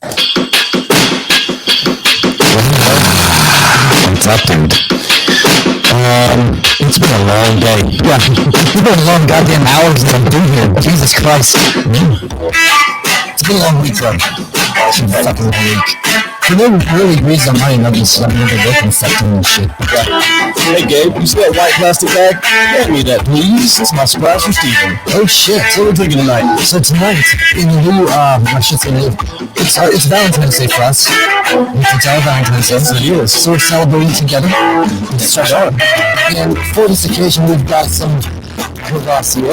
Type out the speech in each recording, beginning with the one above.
What's up, dude? It's been a long day. Yeah, it's been a long goddamn hours that I'm doing here. Jesus Christ. It's been a long week, though. It's been a fucking long week. For no really reason, I'm not even working fucking and shit. Hey, Gabe, you see that white plastic bag? Hand me that, please. It's my surprise from Steven. Oh, shit. What are we drinking tonight? So tonight, in lieu it's Valentine's Day for us. It's our Valentine's Day. Yes, it is. So we're celebrating together. And for this occasion, we've got some Courvoisier.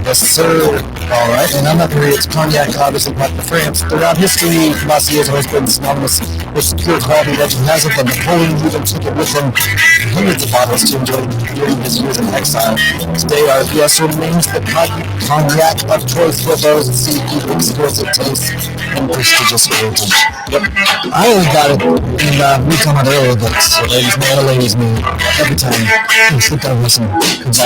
Yes, sir. All right. And I'm not really, it's cognac, obviously, not for France. Throughout history, Courvoisier has always been synonymous with secure quality. Legend has it that Napoleon even took it with him hundreds of bottles to enjoy during his years in exile. Today, our guest remains the cognac of choice for those that seek exquisite taste and prestigious heritage. Yep. I only got it, and we talked about earlier, but ladies man, every time you sit down and listen. So,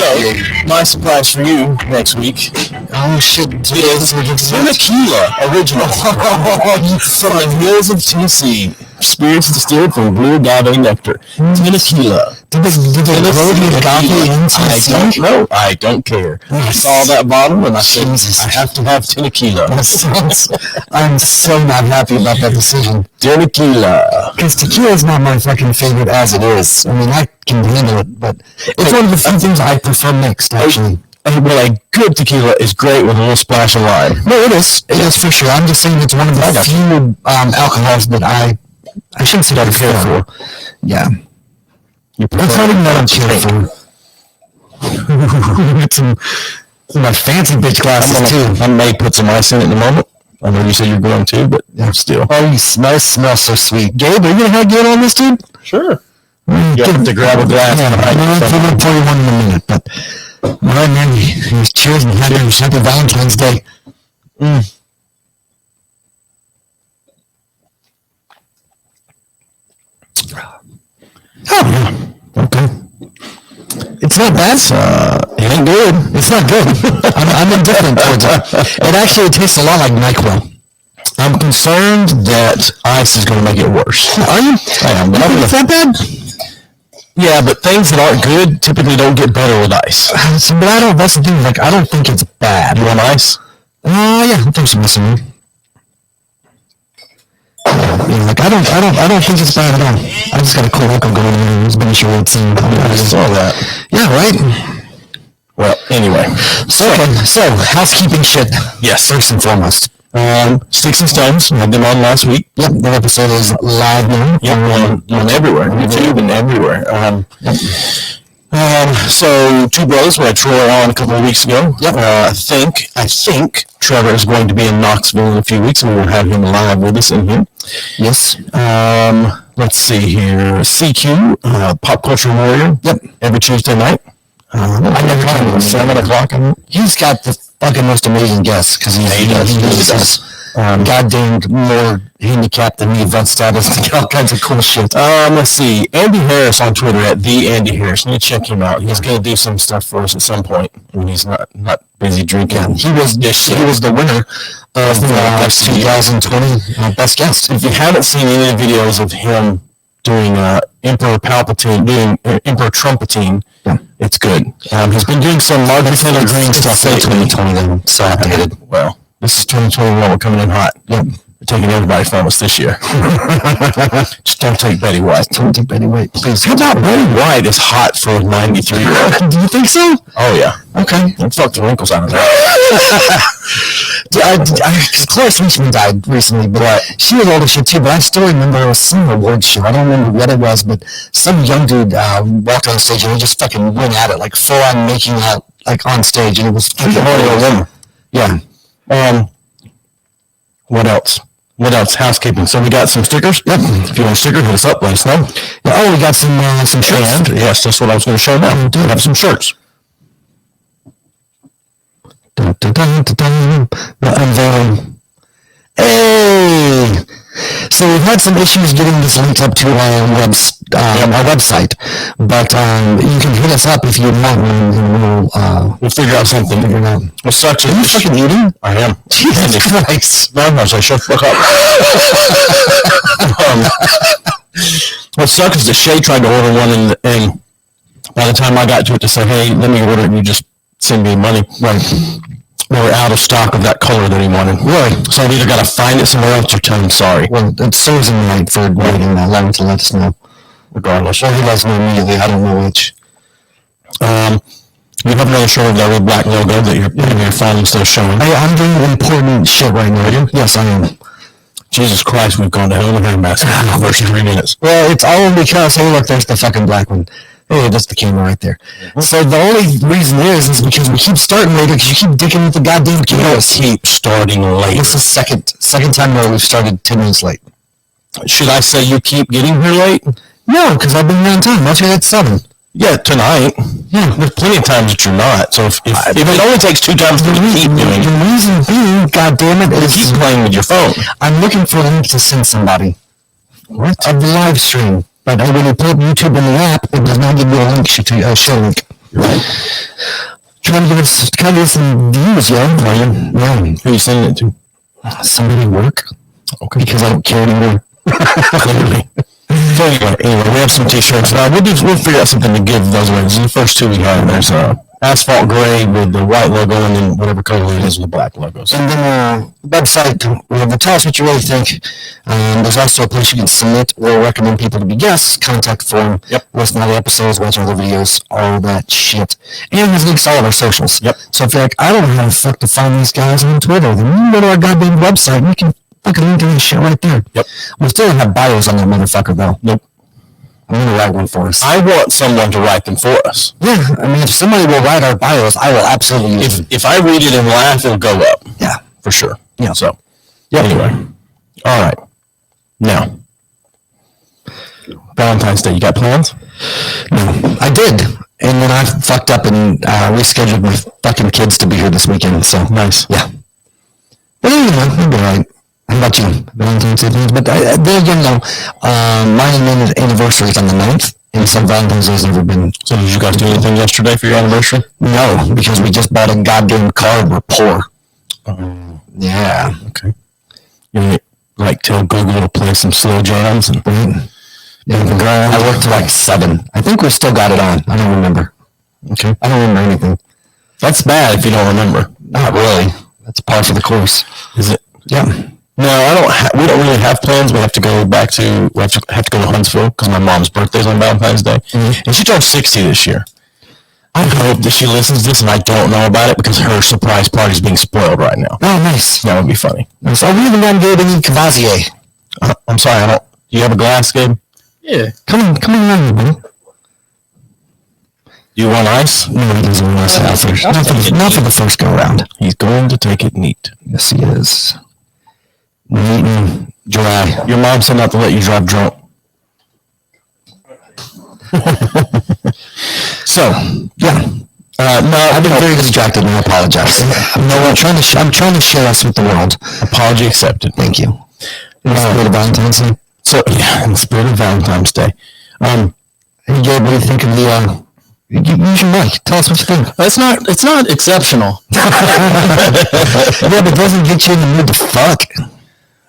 my surprise for you next week Oh shit! is tequila original from the hills of Tennessee. Spirits distilled from blue agave nectar. Tequila. Did they grow the agave in Tennessee? I don't know. I don't care. I saw that bottle and I said, I have to have tequila. I'm so not happy about that decision. Tequila. Because tequila is not my fucking favorite as it is. I mean, I can handle it, but it's one of the few things I prefer mixed, actually. Well, a good tequila is great with a little splash of lime. No, it is. It is for sure. I'm just saying it's one of the few alcohols that I shouldn't say I care for. Yeah. It's not even that I'm care for. It's some my fancy bitch glasses, too. I may put some ice in it in a moment. I know you said you're going to, but still. Oh, you smell so sweet. Gabe, are you going to have good on this, dude? Sure. You have to grab a glass. Yeah, I'm going to pour you one in a minute, but... All right, man. Cheers and happy Valentine's Day. Oh, yeah. Okay. It's not bad. It ain't good. It's not good. I'm indifferent towards it. It actually tastes a lot like NyQuil. I'm concerned that ice is going to make it worse. Are you? I am. But it's not bad? Yeah, but things that aren't good typically don't get better with ice. But that's the thing, like, I don't think it's bad. You want ice? Yeah, I'll take some listening. Yeah, like, I don't think it's bad at all. I just got a cool look going on. It's been a short scene. I saw that. Yeah, right? Well, anyway. So, housekeeping shit. Yes. First and foremost. Sticks and Stones, we had them on last week. Yep, that episode is live now. Yep, on everywhere, YouTube and everywhere. So, Two Brothers, we had Troy on a couple of weeks ago. Yep. I think Trevor is going to be in Knoxville in a few weeks, and we'll have him live with us in here. Yes. Let's see here. CQ, Pop Culture Warrior. Yep. Every Tuesday night. I never can. 7 o'clock. He's got the fucking most amazing guests because he does goddamn more handicapped than me, vet status, to get all kinds of cool shit. Let's see. Andy Harris on Twitter at the Andy Harris. You need to check him out. He's going to do some stuff for us at some point when he's not busy drinking. Yeah, he was the winner of the 2020 Best Guest. If you haven't seen any of the videos of him doing Emperor Trumpatine, yeah. It's good. He's been doing some Margaret Taylor Greene stuff lately. 2020 then, so outdated. Well, this is 2021. We're coming in hot. Yep. We're taking everybody from us this year. Just don't take Betty White. Don't take Betty White, please. How about Betty White is hot for a 93-year-old? Do you think so? Oh, yeah. Okay. Let's fuck the wrinkles out of her. Because Cloris Leachman died recently, but she was old as shit too, but I still remember it was some awards show. I don't remember what it was, but some young dude walked on stage and he just fucking went at it, like full on making out, like on stage, and it was fucking woman. Yeah. What else? Housekeeping. So we got some stickers. Yep. If you want a sticker, hit us up. Let us know. Yeah, we got some shirts. And, yes, that's what I was going to show now. We have some shirts. Dun, dun, dun, dun, dun. The unveiling. Hey! So we've had some issues getting this linked up to our our website. But you can hit us up if you want. We'll figure out something. What sucks? Are you fucking eating? I am. Jesus Christ! Very much. I shut the fuck up. What sucks is that Shay tried to order one, and by the time I got to it to say, "Hey, let me order it," and you just send me money. Right. We were out of stock of that color that he wanted. Really? So I've either got to find it somewhere else or tell him sorry. Well, it serves him right for waiting that long to let us know. Regardless. Well, he lets me immediately. I don't know which. You have another show of that red black logo that you're putting your phone instead of showing. I'm doing important shit right now. Are you? Yes, I am. Jesus Christ, we've gone to hell in a handbasket in the first 3 minutes. Well, it's all because, hey, look, there's the fucking black one. Hey, that's the camera right there. Mm-hmm. So the only reason is because we keep starting later because you keep dicking with the goddamn cameras. Keep starting late. This is second time where we've started 10 minutes late. Should I say you keep getting here late? No, because I've been here on time. I'll tell you at 7. Yeah, tonight. Yeah, there's plenty of times that you're not. So if it only takes 2 times to keep doing it. The reason being, goddammit, is you keep playing with your phone. I'm looking for a link to send somebody. What? Of the live stream. But when you pull up YouTube in the app, it does not give you a link to a show link. Right. Trying to get some views, yo. Yeah. Who are you sending it to? Somebody at work. Okay. Because I don't care anymore. Clearly. So anyway, we have some t-shirts. We'll figure out something to give those away. These are the first 2 we have. There's asphalt gray with the white logo and then whatever color it is with the black logos. And then website, tell us what you really think. There's also a place you can submit or recommend people to be guests, contact form, listen to the episodes, watch all the videos, all that shit. And there's links to all of our socials. Yep. So if you're like, I don't know how the fuck to find these guys on Twitter, then you can go to our goddamn website and you can fucking link to this shit right there. Yep. We still don't have bios on that motherfucker though. Nope. I'm going to write one for us. I want someone to write them for us. Yeah, I mean, if somebody will write our bios, I will absolutely use them. If I read it and laugh, it'll go up. Yeah. For sure. Yeah. So, anyway. All right. Now, Valentine's Day, you got plans? No, I did. And then I fucked up and rescheduled my fucking kids to be here this weekend, so. Nice. Yeah. But anyway, I'll be all right. How about you? Valentine's Day plans? But then again, though, mine and Min's anniversary is on the 9th, and so Valentine's Day's never been. So did you guys do anything yesterday for your anniversary? No, because we just bought a goddamn car. We're poor. Yeah. Okay. You like tell Google to play some slow jams and I worked till like 7. I think we still got it on. I don't remember. Okay. I don't remember anything. That's bad if you don't remember. Not really. That's par for the course. Is it? Yeah. No, we don't really have plans. We have to go back to. We have to go to Huntsville because my mom's birthday's on Valentine's Day, and she turned 60 this year. I hope that she listens to this and I don't know about it because her surprise party's being spoiled right now. Oh, nice. That would be funny. So we haven't gotten good any Courvoisier. I'm sorry, I don't. Do you have a glass, Gabe? Yeah. Come on around, buddy. Do you want ice? No, he doesn't want ice. Not for the first go around. He's going to take it neat. Yes, he is. Neat and dry. Your mom said not to let you drive drunk. So, yeah. No, I've been very distracted and I apologize. No, I'm trying to share us with the world. Apology accepted. Thank you. In the spirit of Valentine's Day. So, yeah, in the spirit of Valentine's Day. Gabe, what do you think of the, use your mic. Tell us what you think. It's not exceptional. Yeah, but it doesn't get you in the mood to fuck.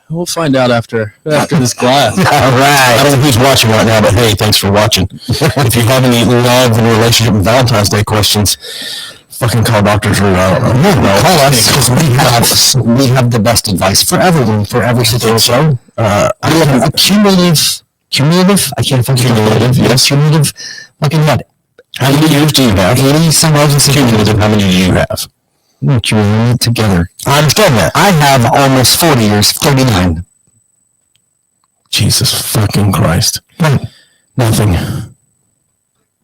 We'll find out after this glass. All right. I don't know who's watching right now, but hey, thanks for watching. If you have any love and relationship and Valentine's Day questions, fucking call Dr. Drew. I don't know. No, call us because we have the best advice for everyone, for every situation. We have a cumulative. I can't think of cumulative. Yes, cumulative. Fucking what? How many years do you have? 80 some odd cumulative. How many do you have? Cumulative together. I understand that. I have almost 40 years. 39. Jesus fucking Christ. Nothing.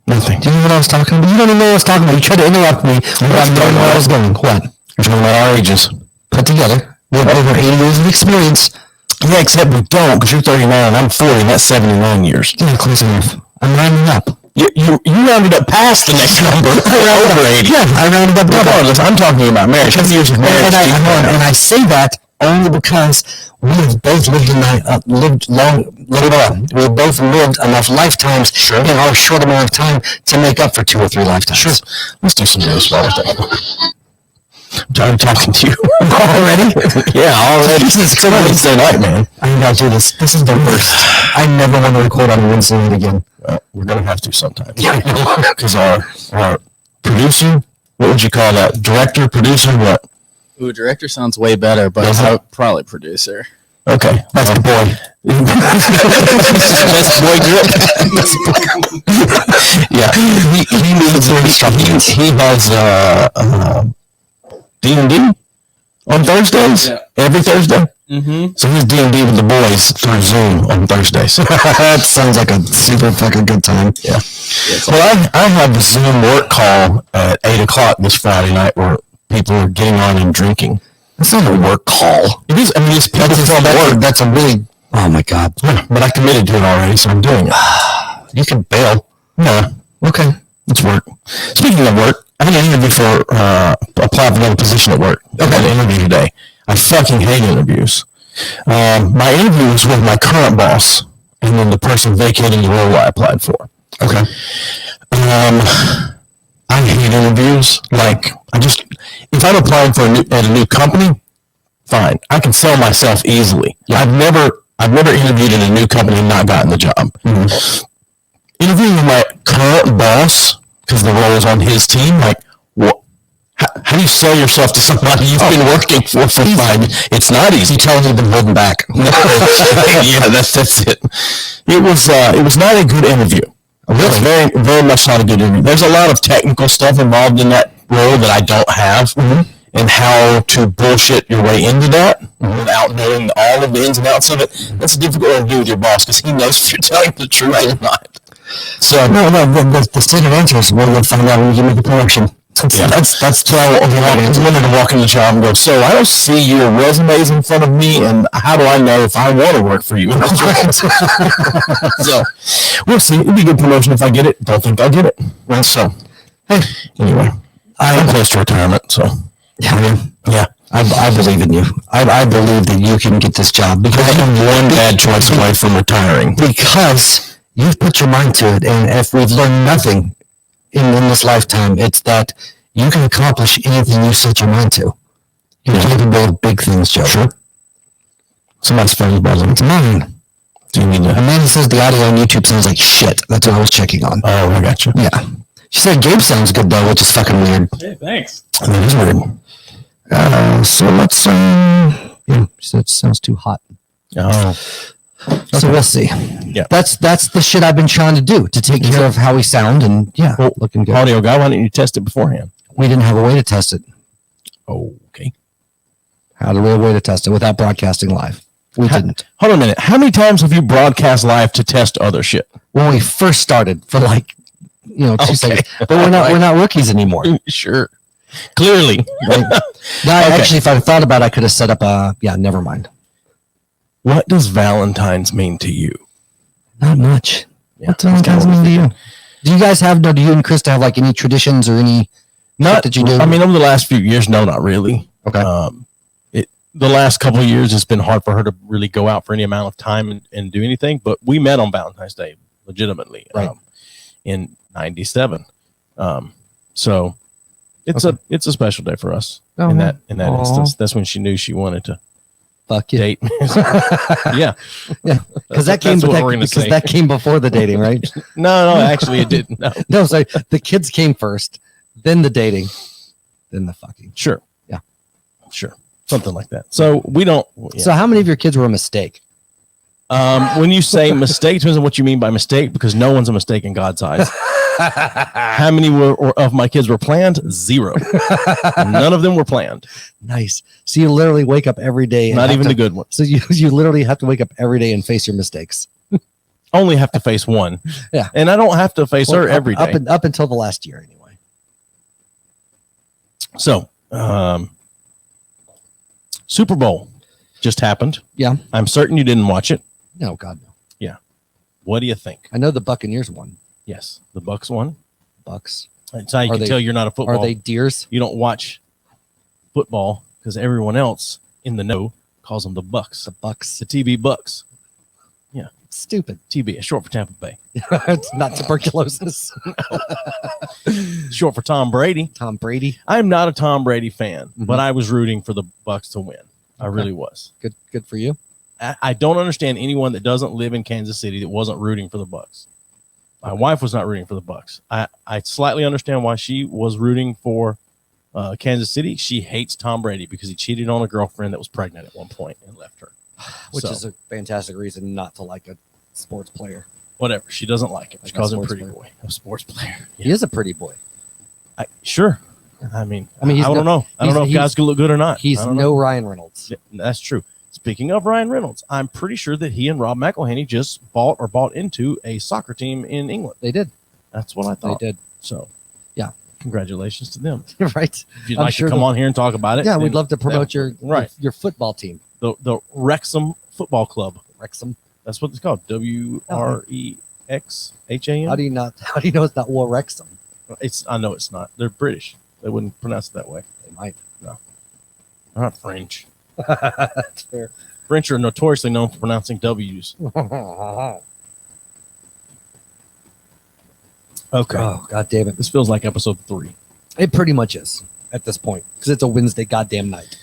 Do you know what I was talking about? You don't even know what I was talking about. You tried to interrupt me. I don't know where I was going. What? You're talking about our ages. Put together. We have over 80 years of experience. Yeah, except we don't, because you're 39 and I'm 40, and that's 79 years. Yeah, close enough. I'm rounding up. You rounded up past the next number. Over 80. Yeah, I rounded up. Regardless, I'm talking about marriage. 10 years of marriage. And I say that only because we have both lived enough lifetimes in our short amount of time to make up for 2 or 3 lifetimes. Sure. Let's do some news while we're there. I'm talking to you already. Yeah, already. It's Wednesday night, man. I gotta do this. This is the worst. I never want to record on Wednesday night again. We're gonna have to sometime. Yeah, because our producer, what would you call that? Director, producer, what? Ooh, director sounds way better, but probably producer. Okay, that's the boy. That's boy grip. Yeah, he has D&D on Thursdays. Yeah. Every Thursday. Mm-hmm. So he's D&D with the boys through Zoom on Thursdays. That sounds like a super fucking good time. Yeah. Well, I have a Zoom work call at 8:00 this Friday night where people are getting on and drinking. That's not a work call. It is. I mean, it's people from work. That's a really. Oh my God. Yeah, but I committed to it already, so I'm doing it. You can bail. No. Okay. It's work. Speaking of work, I had an interview for apply for another position at work. I had an interview today. I fucking hate interviews. My interview was with my current boss, and then the person vacating the role I applied for. Okay. I hate interviews. Like, if I'm applying for at a new company, fine. I can sell myself easily. Yeah. I've never interviewed in a new company and not gotten the job. Mm-hmm. Interviewing with my current boss, because the role is on his team, like, how do you sell yourself to somebody you've been working for 5 years? It's not easy. He tells you to hold them back. Yeah, that's it. It was not a good interview. Really? It's very, very much not a good interview. There's a lot of technical stuff involved in that role that I don't have, and how to bullshit your way into that without knowing all of the ins and outs of it. That's a difficult thing to do with your boss, because he knows if you're telling the truth or not. So the standard answer is we'll find out when you make the promotion. That's why I wanted to walk in the job and go, so I don't see your resumes in front of me, and how do I know if I want to work for you? So we'll see. It'll be a good promotion if I get it. Don't think I'll get it. Well, so hey, anyway, I'm close to retirement, so yeah. I believe in you. I believe that you can get this job, because I'm one bad choice away from retiring. Because you've put your mind to it, and if we've learned nothing in this lifetime, it's that you can accomplish anything you set your mind to. You're capable of big things, Joe. Sure. Somebody's phone is buzzing. It's mine. Do you need to? Amanda says the audio on YouTube sounds like shit. That's what I was checking on. Oh, I got you. Yeah. She said Gabe sounds good, though, which is fucking weird. Hey, thanks. That is weird. So let's, yeah, she said it sounds too hot. Oh. Okay. So we'll see. Yeah, that's the shit I've been trying to do to take care of how we sound, and looking good. Audio guy, why didn't you test it beforehand? We didn't have a way to test it. Okay. How do we have a way to test it without broadcasting live? We didn't. Hold on a minute. How many times have you broadcast live to test other shit? When we first started, for 2 seconds. But we're not rookies anymore. Sure. Clearly. Actually, if I thought about it, I could have set up never mind. What does Valentine's mean to you? Not much. Yeah, what does Valentine's mean to you? Do you guys do you and Krista have any traditions or any that you do? I mean, over the last few years, no, not really. Okay. The last couple of years, it's been hard for her to really go out for any amount of time and do anything, but we met on Valentine's Day legitimately in 97. So it's a special day for us in that instance. That's when she knew she wanted to date. yeah because that came before the dating, right? no actually it didn't. No sorry, the kids came first, then the dating, then the fucking. Sure something like that. So we don't. So how many of your kids were a mistake? When you say mistake, depends on what you mean by mistake, because no one's a mistake in God's eyes. How many of my kids were planned? 0. None of them were planned. Nice. So you literally wake up every day. Not even the good ones. So you literally have to wake up every day and face your mistakes. Only have to face one. Yeah. And I don't have to face her every day. Up until the last year, anyway. So, Super Bowl just happened. Yeah. I'm certain you didn't watch it. No, God, no. Yeah. What do you think? I know the Buccaneers won. Yes, the Bucks won. Bucks. That's how you can tell you're not a football. Are they deers? You don't watch football because everyone else in the know calls them the Bucks. The Bucks. The TB Bucks. Yeah. Stupid. TB is short for Tampa Bay. It's not tuberculosis. Short for Tom Brady. Tom Brady. I'm not a Tom Brady fan, Mhm. but I was rooting for the Bucks to win. I Okay. really was. Good for you. I don't understand anyone that doesn't live in Kansas City that wasn't rooting for the Bucks. My wife was not rooting for the Bucks. I slightly understand why she was rooting for Kansas City. She hates Tom Brady because he cheated on a girlfriend that was pregnant at one point and left her. Which So, is a fantastic reason not to like a sports player. whatever. She doesn't like him. She Like a calls him sports pretty player. boy. A sports player. He is a pretty boy. Sure. I mean, he's I don't know. I don't know if he's- guys can look good or not. He's I don't no know. Ryan Reynolds. Yeah, that's true. Speaking of Ryan Reynolds, I'm pretty sure that he and Rob McElhenney just bought into a soccer team in England. They did. That's what I thought. They did. So, yeah. Congratulations to them. Right. If you'd I'm like sure to come the- on here and talk about it. Yeah, then we'd love to promote that- your right. your football team. The Wrexham Football Club. Wrexham. That's what it's called. WREXHAM. How do you know it's not War Wrexham? I know it's not. They're British. They wouldn't pronounce it that way. They might. They're not French. That's fair. French are notoriously known for pronouncing W's. Okay. Oh, God damn it. This feels like episode 3. It pretty much is at this point because it's a Wednesday goddamn night.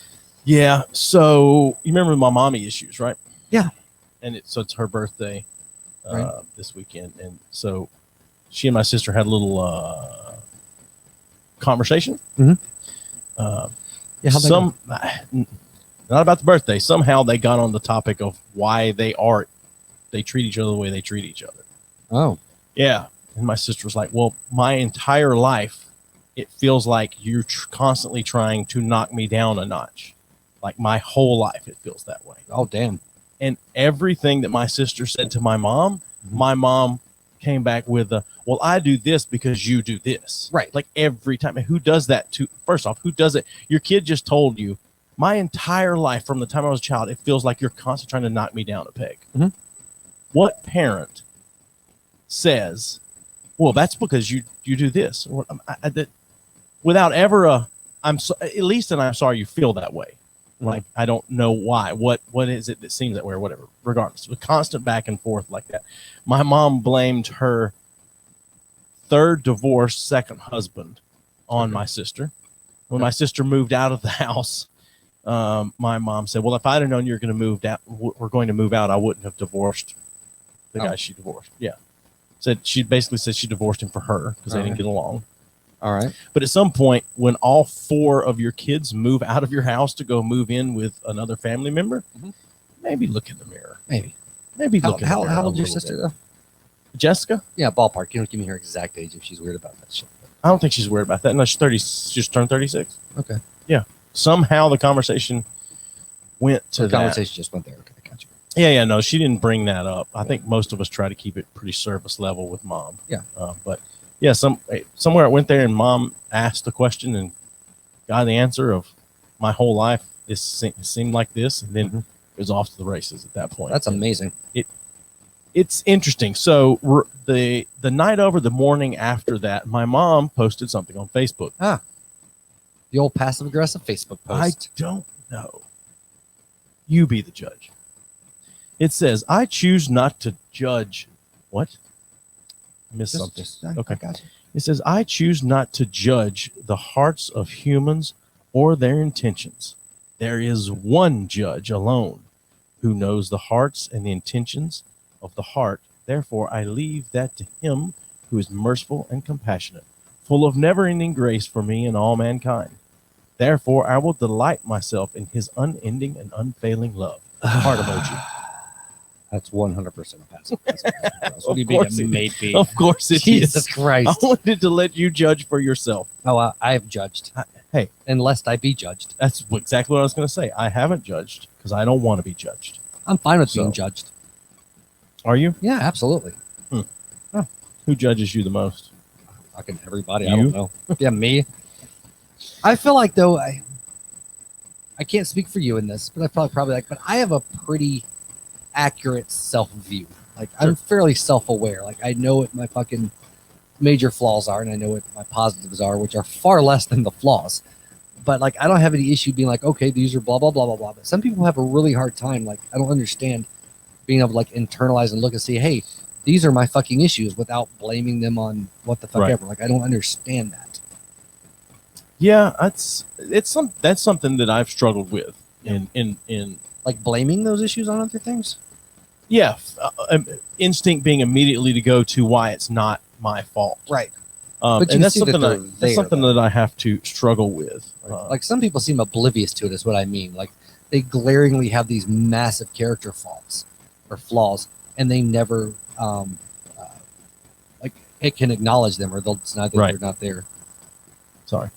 Yeah. So you remember my mommy issues, right? Yeah. And it's her birthday Right. this weekend. And so she and my sister had a little conversation. Mhm. Yeah, Not about the birthday. Somehow they got on the topic of why they treat each other the way they treat each other. Oh, Yeah. And my sister was like, well, my entire life, it feels like you're constantly trying to knock me down a notch. Like my whole life, it feels that way. oh, damn. And everything that my sister said to my mom, my mom came back with well, I do this because you do this. Right. Like every time. And who does that first off, who does it? Your kid just told you, my entire life from the time I was a child, it feels like you're constantly trying to knock me down a peg. Mhm. What parent says, well, that's because you do this? Without ever I'm sorry you feel that way. Like, I don't know why. What is it that seems that way or whatever? Regardless, a constant back and forth like that. My mom blamed her third divorced second husband on my sister. When my sister moved out of the house, my mom said, well, if I'd have known you were going to move out, we're going to move out, I wouldn't have divorced the guy she divorced. Yeah. She basically said she divorced him for her because they didn't get along. All right. But at some point, when all 4 of your kids move out of your house to go move in with another family member, maybe look in the mirror. Maybe. May's look in the mirror. How a old is your little sister, bit. though? Jessica? Yeah, ballpark. You don't give me her exact age if she's weird about that shit. I don't think she's worried about that. No, she's 30. She just turned 36. Okay. Yeah. Somehow the conversation went to The that. conversation just went there. Okay, I got you. Yeah. No, she didn't bring that up. I think most of us try to keep it pretty surface level with mom. Yeah. But yeah, somewhere it went there and mom asked the question and got the answer of my whole life. This seemed like this. And then it was off to the races at that point. That's amazing. It's interesting. So the night over, the morning after that, my mom posted something on Facebook. The old passive aggressive Facebook I post. don't know. You be the judge. It says, I choose not to judge. What? Missed something. Okay. I got you. It says, I choose not to judge the hearts of humans or their intentions. There is one judge alone who knows the hearts and the intentions of the heart. Therefore, I leave that to him who is merciful and compassionate, full of never-ending grace for me and all mankind. Therefore, I will delight myself in his unending and unfailing love. Heart emoji. That's 100% a passive aggressive. Of course it is. Of course it is. Jesus Christ. I wanted to let you judge for yourself. Oh, I have judged. Hey. And lest I be judged. That's exactly what I was going to say. I haven't judged because I don't want to be judged. I'm fine with being judged. Are you? Yeah, absolutely. Who judges you the most? Fucking everybody. You? I don't know. Yeah, me. I feel like, though, I can't speak for you in this, but I feel like but I have a pretty accurate self-view. Like, I'm fairly self-aware. Like, I know what my fucking major flaws are, and I know what my positives are, which are far less than the flaws. But like, I don't have any issue being like, okay, these are blah blah blah blah blah. But some people have a really hard time. Like, I don't understand being able to like internalize and look and see, hey, these are my fucking issues without blaming them on what the fuck Right. ever. Like, I don't understand that. Yeah, that's something that I've struggled with in Like blaming those issues on other things. yeah, instinct being immediately to go to why it's not my fault. Right. But you And that's see that something they're that's there, something though. that I have to struggle with. Like some people seem oblivious to it is what I mean. Like they glaringly have these massive character faults or flaws, and they never like it can acknowledge them, or they'll deny that Right. they're not there. Sorry,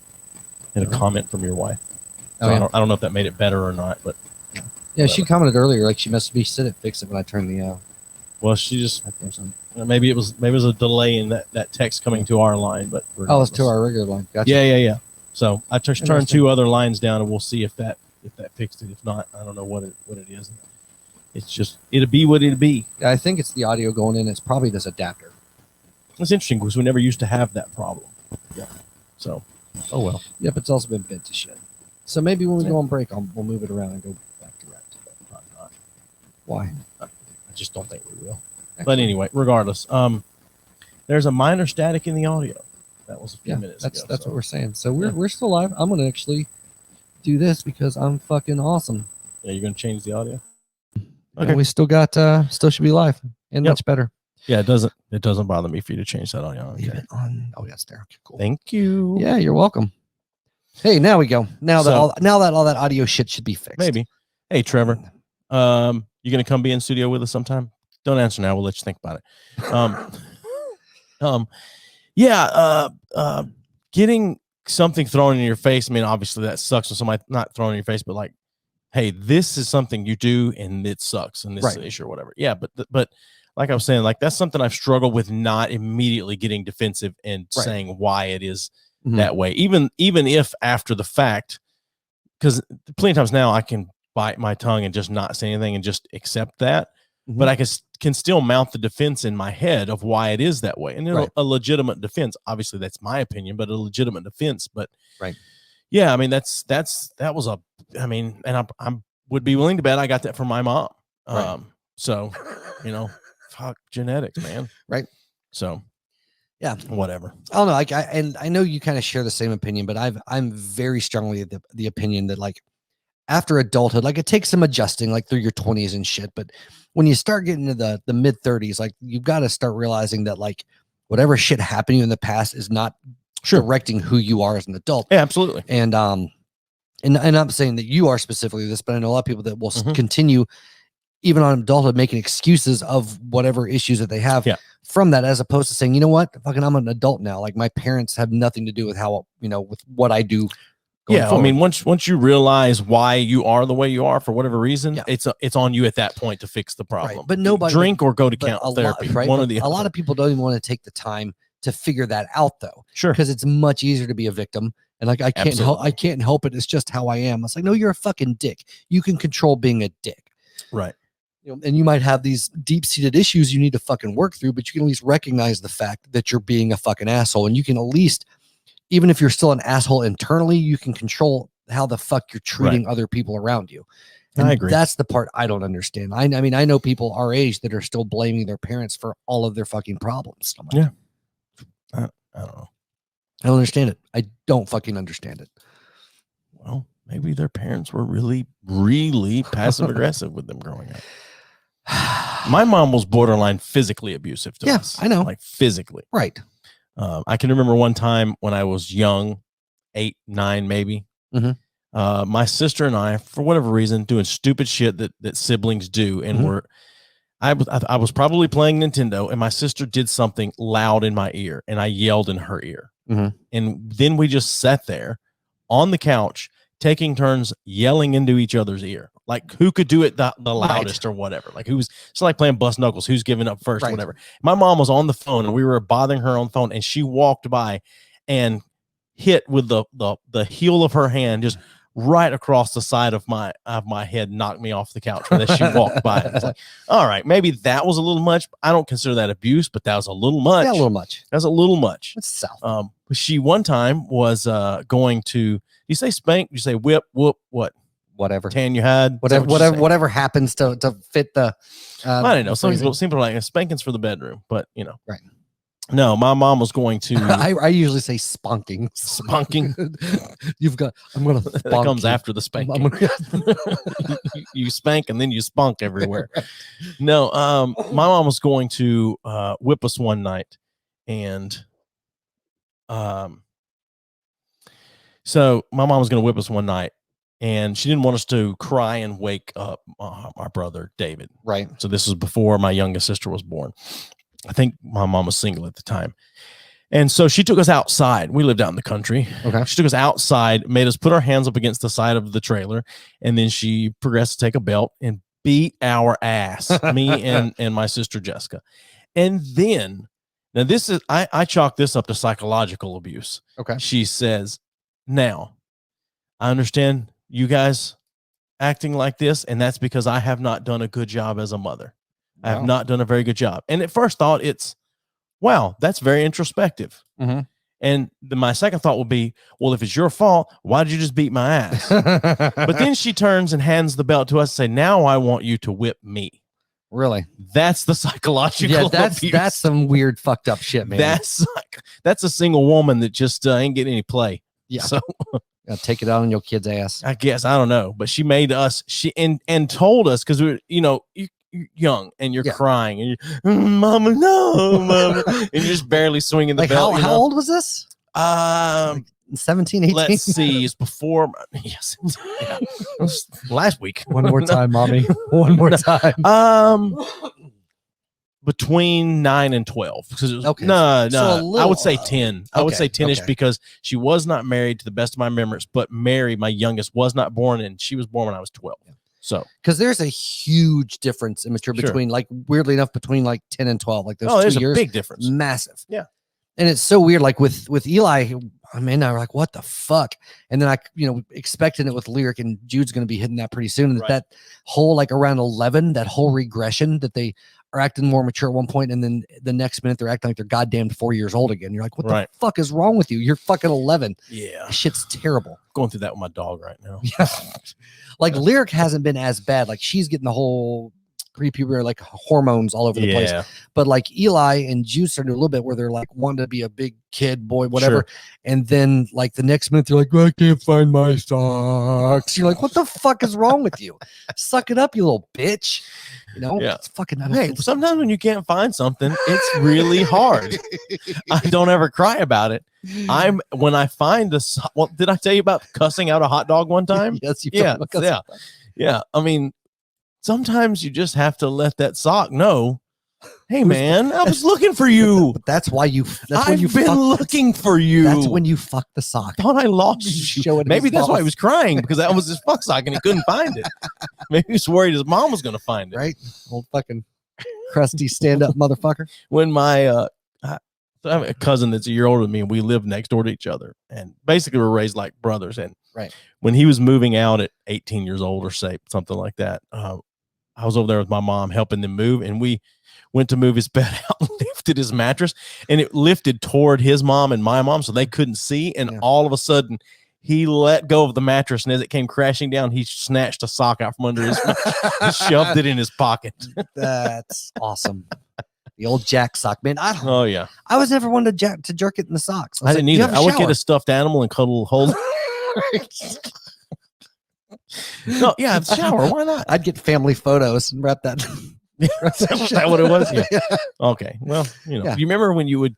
and a comment from your wife. Oh, So yeah. I don't know if that made it better or not, but Yeah, she commented earlier like she must be said it fix it when I turn the well, she just or something. maybe it was a delay in that text coming to our line, but Oh, it's to our regular line. Gotcha. yeah. So I just turned Interesting. 2 other lines down, and we'll see if that fixed it. If not, I don't know what it is. It's just it'll be what it'll be. Yeah, I think it's the audio going in. It's probably this adapter. It's interesting because we never used to have that problem. Yeah. So, oh well. Yep, it's also been bent to shit. So maybe when we Yeah. go on break, we'll move it around and go back to red. Probably not. Why? I just don't think we will. But anyway, regardless, there's a minor static in the audio. That was a few Yeah, minutes that's ago. that's so. what we're saying. So we're Yeah. we're still live. I'm gonna actually do this because I'm fucking awesome. Yeah, you're gonna change the audio. Okay, we still got still should be live and Yep. much better. Yeah, it doesn't bother me for you to change that audio. Leave Okay. it on. Oh, yeah, it's there. Okay, cool. Thank you. Yeah, you're welcome. Hey, now we go. Now that So- all that audio shit should be fixed. Maybe. Hey, Trevor. You gonna come be in studio with us sometime? Don't answer now. We'll let you think about it. Getting something thrown in your face. I mean, obviously that sucks when somebody not thrown in your face, but like, hey, this is something you do and it sucks, and this is Right. an issue or whatever. Yeah, but like I was saying, like that's something I've struggled with, not immediately getting defensive and Right. saying why it is Mhm. that way, even if after the fact, because plenty of times now I can bite my tongue and just not say anything and just accept that. Mhm. But I can still mount the defense in my head of why it is that way, and Right. a legitimate defense. Obviously, that's my opinion, but a legitimate defense. But Right. yeah, I mean that was a. I mean, and I would be willing to bet I got that from my mom. Right. So fuck genetics, man. Right. So Yeah. whatever. I don't know. Like I know you kind of share the same opinion, but I'm very strongly of the opinion that like after adulthood, like it takes some adjusting, like through your 20s and shit. But when you start getting to the mid 30s, like you've got to start realizing that like whatever shit happened to you in the past is not directing who you are as an adult. Yeah, absolutely. And I'm saying that you are specifically this, but I know a lot of people that will Mhm. continue even on adulthood making excuses of whatever issues that they have Yeah. from that, as opposed to saying, you know what, fucking I'm an adult now. Like my parents have nothing to do with how, with what I do. Yeah, forward. I mean, once you realize why you are the way you are for whatever reason, Yeah. it's on you at that point to fix the problem. Right. But nobody drink or go to but count a therapy. lot, right? One But or the a lot other. of people don't even want to take the time to figure that out though, Sure. because it's much easier to be a victim. And like, I can't help, Absolutely. I can't help it. It's just how I am. It's like, no, you're a fucking dick. You can control being a dick. Right. And you might have these deep-seated issues you need to fucking work through, but you can at least recognize the fact that you're being a fucking asshole. And you can at least, even if you're still an asshole internally, you can control how the fuck you're treating other people around you. And I agree. that's the part I don't understand. I mean, I know people our age that are still blaming their parents for all of their fucking problems. I'm like, Yeah. I don't know. I don't understand it. I don't fucking understand it. Well, maybe their parents were really, really passive aggressive with them growing up. My mom was borderline physically abusive to us. I know. Like physically. Right. I can remember one time when I was young, 8, 9, maybe. Mhm. My sister and I, for whatever reason, doing stupid shit that siblings do, and Mhm. I was probably playing Nintendo, and my sister did something loud in my ear, and I yelled in her ear, Mhm. and then we just sat there on the couch, taking turns yelling into each other's ear, like who could do it the loudest or whatever. Like it's like playing bust knuckles, who's giving up first or Right. whatever. My mom was on the phone, and we were bothering her on the phone, and she walked by and hit with the heel of her hand just right across the side of my head, knocked me off the couch as she walked by. I was like, all right, maybe that was a little much. I don't consider that abuse, but that was a little much. Yeah, a little much. That's a little much. It's south. She one time was going to. You say spank? You say whip? Whoop? What? Whatever. Tan your head? Whatever happens to fit the. I don't know. Some people like spankings for the bedroom, but right. No, my mom was going to. I usually say spunking. Spunking. I'm gonna. That comes after the spanking. You spank and then you spunk everywhere. No, my mom was going to whip us one night, and so my mom was going to whip us one night, and she didn't want us to cry and wake up our brother David. Right. So this was before my youngest sister was born. I think my mom was single at the time. And so she took us outside. We lived out in the country. Okay. She took us outside, made us put our hands up against the side of the trailer, and then she progressed to take a belt and beat our ass, me and my sister Jessica. And then, now this is, I chalk this up to psychological abuse. Okay. She says, now, I understand you guys acting like this, and that's because I have not done a good job as a mother. I have not done a very good job. And at first thought, it's, wow, that's very introspective. Mm-hmm. And my second thought would be, well, if it's your fault, why did you just beat my ass? But then she turns and hands the belt to us and say, now I want you to whip me. Really? That's the psychological abuse. That's some weird fucked up shit, man. That's a single woman that just ain't getting any play. Yeah. So take it out on your kid's ass. I guess, I don't know. But she made us, and told us, because we were, you're young and you're crying and you're, mama, no, mama. And you're just barely swinging the belt. How old was this? 17, 18? Let's see. It's before. Yes. Yeah. It was last week. One more time, mommy. One more time. Between 9 and 12. Okay. No. So I would say 10. I would Okay, say 10-ish okay. because she was not married to the best of my memories, but Mary, my youngest, was not born, and she was born when I was 12. So, because there's a huge difference in mature between, like, weirdly enough, between like 10 and 12. Like, those 2 there's years, a big difference. Massive. Yeah. And it's so weird. Like with Eli, I mean, I were like, what the fuck? And then I, expecting it with Lyric, and Jude's going to be hitting that pretty soon. And that whole, like, around 11, that whole regression that they are acting more mature at one point, and then the next minute they're acting like they're goddamn 4 years old again. You're like, what the fuck is wrong with you? You're fucking 11. Yeah. This shit's terrible. Going through that with my dog right now. Yeah. Like, Lyric hasn't been as bad. Like, she's getting the whole pre-puberty, like, hormones all over the place. But like Eli and Jude started a little bit where they're like wanting to be a big kid, boy, whatever. And then, like, the next minute they're like, I can't find my socks. You're like, what the fuck is wrong with you? Suck it up, you little bitch. It's fucking not. Hey, sometimes when you can't find something, it's really hard. I don't ever cry about it. When I find did I tell you about cussing out a hot dog one time? Yes, you yeah. I mean, sometimes you just have to let that sock know, hey man, I was looking for you. But that's why I've been looking for you. That's when you fuck the sock. Thought I lost you. Maybe that's why he was crying, because that was his fuck sock and he couldn't find it. Maybe he was worried his mom was going to find it. Right? Old fucking crusty stand-up motherfucker. When I have a cousin that's a year older than me, and we live next door to each other, and basically we're raised like brothers. And when he was moving out at 18 years old or something like that, I was over there with my mom helping them move, and we went to move his bed out and lifted his mattress, and it lifted toward his mom and my mom so they couldn't see. And all of a sudden he let go of the mattress, and as it came crashing down, he snatched a sock out from under his mattress and shoved it in his pocket. That's awesome. The old Jack sock, man. I was never one to jerk it in the socks. I didn't either. I would get a stuffed animal and cuddle hold. No, yeah, shower. Why not? I'd get family photos and wrap that. Is that what it was? Yeah. Okay. Well, you remember when you would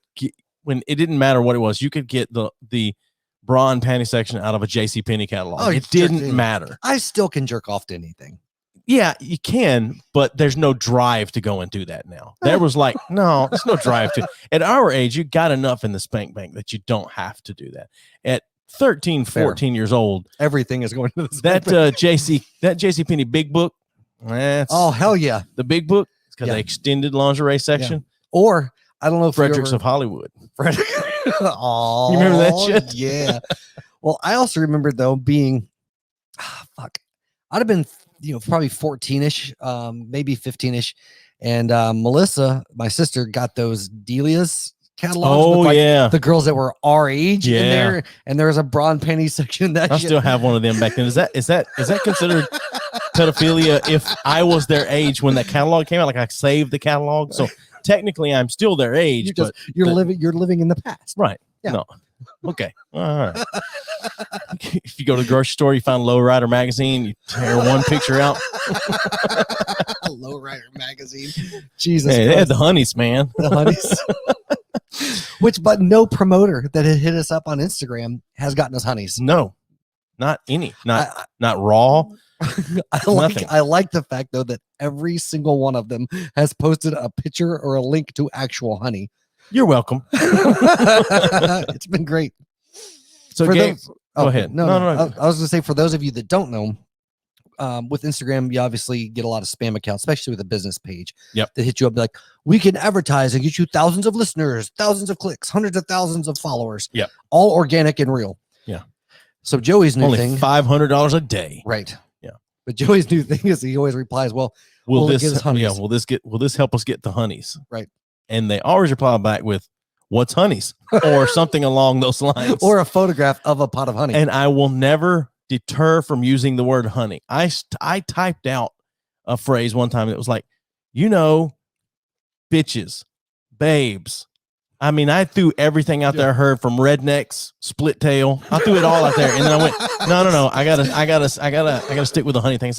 when it didn't matter what it was, you could get the bra and panty section out of a JCPenney catalog. Oh, it didn't matter. I still can jerk off to anything. Yeah, you can, but there's no drive to go and do that now. There was like, no, there's no drive to. At our age, you got enough in the spank bank that you don't have to do that. At 13, 14 years old, everything is going to the that JCPenney big book. Oh, hell yeah. The big book. It's got the extended lingerie section. Yeah. Or I don't know if Fredericks of Hollywood. Oh, you remember that shit? Yeah. Well, I also remember though being fuck. I'd have been, probably 14-ish, maybe 15-ish. And Melissa, my sister, got those Delia's catalogs. Oh, with, like, yeah. the girls that were our age in Yeah. there, and there was a bra and panty section. That I shit. still have one of them back then. Is that considered pedophilia if I was their age when that catalog came out? Like I saved the catalog, so technically I'm still their age. You're living in the past. Right. Yeah. No. Okay. All right. If you go to the grocery store, you find Lowrider magazine, you tear one picture out. Lowrider magazine. Jesus. Hey, they had the honeys, man. The honeys. But no promoter that had hit us up on Instagram has gotten us honeys. No, not any. Not raw. I like the fact though that every single one of them has posted a picture or a link to actual honey. You're welcome. It's been great. So, Gabe, go ahead. No. I was going to say, for those of you that don't know, with Instagram, you obviously get a lot of spam accounts, especially with a business page. Yep. That hit you up like, we can advertise and get you thousands of listeners, thousands of clicks, hundreds of thousands of followers. Yep. All organic and real. Yeah. So Joey's new only thing, $500 a day. right? Yeah. But Joey's new thing is he always replies, "Well, Will get us honeys?" will this help us get the honeys?" Right. And they always reply back with, "What's honeys?" or something along those lines, or a photograph of a pot of honey. And I will never deter from using the word honey. I typed out a phrase one time that was like, bitches, babes. I mean, I threw everything out there I heard, from rednecks, split tail. I threw it all out there. And then I went, no. I gotta stick with the honey thing.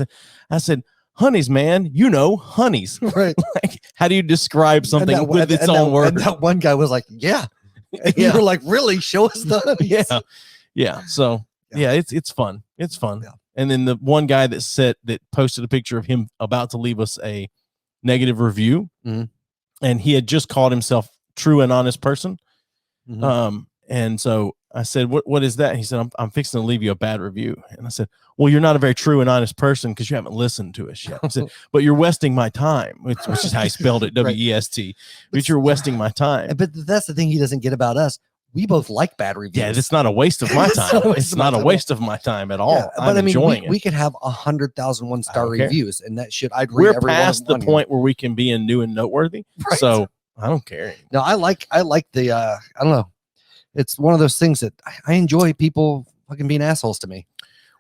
I said, honeys, man, honeys. Right. Like, how do you describe something with its own word? And that one guy was like, yeah. And you were like, really? Show us the honeys. Yeah. So yeah, it's fun. It's fun. Yeah. And then the one guy that posted a picture of him about to leave us a negative review, and he had just called himself true and honest person. And so I said, what is that? And he said, I'm fixing to leave you a bad review. And I said, well, you're not a very true and honest person because you haven't listened to us yet. He said, but you're wasting my time, which is how he spelled it, W-E-S-T. But you're wasting my time. But that's the thing he doesn't get about us. We both like bad reviews. Yeah, it's not a waste of my time. It's not a waste of my time at all. Yeah, but I'm enjoying it. We could have 100,000 one-star reviews, and that should I'd read We're every past one the point where we can be in new and noteworthy. Right. So I don't care. No, I like the I don't know. It's one of those things that I enjoy people fucking being assholes to me.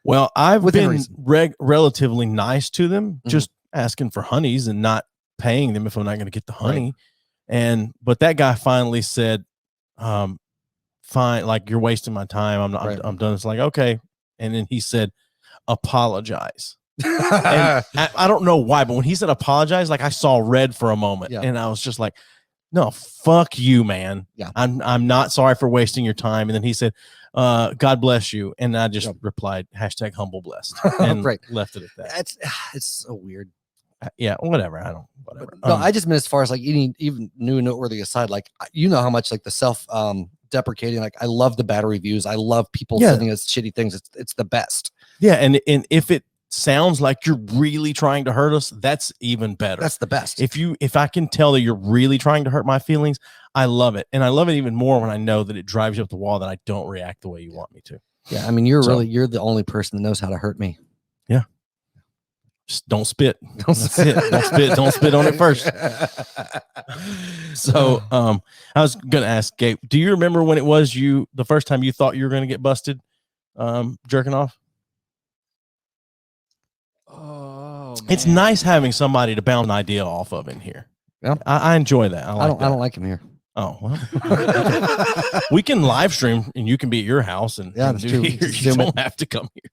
Well, I've Within been relatively nice to them, just asking for honeys and not paying them if I'm not going to get the honey. Right. But that guy finally said, fine, like, you're wasting my time. I'm not, I'm done. It's like, okay. And then he said, apologize. And I don't know why, but when he said apologize, like, I saw red for a moment, and I was just like, no, fuck you, man. Yeah. I'm not sorry for wasting your time. And then he said, God bless you. And I just replied, #humble blessed, and left it at that. It's so weird. Yeah, whatever. Whatever. No, I just meant as far as like even new and noteworthy aside, like, how much like the self deprecating, like, I love the bad reviews. I love people sending us shitty things. It's the best. Yeah, and if it sounds like you're really trying to hurt us, that's even better. That's the best. If I can tell that you're really trying to hurt my feelings, I love it. And I love it even more when I know that it drives you up the wall, that I don't react the way you want me to. Yeah, I mean, you're the only person that knows how to hurt me. Yeah. Just don't spit. Don't spit. Don't spit on it first. So I was gonna ask Gabe, do you remember when it was the first time you thought you were gonna get busted jerking off? Oh, man. It's nice having somebody to bounce an idea off of in here. Yeah, I enjoy that. I don't like him here. Oh, well, we can live stream and you can be at your house and that's true. You don't have to come here.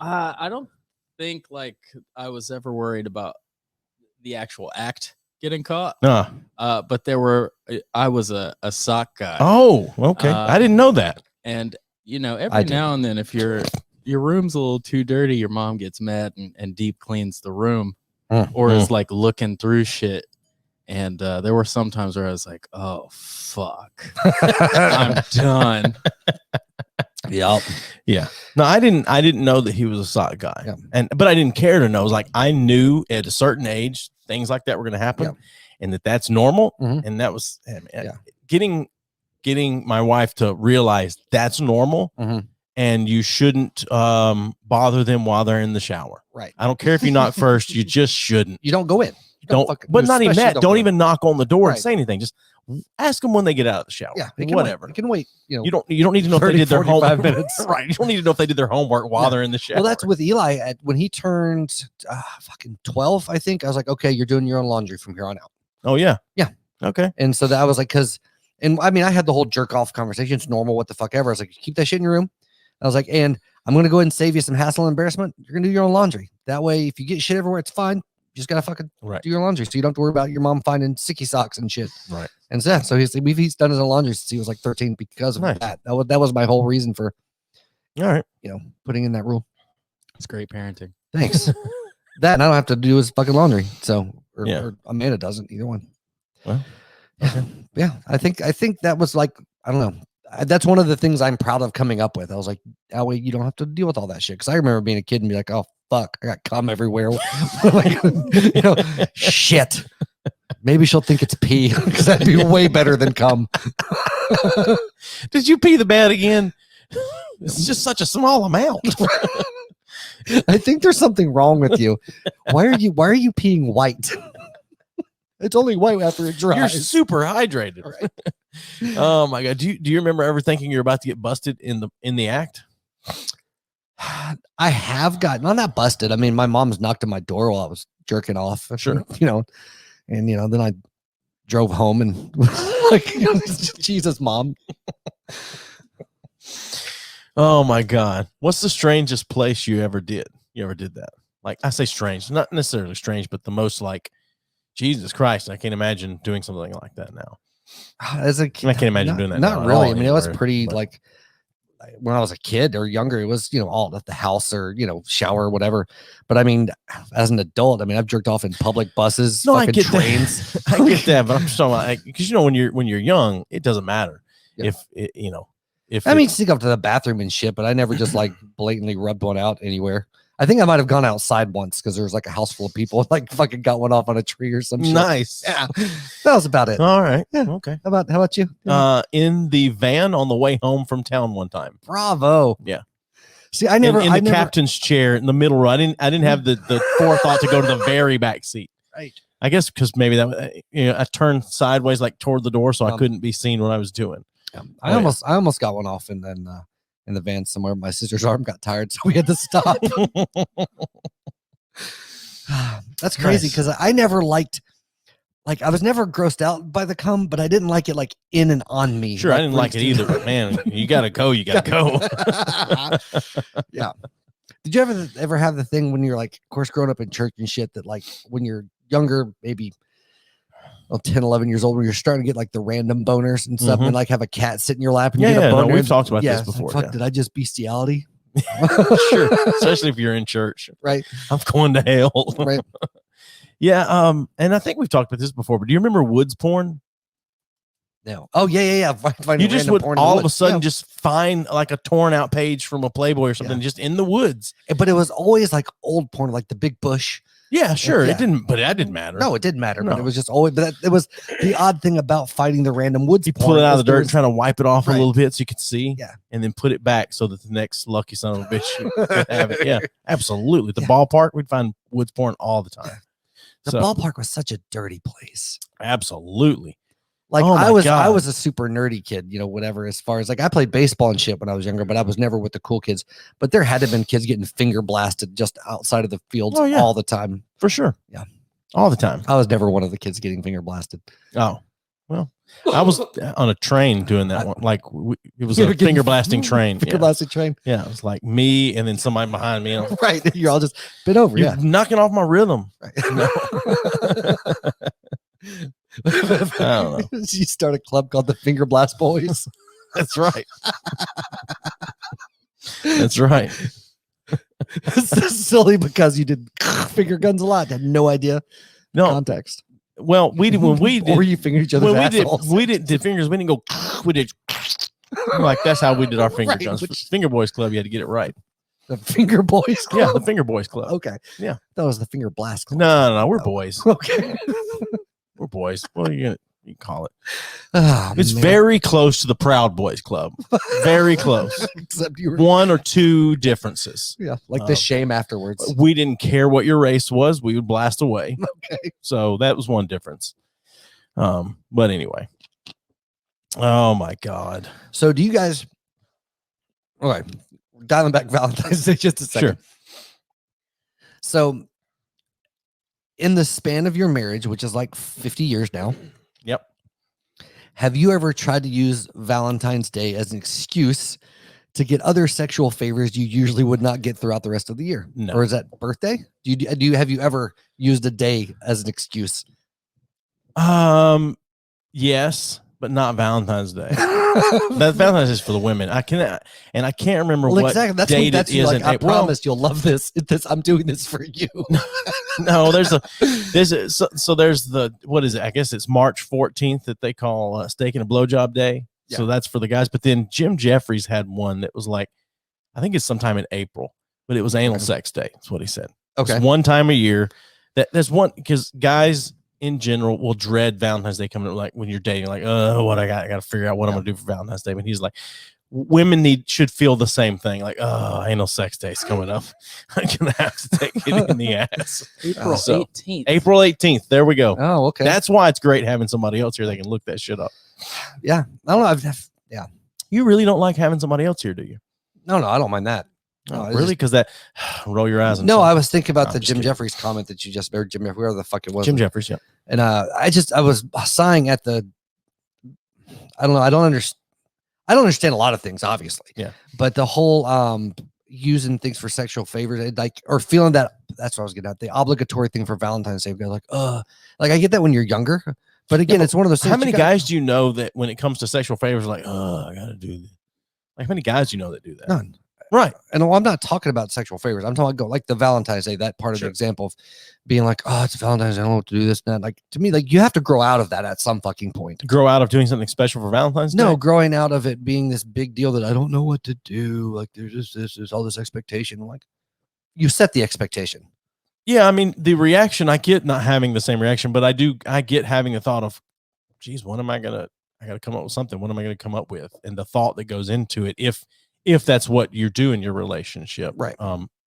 I don't think like I was ever worried about the actual act getting caught. But I was a sock guy. Oh, okay. I didn't know that. And every now and then, if your room's a little too dirty, your mom gets mad and deep cleans the room, or is like looking through shit. And there were some times where I was like, oh fuck, I'm done. Yep. Yeah. No, I didn't know that he was a sock guy. Yeah. But I didn't care to know. It was like, I knew at a certain age things like that were going to happen, and that's normal. And that was getting my wife to realize that's normal and you shouldn't bother them while they're in the shower. Right. I don't care if you knock first. You just shouldn't. You don't go in. Don't. But not even that. Don't even knock on the door and Right. say anything. Just ask them when they get out of the shower. Yeah. They can whatever. Wait. You can wait. You know. You don't need to know 30, if they did their 45 homework. minutes. Right. You don't need to know if they did their homework while they're in the shower. Well, that's with Eli. When he turned fucking 12, I think I was like, okay, you're doing your own laundry from here on out. Oh yeah. Yeah. Okay. And so that was like, and I mean, I had the whole jerk off conversation. It's normal. What the fuck ever. I was like, keep that shit in your room. I was like, and I'm going to go ahead and save you some hassle and embarrassment. You're going to do your own laundry. That way, if you get shit everywhere, it's fine. You just got to fucking do your laundry. So you don't have to worry about your mom finding sticky socks and shit. Right. And so, he's done his own laundry since he was like 13 because of that. That was my whole reason for, all right, putting in that rule. It's great parenting. Thanks. That and I don't have to do his fucking laundry. So, or Amanda doesn't, either one. Well, yeah. I think that was like, I don't know. That's one of the things I'm proud of coming up with. I was like, that way you don't have to deal with all that shit. Because I remember being a kid and be like, oh fuck, I got cum everywhere. Like, shit. Maybe she'll think it's pee because that'd be way better than cum. Did you pee the bed again? It's just such a small amount. I think there's something wrong with you. Why are you peeing white? It's only white after it dries. You're super hydrated. Right. Oh my god. Do you remember ever thinking you're about to get busted in the act? I have gotten, I'm not busted. I mean, my mom's knocked on my door while I was jerking off. Sure. And then I drove home and like, Jesus, Mom. Oh my god. What's the strangest place you ever did? You ever did that? Like, I say strange, not necessarily strange, but the most like, Jesus Christ, I can't imagine doing something like that now. As a kid, I can't imagine doing that. Not really. I mean, it was pretty like when I was a kid or younger, it was, all at the house or, shower or whatever. But I mean, as an adult, I mean, I've jerked off in public buses, I get trains. That. I get that, but I'm just talking about, because when you're young, it doesn't matter if sneak up to the bathroom and shit, but I never just like blatantly rubbed one out anywhere. I think I might have gone outside once because there was like a house full of people, like fucking got one off on a tree or some shit. Nice. Yeah, that was about it. All right. Yeah. Okay. How about you? In the van on the way home from town one time. Bravo. Yeah. See, I never in the captain's chair in the middle row. I didn't have the forethought to go to the very back seat. Right. I guess because maybe that I turned sideways like toward the door, so I couldn't be seen what I was doing. Yeah. I almost got one off, and then in the van somewhere, my sister's arm got tired, so we had to stop. That's crazy because I never liked, like, I was never grossed out by the cum, but I didn't like it like in and on me. Sure, I didn't like it either, but man, you gotta go. You gotta go. Yeah. Did you ever have the thing when you're like, of course, growing up in church and shit, that like when you're younger, maybe 10, 11 years old, when you're starting to get like the random boners and stuff, and like have a cat sit in your lap and get a boner? We've talked about this before. Fuck, did I just bestiality? Sure, especially if you're in church, right? I'm going to hell, right? Yeah. And I think we've talked about this before, but do you remember woods porn? No. Oh yeah. Find you just would all of a sudden just find like a torn out page from a Playboy or something just in the woods. But it was always like old porn, like the big bush. Yeah, sure. It didn't, but that didn't matter. No, it didn't matter. No. But it was just always. But it was the odd thing about finding the random woods. You pull it out of the dirt and trying to wipe it off a Right. little bit so you could see. Yeah. And then put it back so that the next lucky son of a bitch could have it. Yeah, absolutely. The ballpark, we'd find woods porn all the time. The ballpark was such a dirty place. Absolutely. Like I was a super nerdy kid, whatever, as far as like I played baseball and shit when I was younger, but I was never with the cool kids. But there had to have been kids getting finger blasted just outside of the fields all the time. For sure. Yeah. All the time. I was never one of the kids getting finger blasted. Oh, well, I was on a train doing that one. Like it was a finger blasting train. Finger blasting train. Yeah. It was like me and then somebody behind me. Right. You're all just bent over. You're knocking off my rhythm. Right. No. I don't know. You start a club called the Finger Blast Boys. That's right. That's right. It's silly because you did finger guns a lot. Had no idea. No context. Well, when we did, or you finger each other's assholes. We did fingers. We didn't go. We did like that's how we did our finger guns. Finger Boys Club. You had to get it right. The Finger Boys Club. Yeah, the Finger Boys Club. Okay. Yeah, that was the Finger Blast Club. No, we're boys. Okay. We're boys. Well, You can call it. Oh, It's man. very close to the Proud Boys Club. Very close. Except you were, One or two differences. yeah, like the shame afterwards. We didn't care what your race was. We would blast away. Okay. So that was one difference. But anyway. Oh my God. So do you guys? Okay, dialing back Valentine's Day just a second. Sure. So, in the span of your marriage, which is like 50 years now, Yep. have you ever tried to use Valentine's Day as an excuse to get other sexual favors you usually would not get throughout the rest of the year? No. Or is that birthday? Have you ever used a day as an excuse? Yes, but not Valentine's Day. That Valentine's is for the women. I can't remember Well, what exactly. That's date that's it is. like, in I April. promise you'll love this. I'm doing this for you. No, there's the what is it? I guess it's March 14th that they call steak and a blowjob day. Yeah. So that's for the guys. But then Jim Jeffries had one that was like, I think it's sometime in April, but it was anal sex day. That's what he said. Okay. It's one time a year. There's one because guys in general will dread Valentine's Day coming up. Like when you're dating, like, what I got to figure out what I'm gonna do for Valentine's Day. But he's like, women should feel the same thing. Like, anal sex day's coming up. I'm gonna have to take it in the ass. April So, 18th. April 18th. There we go. Oh, okay. That's why it's great having somebody else here. They can look that shit up. Yeah. I don't know. Yeah. You really don't like having somebody else here, do you? No, I don't mind that. No, Oh, it's really? just- Because that roll your eyes. No, I was thinking about I'm the just Jim kidding. Jeffries comment that you just, or Jim, whoever the fuck it was. Jim Jeffries. Yeah. And I was sighing at the, I don't know. I don't understand a lot of things, obviously. Yeah. But the whole using things for sexual favors, like, or feeling that's what I was getting at. The obligatory thing for Valentine's Day, like I get that when you're younger. But again, it's one of those things. How many guys do you know that when it comes to sexual favors, like, I gotta do this? Like, how many guys do you know that do that? None. Right. And I'm not talking about sexual favors. I'm talking about like the Valentine's Day, that part of the example of being like, it's Valentine's Day, I don't know what to do this and that. Like, to me, like, you have to grow out of that at some fucking point. Grow out of doing something special for Valentine's Day? No, growing out of it being this big deal that I don't know what to do. Like, there's all this expectation. Like, you set the expectation. Yeah, I mean, the reaction, I get not having the same reaction, but I get having the thought of, geez, I got to come up with something. What am I going to come up with? And the thought that goes into it, if that's what you do in your relationship. Right.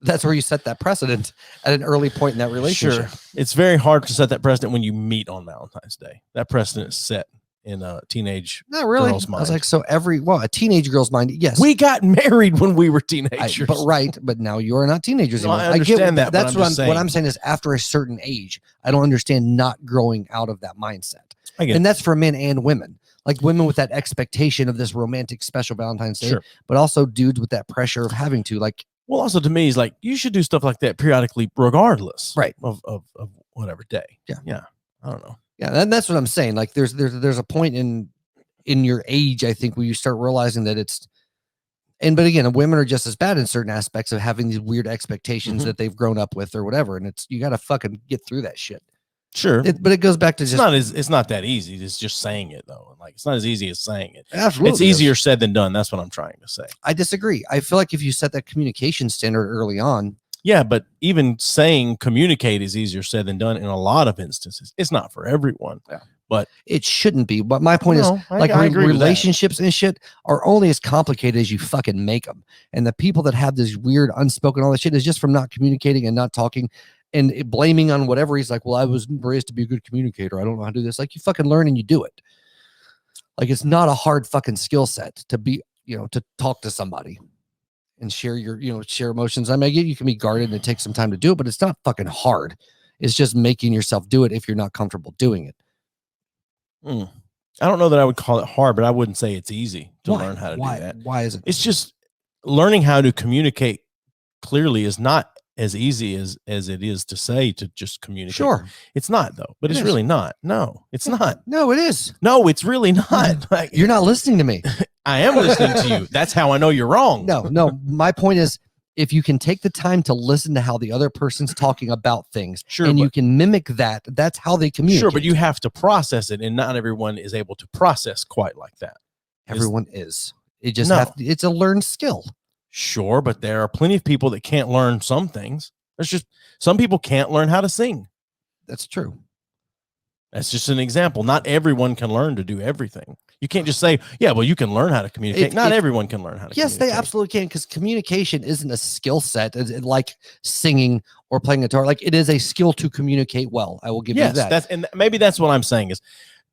That's where you set that precedent at an early point in that relationship. Sure. It's very hard to set that precedent when you meet on Valentine's Day. That precedent is set in a teenage Not really. girl's mind. I was like, so a teenage girl's mind, yes. We got married when we were teenagers. But now you are not teenagers No, anymore. I understand that, but That's I'm just what saying. I'm saying is after a certain age, I don't understand not growing out of that mindset. I get And that's for men and women. Like women with that expectation of this romantic special Valentine's Day, Sure. but also dudes with that pressure of having to, like, Well, also to me, is like you should do stuff like that periodically, regardless, Right. of whatever day. Yeah. I don't know. yeah, that's what I'm saying. Like there's a point in your age, I think, where you start realizing that but again, women are just as bad in certain aspects of having these weird expectations that they've grown up with or whatever. And you got to fucking get through that shit. Sure, But it goes back to it's not that easy. It's just saying it though. Like it's not as easy as saying it. absolutely It's easier said than done. That's what I'm trying to say. I disagree. I feel like if you set that communication standard early on, Yeah, but even saying communicate is easier said than done in a lot of instances. It's not for everyone. Yeah. But it shouldn't be. But my point is, I like, agree with that. relationships and shit are only as complicated as you fucking make them. And the people that have this weird unspoken all that shit is just from not communicating and not talking and blaming on whatever. He's like, well, I was raised to be a good communicator. I don't know how to do this. Like, you fucking learn and you do it. Like, it's not a hard fucking skill set to be, to talk to somebody and share share emotions. I mean, you can be guarded and it takes some time to do it, but it's not fucking hard. It's just making yourself do it if you're not comfortable doing it. I don't know that I would call it hard, but I wouldn't say it's easy to Why? learn how to do that. Why is it? It's just learning how to communicate clearly is not as easy as it is to say to just communicate. Sure. It's not though, but it's is. really not. No, it's not. No, it is. No, it's really not. Like, You're not listening to me. I am listening to you. That's how I know you're wrong. No. My point is, if you can take the time to listen to how the other person's talking about things, Sure, and you but- can mimic that, that's how they communicate. Sure, but you have to process it, and not everyone is able to process quite like that. Everyone is. It just No. it's a learned skill. Sure, but there are plenty of people that can't learn some things. There's just some people can't learn how to sing. That's true. That's just an example. Not everyone can learn to do everything. You can't just say, yeah, well, you can learn how to communicate. Not everyone can learn how to Yes, communicate. they absolutely can, because communication isn't a skill set like singing or playing guitar. Like, it is a skill to communicate well. I will give you that. And maybe that's what I'm saying is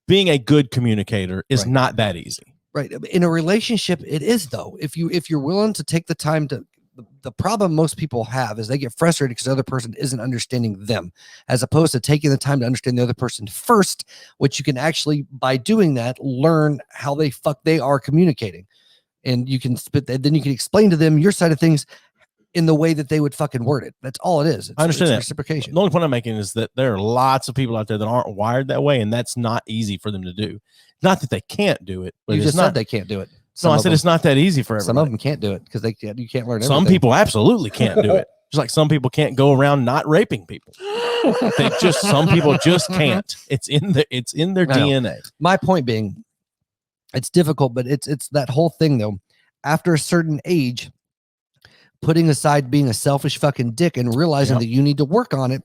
being a good communicator is not that easy. Right. In a relationship, it is, though. If you're willing to take the time to, the problem most people have is they get frustrated because the other person isn't understanding them, as opposed to taking the time to understand the other person first, which you can actually, by doing that, learn how they are communicating. And you can then you can explain to them your side of things in the way that they would fucking word it. That's all it is. I understand that. Reciprocation. The only point I'm making is that there are lots of people out there that aren't wired that way, and that's not easy for them to do. Not that they can't do it, but you just said they can't do it. No, I said it's not that easy for everyone. Some of them can't do it because you can't learn everything. Some people absolutely can't do it. Just like some people can't go around not raping people. Some people just can't. It's in their DNA. My point being, it's difficult, but it's that whole thing though. After a certain age, putting aside being a selfish fucking dick and realizing that you need to work on it,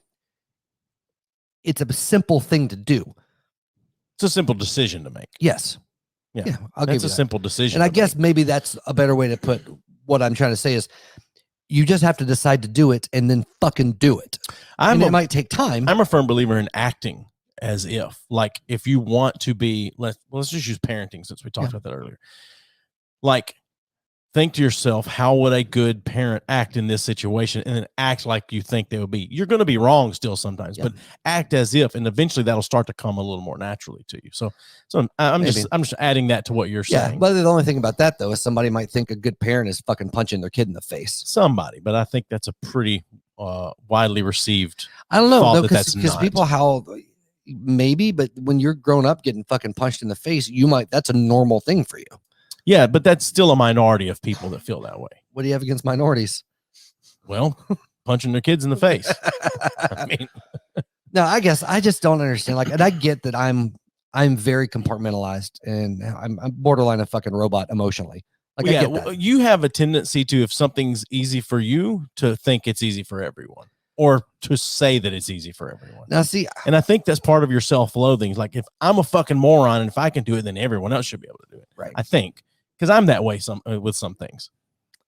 it's a simple thing to do. It's a simple decision to make. Yes. Yeah, I'll give you a simple decision. And I guess maybe that's a better way to put what I'm trying to say is you just have to decide to do it and then fucking do it. It might take time. I'm a firm believer in acting as if you want to be, let's just use parenting since we talked about that earlier. Like, think to yourself, how would a good parent act in this situation? And then act like you think they would be. You're going to be wrong still sometimes, but act as if, and eventually that'll start to come a little more naturally to you. So I'm just adding that to what you're saying. But the only thing about that though is somebody might think a good parent is fucking punching their kid in the face. Somebody, but I think that's a pretty widely received. I don't know because people maybe, but when you're grown up getting fucking punched in the face, that's a normal thing for you. Yeah, but that's still a minority of people that feel that way. What do you have against minorities? Well, punching their kids in the face. I mean, no, I guess I just don't understand. Like, and I get that I'm very compartmentalized and I'm borderline a fucking robot emotionally. Like, I get that. You have a tendency to, if something's easy for you, to think it's easy for everyone, or to say that it's easy for everyone. Now, see, and I think that's part of your self-loathing. Like, if I'm a fucking moron and if I can do it, then everyone else should be able to do it. Right. I think. Because I'm that way with some things.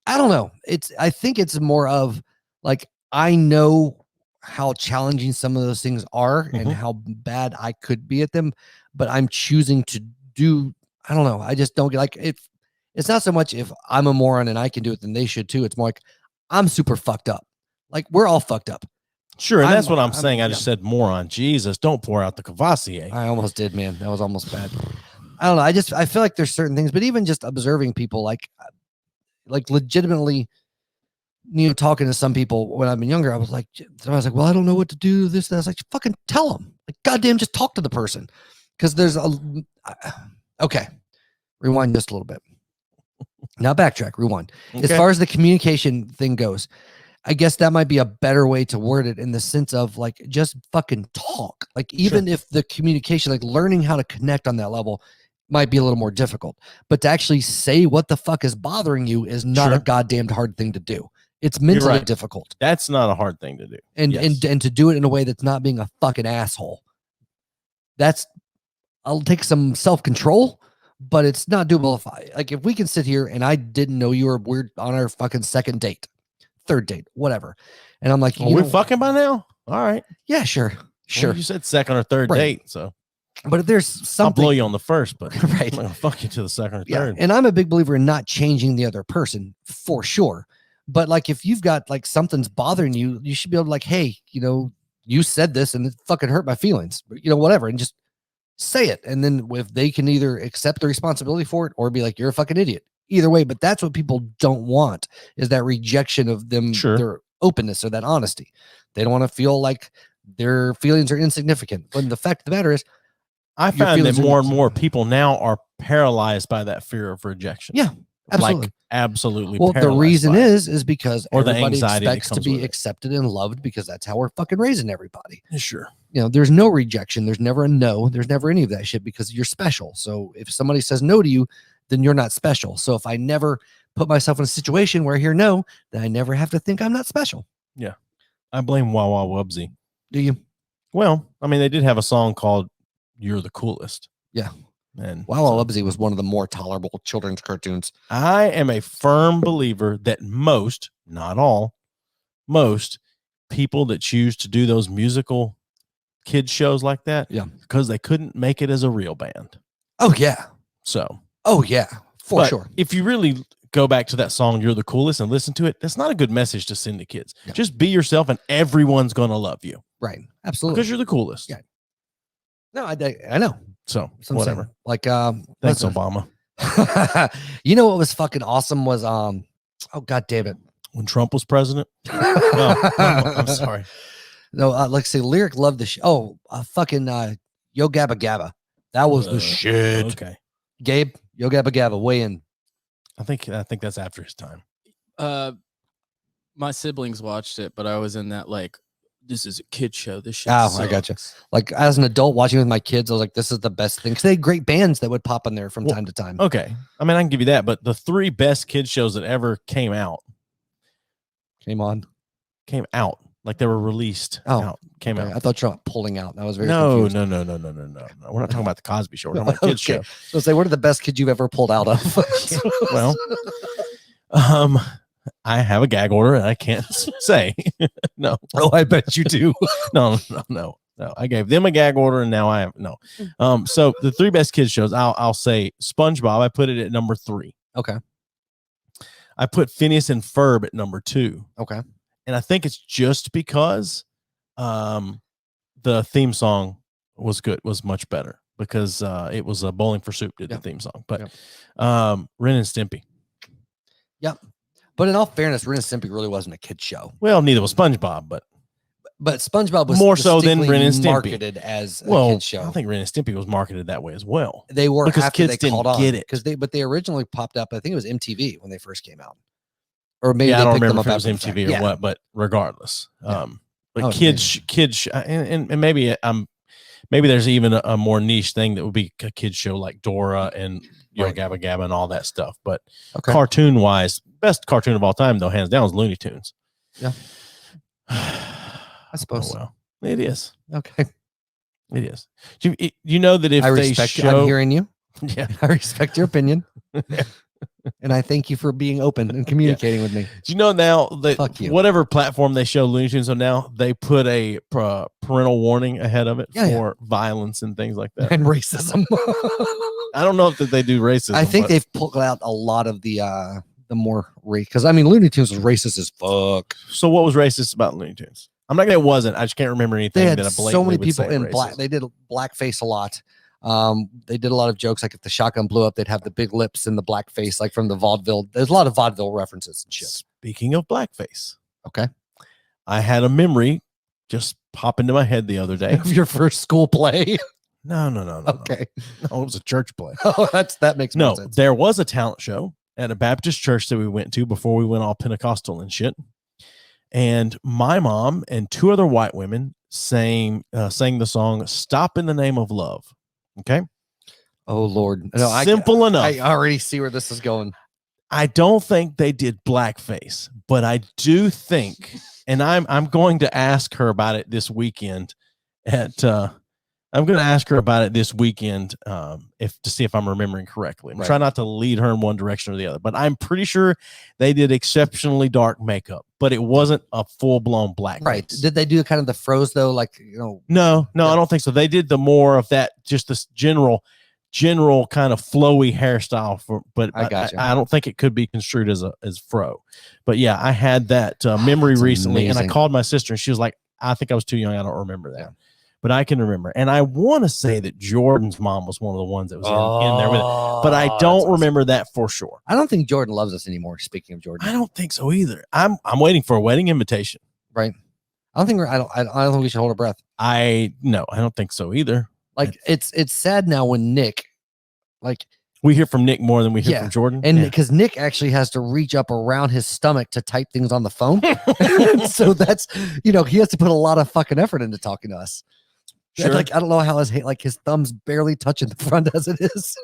I don't know. I think it's more of like, I know how challenging some of those things are and how bad I could be at them, but I'm choosing to do, I don't know. I just don't get like it's not so much if I'm a moron and I can do it, then they should too. It's more like I'm super fucked up. Like, we're all fucked up. Sure. And that's what I'm saying. I just said moron. Jesus, don't pour out the Courvoisier. I almost did, man. That was almost bad. I don't know. I feel like there's certain things, but even just observing people, like legitimately, talking to some people when I've been younger, I was like, well, I don't know what to do. This, and I was like, fucking tell them. Like, goddamn, just talk to the person. Because there's okay. Rewind just a little bit. Now backtrack, rewind. Okay. As far as the communication thing goes, I guess that might be a better way to word it, in the sense of like, just fucking talk. Like, even if the communication, like learning how to connect on that level might be a little more difficult, but to actually say what the fuck is bothering you is not a goddamn hard thing to do. It's mentally difficult. That's not a hard thing to do. And to do it in a way that's not being a fucking asshole. I'll take some self-control, but it's not doable. If we can sit here and I didn't know you were weird on our fucking second date, third date, whatever. And I'm like, we're fucking by now? All right. Yeah, sure. Well, you said second or third date, so. But if there's something, I'll blow you on the first, but right, I'm gonna fuck you to the second or third. And I'm a big believer in not changing the other person for sure. But like, if you've got like something's bothering you, you should be able to like, hey, you said this and it fucking hurt my feelings, whatever, and just say it. And then if they can either accept the responsibility for it or be like, you're a fucking idiot. Either way, but that's what people don't want, is that rejection of them, their openness or that honesty. They don't want to feel like their feelings are insignificant. But the fact of the matter is, I find that more and more people now are paralyzed by that fear of rejection. Yeah, absolutely. Like, absolutely. Well, the reason is because everybody expects to be accepted and loved, because that's how we're fucking raising everybody. Sure. There's no rejection. There's never a no. There's never any of that shit, because you're special. So if somebody says no to you, then you're not special. So if I never put myself in a situation where I hear no, then I never have to think I'm not special. Yeah. I blame Wah Wah Wubsy. Do you? Well, I mean, they did have a song called You're the Coolest. Yeah. And Wow, Wubbsy was one of the more tolerable children's cartoons. I am a firm believer that most, not all, most people that choose to do those musical kids shows like that, because they couldn't make it as a real band. Oh yeah. So. Oh yeah, for sure. If you really go back to that song, You're the Coolest, and listen to it, that's not a good message to send to kids. Yeah. Just be yourself and everyone's going to love you. Right. Absolutely. Because you're the coolest. Yeah. No, I know. So, whatever. Like, thanks, Obama. You know what was fucking awesome was, oh, God damn it. When Trump was president? No, I'm sorry. No, like say, Lyric loved the show. Oh, fucking Yo Gabba Gabba. That was the shit. Okay. Gabe, Yo Gabba Gabba, weigh in. I think that's after his time. My siblings watched it, but I was in that like, this is a kid show. This shit I sucks. gotcha. Like as an adult watching with my kids, I was like, this is the best thing because they had great bands that would pop in there from time to time. Okay, I mean I can give you that, but the 3 best kids shows that ever came out, like they were released. Came out. I thought you were pulling out. That was very no. confused. No. We're not talking about the Cosby Show. We're talking about kids show. So say, what are the best kids you've ever pulled out of? Well, I have a gag order and I can't say no. Oh, I bet you do. No. I gave them a gag order and now I have no. So the 3 best kids shows, I'll say SpongeBob. I put it at number 3. Okay. I put Phineas and Ferb at number 2. Okay. And I think it's just because the theme song was much better because it was a Bowling for Soup did the theme song. But Ren and Stimpy. Yep. But in all fairness, Ren and Stimpy really wasn't a kid show. Well, neither was SpongeBob, but SpongeBob was more so than Ren and Stimpy marketed as a kid show. I think Ren and Stimpy was marketed that way as well. They were because after kids they didn't caught get on, it but they originally popped up. I think it was MTV when they first came out, or maybe I don't they picked remember them if it up was MTV or what. But regardless, but kids, and maybe maybe there's even a more niche thing that would be a kids show like Dora and Yo Gabba Gabba and all that stuff. But cartoon wise, best cartoon of all time though, hands down, is Looney Tunes. Yeah, I suppose. Oh, well, it is. Okay, it is. You know that if I'm hearing you. Yeah, I respect your opinion. And I thank you for being open and communicating with me. Do you know now that whatever platform they show Looney Tunes on now, they put a parental warning ahead of it for violence and things like that. And racism. I don't know if they do racism. I think they've pulled out a lot of the more race. Because, I mean, Looney Tunes was racist as fuck. So what was racist about Looney Tunes? I'm not going to say it wasn't. I just can't remember anything they had that I so many people in racist. black. They did blackface a lot. They did a lot of jokes like if the shotgun blew up, they'd have the big lips and the black face, like from the vaudeville. There's a lot of vaudeville references and shit. Speaking of blackface, okay, I had a memory just pop into my head the other day of your first school play. No. Okay, no, it was a church play. Oh, that makes more sense. There was a talent show at a Baptist church that we went to before we went all Pentecostal and shit. And my mom and 2 other white women sang the song "Stop in the Name of Love." Okay. Oh Lord. No, simple enough. I already see where this is going. I don't think they did blackface, but I do think, and I'm going to ask her about it this weekend to see if I'm remembering correctly. I'm trying not to lead her in one direction or the other, but I'm pretty sure they did exceptionally dark makeup, but it wasn't a full-blown blackface. Right. Did they do kind of the froze though? Like, No, I don't think so. They did the more of that, just this general kind of flowy hairstyle but I don't think it could be construed as fro. But yeah, I had that memory recently, amazing. And I called my sister and she was like, I think I was too young. I don't remember that. Yeah. But I can remember. And I want to say that Jordan's mom was one of the ones that was in there with it. But I don't remember that for sure. I don't think Jordan loves us anymore. Speaking of Jordan. I don't think so either. I'm waiting for a wedding invitation. Right. I don't think we should hold our breath. I don't think so either. Like it's sad now when Nick, like we hear from Nick more than we hear from Jordan. And because Nick actually has to reach up around his stomach to type things on the phone. So that's, he has to put a lot of fucking effort into talking to us. Sure. Like, I don't know how his thumb's barely touching the front as it is.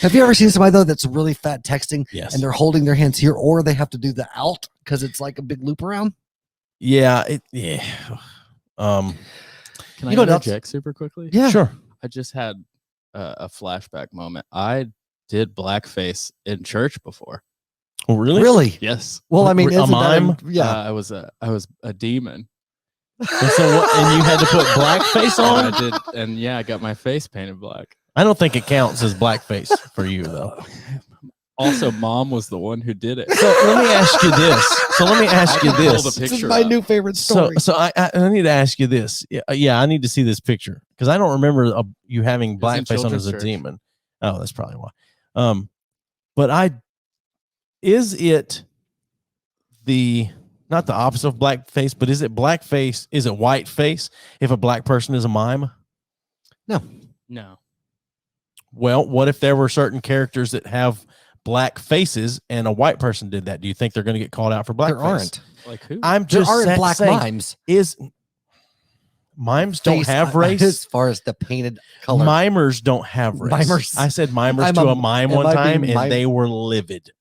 Have you ever seen somebody though that's really fat texting? Yes. And they're holding their hands here, or they have to do the out because it's like a big loop around? Yeah. Can I You know what else? interject super quickly? Yeah. Sure. I just had a flashback moment. I did blackface in church before. Oh, really? Really? Yes. Well, I mean, A isn't that mime? yeah. I was a demon. And so and you had to put blackface on? And I did, and yeah, I got my face painted black. I don't think it counts as blackface for you, though. Also, mom was the one who did it. So let me ask you this. This is my new favorite story. So I need to ask you this. Yeah, I need to see this picture because I don't remember you having in blackface on as a children's church. demon. Oh, that's probably why. But is it not the opposite of blackface, but is it blackface? Is it whiteface if a black person is a mime? No. Well, what if there were certain characters that have black faces and a white person did that? Do you think they're going to get called out for blackface? There aren't. Like who? I'm There just aren't black saying, mimes. Mimes don't Face- have race. as far as the painted color. Mimers don't have race. Mimers. I said mimers I'm to a- a mime am one I time, being and mime- they were livid.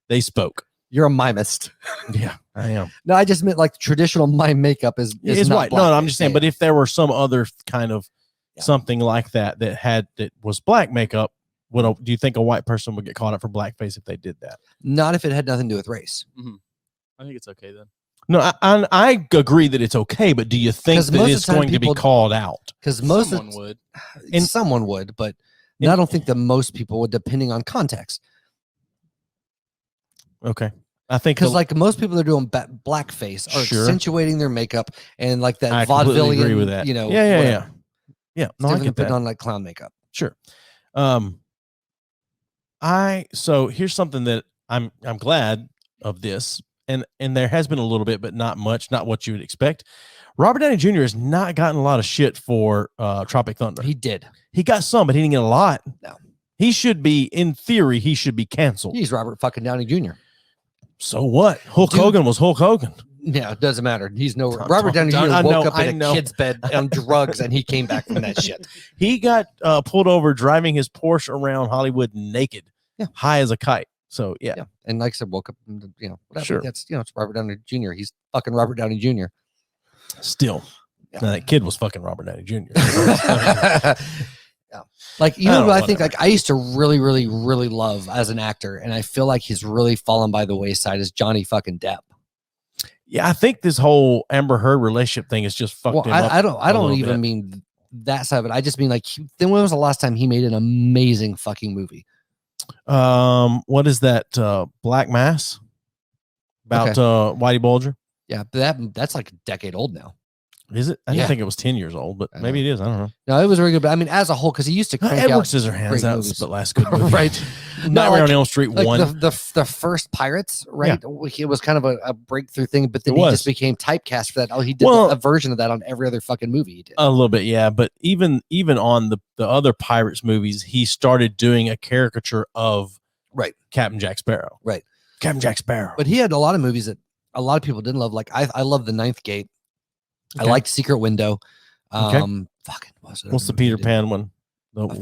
They spoke. You're a mimist. Yeah, I am. No, I just meant like traditional mime makeup is It's not white. No, I'm blackface. just saying. Yeah. But if there were some other kind of Yeah. something like that that was black makeup, do you think a white person would get caught up for blackface if they did that? Not if it had nothing to do with race. I think it's okay then. No, I agree that it's okay, but do you think 'Cause that most of it's the time going to be people- called out? Because most Someone would. And- someone would, but And- I don't think that most people would, depending on context. Okay, I think Because like most people that are doing blackface are Sure. accentuating their makeup and like that I completely vaudevillian, agree with that. you know, yeah. whatever. No, It's I different than get putting that. on like clown makeup. Sure. So here's something that I'm glad of this, and there has been a little bit, but not much, not what you would expect. Robert Downey Jr. has not gotten a lot of shit for Tropic Thunder. He did. He got some, but he didn't get a lot. No. He should be, in theory, he should be canceled. He's Robert fucking Downey Jr. So what? Hulk Dude. Hogan was Hulk Hogan. Yeah, it doesn't matter. He's no Tom- Robert Downey Jr. I woke know, up I in a know. kid's bed on drugs and he came back from that shit. He got pulled over driving his Porsche around Hollywood naked, Yeah. high as a kite. So yeah. Yeah, and like I said, woke up, and, you know, whatever. Sure. That's it's Robert Downey Jr. He's fucking Robert Downey Jr. Still, Yeah. now, that kid was fucking Robert Downey Jr. Yeah. Like, you I know don't what know, I think? whatever. Like, I used to really, really, really love as an actor, and I feel like he's really fallen by the wayside, is Johnny fucking Depp. Yeah, I think this whole Amber Heard relationship thing is just fucked Well, him up. I don't a little even bit. mean that side of it. I just mean like, then when was the last time he made an amazing fucking movie? What is that? Black Mass about Whitey Bulger? Yeah, but that's like a decade old now. Is it? I Yeah. didn't think it was 10 years old, but I maybe it is. I don't know. No, it was really good, but I mean, as a whole, because he used to crank Edward out Scissorhands. great That was movies. the last good movie. right. Nightmare like- on Elm Street Like 1. the first Pirates, right? It was kind of a breakthrough thing, but then It he was. just became typecast for that. Oh, he did Well- a version of that on every other fucking movie he did. A little bit, yeah. But even on the other Pirates movies, he started doing a caricature of Right. Captain Jack Sparrow. Right. Captain Jack Sparrow. But he had a lot of movies that a lot of people didn't love. Like I love The Ninth Gate. I Okay. liked Secret Window. Okay. Fucking what's What's the Peter Pan one?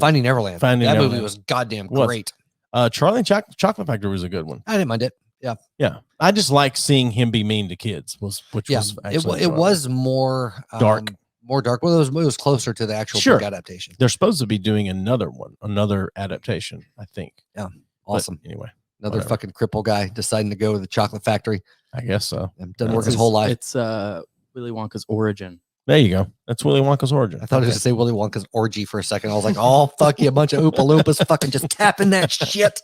Finding Neverland. Finding that movie Neverland. was goddamn Was. great. Charlie and Chocolate Factory was a good one. I didn't mind it. Yeah, I just like seeing him be mean to kids. Which Yeah, was it actually was more Dark. more dark. Well, it was closer to the actual Sure. book adaptation. They're supposed to be doing another adaptation. I think. But Awesome. anyway, Another whatever. fucking cripple guy deciding to go to the chocolate factory I guess so. and doesn't That's work his whole life. It's Willy Wonka's origin. There you go. That's Willy Wonka's origin. I thought it was to say Willy Wonka's orgy for a second. I was like, oh, fuck you, a bunch of Oompa Loompas fucking just tapping that shit.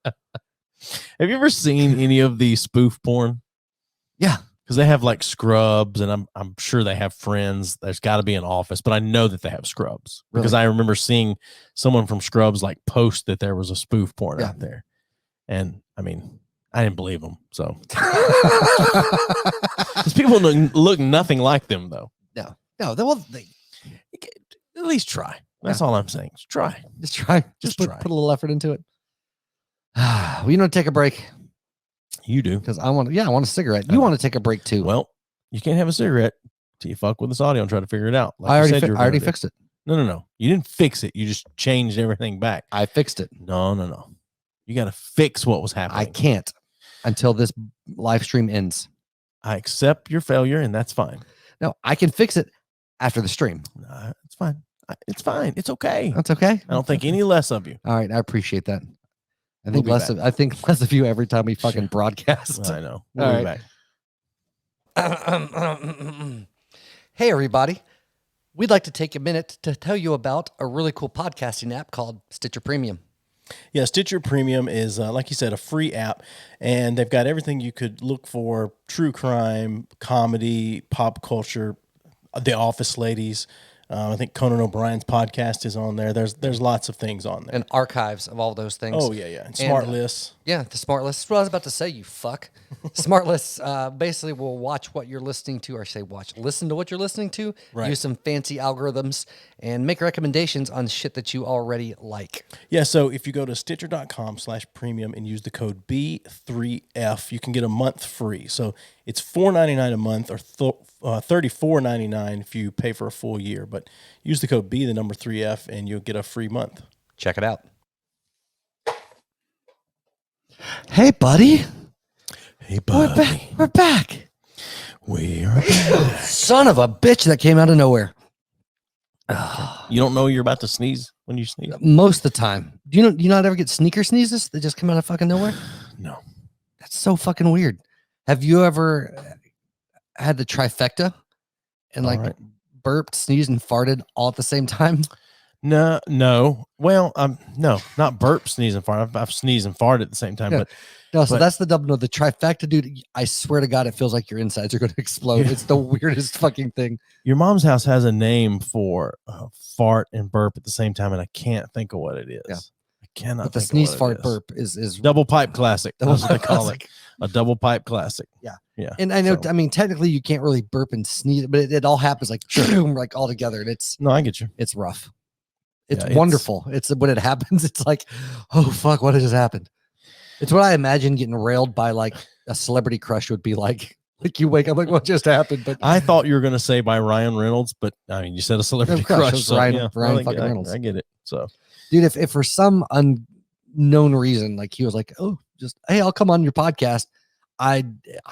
Have you ever seen any of the spoof porn? Yeah. Because they have like Scrubs, and I'm sure they have Friends. There's got to be an Office, but I know that they have Scrubs because I remember seeing someone from Scrubs like post that there was a spoof porn Yeah. out there, and I mean, I didn't believe them. So these people look nothing like them, though. No, they At least try. That's all I'm saying. Just try. just try. Just Just try. put a little effort into it. Well, you know, take a break You do. because I want a cigarette. You want to take a break too. Well, you can't have a cigarette till you fuck with this audio and try to figure it out. Like I you already, said you were I already gonna do. fixed it. No. You didn't fix it. You just changed everything back. I fixed it. No. You got to fix what was happening. I can't until this live stream ends. I accept your failure, and that's fine. No, I can fix it after the stream. It's fine. It's fine. It's okay. That's okay. I don't think any less of you. All right, I appreciate that. I We'll think be less back. of I think less of you every time we fucking broadcast. I know. We'll All be right. back. Hey everybody. We'd like to take a minute to tell you about a really cool podcasting app called Stitcher Premium. Yeah, Stitcher Premium is, like you said, a free app, and they've got everything you could look for: true crime, comedy, pop culture, The Office ladies. I think Conan O'Brien's podcast is on there. There's lots of things on there. And archives of all those things. Oh, yeah. And smart lists. Yeah, the smart list. That's what I was about to say, you fuck. Smart lists basically will watch what you're listening to, or say listen to what you're listening to, use some fancy algorithms, and make recommendations on shit that you already like. Yeah, so if you go to stitcher.com/premium and use the code B3F, you can get a month free. So it's $4.99 a month, or $34.99 if you pay for a full year. But use the code B3F and you'll get a free month. Check it out. Hey, buddy. Hey, buddy. We're back. We are back. Son of a bitch that came out of nowhere. You don't know you're about to sneeze when you sneeze? Most of the time. Do you not ever get sneaker sneezes that just come out of fucking nowhere? No. That's so fucking weird. Have you ever had the trifecta and burped, sneezed, and farted all at the same time? No. Well, no, not burp, sneeze, and fart. I've sneezed and farted at the same time. Yeah. But So that's the double. No, the trifecta, dude. I swear to God, it feels like your insides are going to explode. Yeah. It's the weirdest fucking thing. Your mom's house has a name for fart and burp at the same time, and I can't think of what it is. Yeah. I cannot. But the think of sneeze, what it fart, is. burp is Double pipe classic. Double That's what they pipe call classic. it. A double pipe classic. Yeah. Yeah. And I know, So- I mean, technically you can't really burp and sneeze, but it all happens like boom, like all together, and No, I get you. it's rough. It's Yeah, wonderful. It's when it happens, it's like, oh fuck, what just happened? It's what I imagine getting railed by like a celebrity crush would be like. Like you wake up like, what just happened? But I thought you were going to say by Ryan Reynolds, but I mean, you said a celebrity Of course, it crush. was So, Ryan- yeah, Ryan I fucking Reynolds. I get it. So dude, if for some unknown reason, like he was like, oh, just hey, I'll come on your podcast, I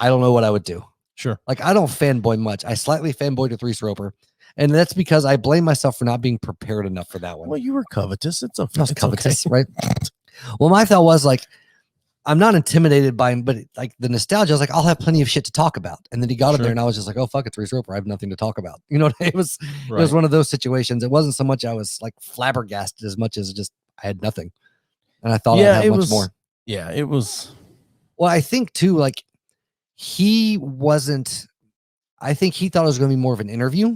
don't know what I would do. sure. Like I don't fanboy much. I slightly fanboyed with Reese Roper, and that's because I blame myself for not being prepared enough for that one. Well, you were covetous. It's a I was it's covetous, okay. right? Well, my thought was like, I'm not intimidated by him, but like the nostalgia, I was like, I'll have plenty of shit to talk about. And then he got in Sure. there, and I was just like, oh fuck, it's Reese Roper. I have nothing to talk about. You know, it was Right. it was one of those situations. It wasn't so much I was like flabbergasted as much as just I had nothing, and I thought I'd have much more. Yeah, it was. Well, I think too, like he wasn't. I think he thought it was going to be more of an interview,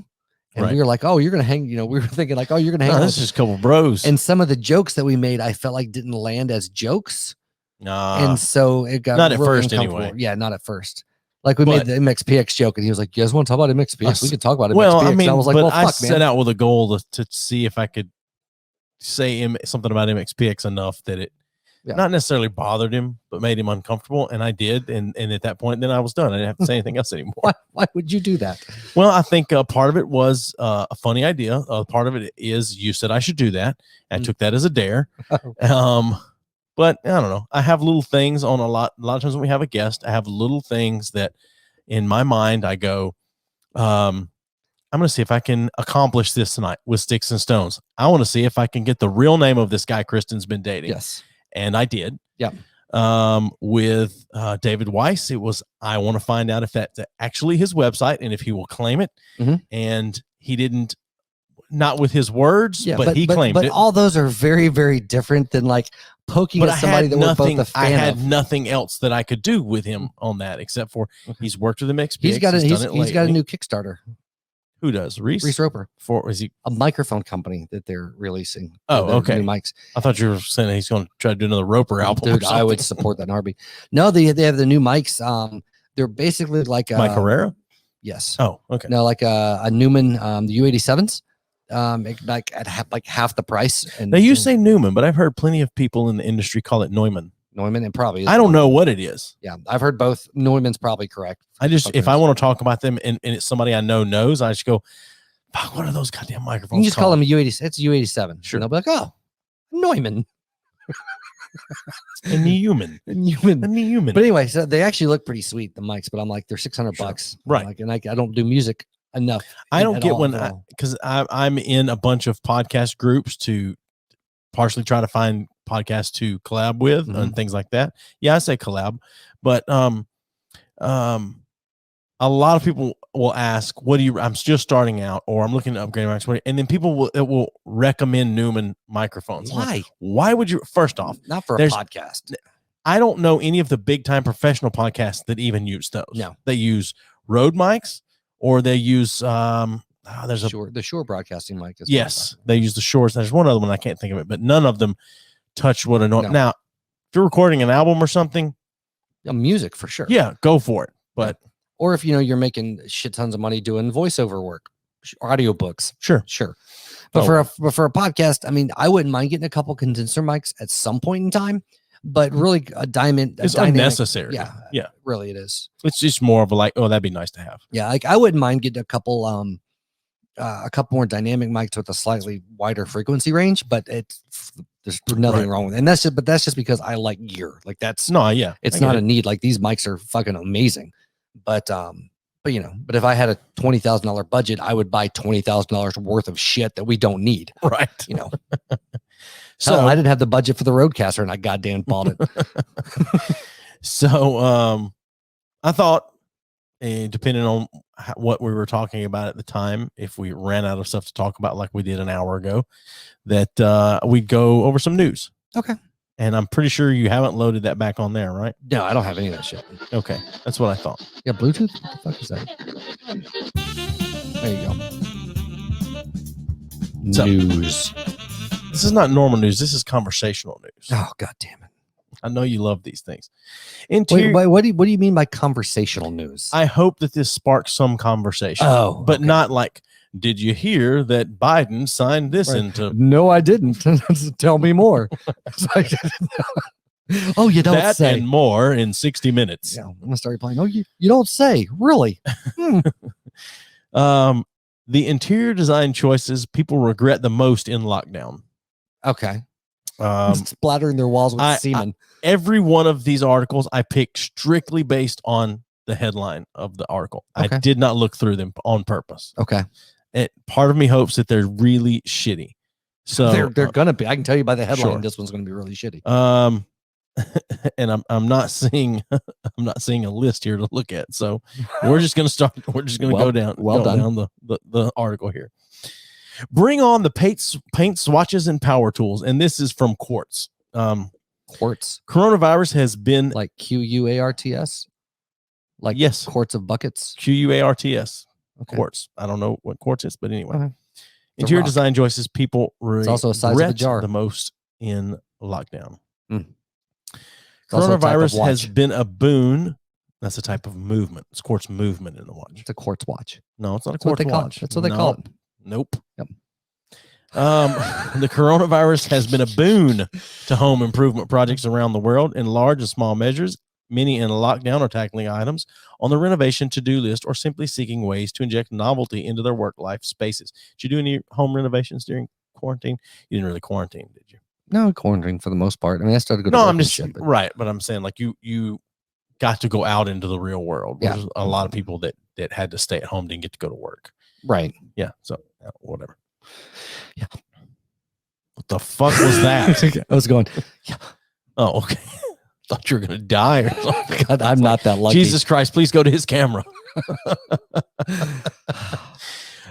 and Right. we were like, "Oh, you're going to hang." You know, we were thinking like, "Oh, you're going to hang." No, out this with is just a couple bros. and some of the jokes that we made, I felt like didn't land as jokes, nah, and so it got not at really first uncomfortable. anyway. Yeah, not at first. Like we But- made the MXPX joke, and he was like, "You guys want to talk about MXPX? We can talk about MXPX." well, I And mean, I was like, but "Well, I fuck, set man." out with a goal to see if I could say something about MXPX enough that it Yeah. not necessarily bothered him, but made him uncomfortable. And I did. And at that point, then I was done. I didn't have to say anything else anymore. Why would you do that? Well, I think part of it was a funny idea. Part of it is you said I should do that. I Mm. took that as a dare. But I don't know. I have little things on a lot of times when we have a guest, I have little things that in my mind I go, I'm going to see if I can accomplish this tonight with sticks and stones. I want to see if I can get the real name of this guy Kristen's been dating. Yes. And I did. Yep. With David Weiss, it was, I want to find out if that's actually his website and if he will claim it. Mhm. And he didn't, not with his words, but he claimed but it. all those are very, very different than like poking But at I somebody had that we're nothing. both a I fan had of. nothing else that I could do with him on that, except for he's worked with him. He's got a new Kickstarter. Who does Reese Roper, For is he? a microphone company that they're releasing. Oh, Their okay. New mics. I thought you were saying he's going to try to do another Roper album. Dude, I would support that in Harvey. No, they have the new mics. They're basically like Mike Herrera. yes. Oh, okay. No, like a Newman, the U87s. Like at half the price. And Now you and say Newman, but I've heard plenty of people in the industry call it Neumann. Neumann, and probably is I don't Neumann. know what it is. Yeah, I've heard both. Neumann's probably correct. I just, Okay. if I want to talk about them and it's somebody I know knows, I just go, fuck, what are those goddamn You microphones? can just call them a U80. It's U87. Sure. And they'll be like, oh, Neumann. a Newman. A Newman. Newman. But anyway, so they actually look pretty sweet, the mics, but I'm like, they're $600. Right. Like, and I don't do music. enough. I don't get because I'm in a bunch of podcast groups to partially try to find podcasts to collab with and things like that. Yeah, I say collab, but a lot of people will ask, "What do you?" I'm just starting out, or I'm looking to upgrade my, and then people will recommend Newman microphones. Why? Like, why would you? First off, not for a podcast. I don't know any of the big time professional podcasts that even use those. No, they use Rode mics, or they use there's the Shure broadcasting mic. Yes, they use the Shores. There's one other one I can't think of it, but none of them touch what a normal. Now, if you're recording an album or something, music for sure. Yeah, go for it. But or if you're making shit tons of money doing voiceover work, audiobooks, sure. But for a podcast, I mean, I wouldn't mind getting a couple condenser mics at some point in time. But really, a dynamic, unnecessary. Yeah, really, it is. It's just more of a like, oh, that'd be nice to have. Yeah, like I wouldn't mind getting a couple more dynamic mics with a slightly wider frequency range, but there's nothing wrong with it. And that's just because I like gear. Like it's not a need. Like these mics are fucking amazing, but if I had a $20,000 budget, I would buy $20,000 worth of shit that we don't need. Right. So I didn't have the budget for the Roadcaster, and I goddamn bought it. So I thought, depending on what we were talking about at the time, if we ran out of stuff to talk about like we did an hour ago, that we'd go over some news. Okay. And I'm pretty sure you haven't loaded that back on there, right? No, I don't have any of that shit. Okay. That's what I thought. Yeah, Bluetooth? What the fuck is that? There you go. News. This is not normal news. This is conversational news. Oh, God damn it. I know you love these things. Wait, what do you mean by conversational news? I hope that this sparks some conversation. Oh, but not like, did you hear that Biden signed this into? No, I didn't. Tell me more. Oh, you don't that say. And more in 60 minutes. Yeah, I'm gonna start playing. Oh, you don't say. Really? The interior design choices people regret the most in lockdown. Okay. Splattering their walls with semen. Every one of these articles I picked strictly based on the headline of the article. Okay. I did not look through them on purpose. Okay. Part of me hopes that they're really shitty. So they're gonna be. I can tell you by the headline, this one's gonna be really shitty. And I'm not seeing a list here to look at. So we're just gonna start. We're just gonna go down. Down the article here. Bring on the paint swatches and power tools. And this is from Quartz. Quartz. Coronavirus has been like QUARTS. Like yes, quarts of buckets. QUARTS. Okay. Quartz. I don't know what quartz is, but anyway. Okay. Interior design choices people it's also a size of a jar. The most in lockdown. Coronavirus has been a boon. That's a type of movement. It's quartz movement in the watch. It's a quartz watch. No, it's not a quartz watch. That's what they call it. Nope. Yep. The coronavirus has been a boon to home improvement projects around the world in large and small measures. Many in lockdown are tackling items on the renovation to-do list or simply seeking ways to inject novelty into their work life spaces. Did you do any home renovations during quarantine? You didn't really quarantine, did you? No, quarantine for the most part. I mean, I started to go to I'm just right, but I'm saying like you got to go out into the real world. Yeah. There's a lot of people that had to stay at home, didn't get to go to work. Right. Yeah. So whatever. Yeah. What the fuck was that? I was going. Yeah. Oh, okay. Thought you were gonna die or something. God, I'm not that lucky. Jesus Christ! Please go to his camera.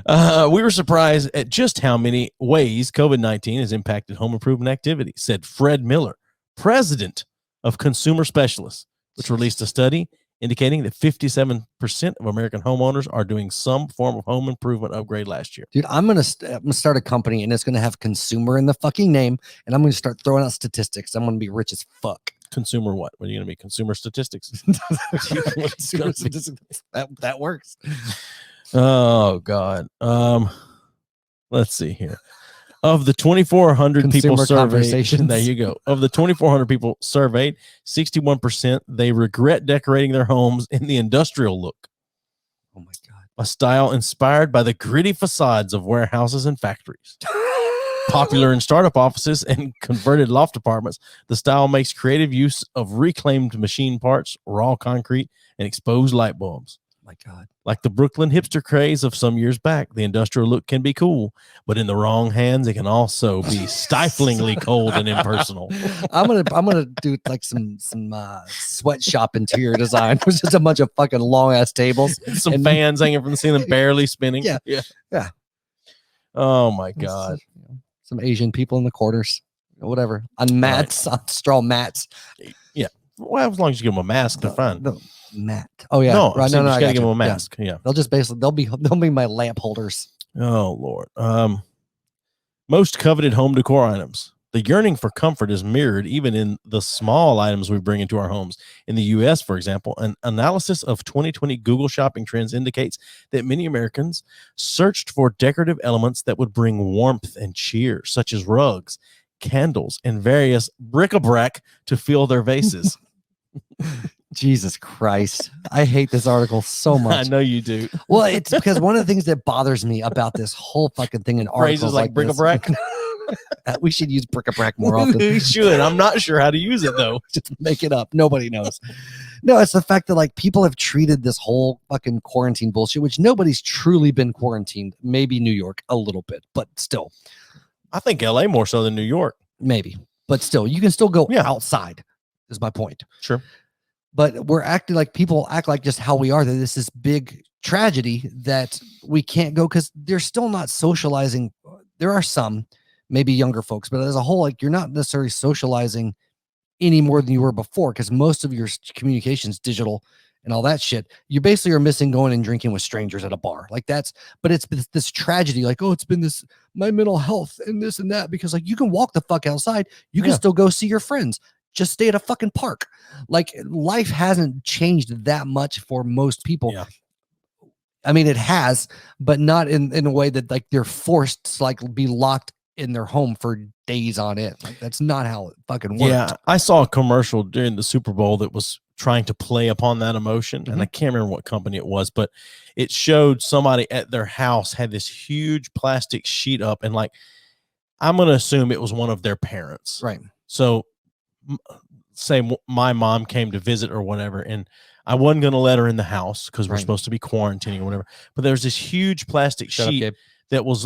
We were surprised at just how many ways COVID-19 has impacted home improvement activity, said Fred Miller, president of Consumer Specialists, which released a study indicating that 57% of American homeowners are doing some form of home improvement upgrade last year. Dude, I'm gonna start a company and it's gonna have consumer in the fucking name, and I'm gonna start throwing out statistics. I'm gonna be rich as fuck. Consumer what? What are you gonna be? Consumer statistics? Consumer statistics. That works. Oh God. Let's see here. Of the 2,400 people surveyed, there you go. Of the 2,400 people surveyed, 61% they regret decorating their homes in the industrial look. Oh my God. A style inspired by the gritty facades of warehouses and factories. Popular in startup offices and converted loft apartments, the style makes creative use of reclaimed machine parts, raw concrete, and exposed light bulbs. my God. Like the Brooklyn hipster craze of some years back, the industrial look can be cool, but in the wrong hands, it can also be stiflingly cold and impersonal. I'm gonna do like some sweatshop interior design. It's just a bunch of fucking long ass tables, Some fans hanging from the ceiling, barely spinning. Yeah. Oh my God. Some Asian people in the corners, whatever, on mats, on straw mats. Yeah. Well, as long as you give them a mask, they're fine. The mat. Oh yeah. No, right. no, No, you I gotta got give you. them a mask. Yeah. They'll just basically they'll be my lamp holders. Oh Lord. Most coveted home decor items. The yearning for comfort is mirrored even in the small items we bring into our homes. In the U.S., for example, an analysis of 2020 Google shopping trends indicates that many Americans searched for decorative elements that would bring warmth and cheer, such as rugs, candles, and various bric-a-brac to fill their vases. Jesus Christ. I hate this article so much. I know you do. Well, it's because one of the things that bothers me about this whole fucking thing in articles Phrases like bric-a-brac. We should use bric-a-brac more often. We should. I'm not sure how to use it though. Just make it up. Nobody knows. No, it's the fact that like people have treated this whole fucking quarantine bullshit, which nobody's truly been quarantined. Maybe New York a little bit, but still. I think LA more so than New York. Maybe. But still, you can still go outside, is my point. Sure. But we're acting like people act like just how we are, that this is big tragedy that we can't go because they're still not socializing. There are some, maybe younger folks, but as a whole, like you're not necessarily socializing any more than you were before because most of your communications digital and all that shit. You basically are missing going and drinking with strangers at a bar. Like that's, but it's this tragedy. Like, oh, it's been this, my mental health and this and that, because like you can walk the fuck outside. You can still go see your friends. Just stay at a fucking park. Like life hasn't changed that much for most people. Yeah. I mean, it has, but not in a way that like they're forced to like be locked in their home for days on end. Like that's not how it fucking works. Yeah, I saw a commercial during the Super Bowl that was trying to play upon that emotion, and I can't remember what company it was, but it showed somebody at their house had this huge plastic sheet up, and like I'm going to assume it was one of their parents. Right. So say my mom came to visit or whatever, and I wasn't going to let her in the house because we're supposed to be quarantining or whatever, but there's this huge plastic sheet that was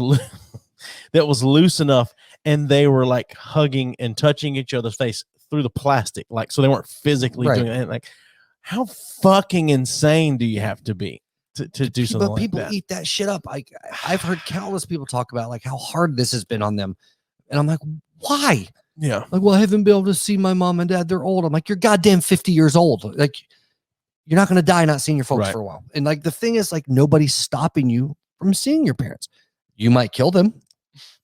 that was loose enough, and they were like hugging and touching each other's face through the plastic, like so they weren't physically doing it. Like, how fucking insane do you have to be to do something like that? But people eat that shit up. I've heard countless people talk about like how hard this has been on them, and I'm like, why? Yeah, like, well, I haven't been able to see my mom and dad. They're old. I'm like, you're goddamn 50 years old. Like, you're not gonna die not seeing your folks for a while. And like the thing is, like, nobody's stopping you from seeing your parents. You might kill them,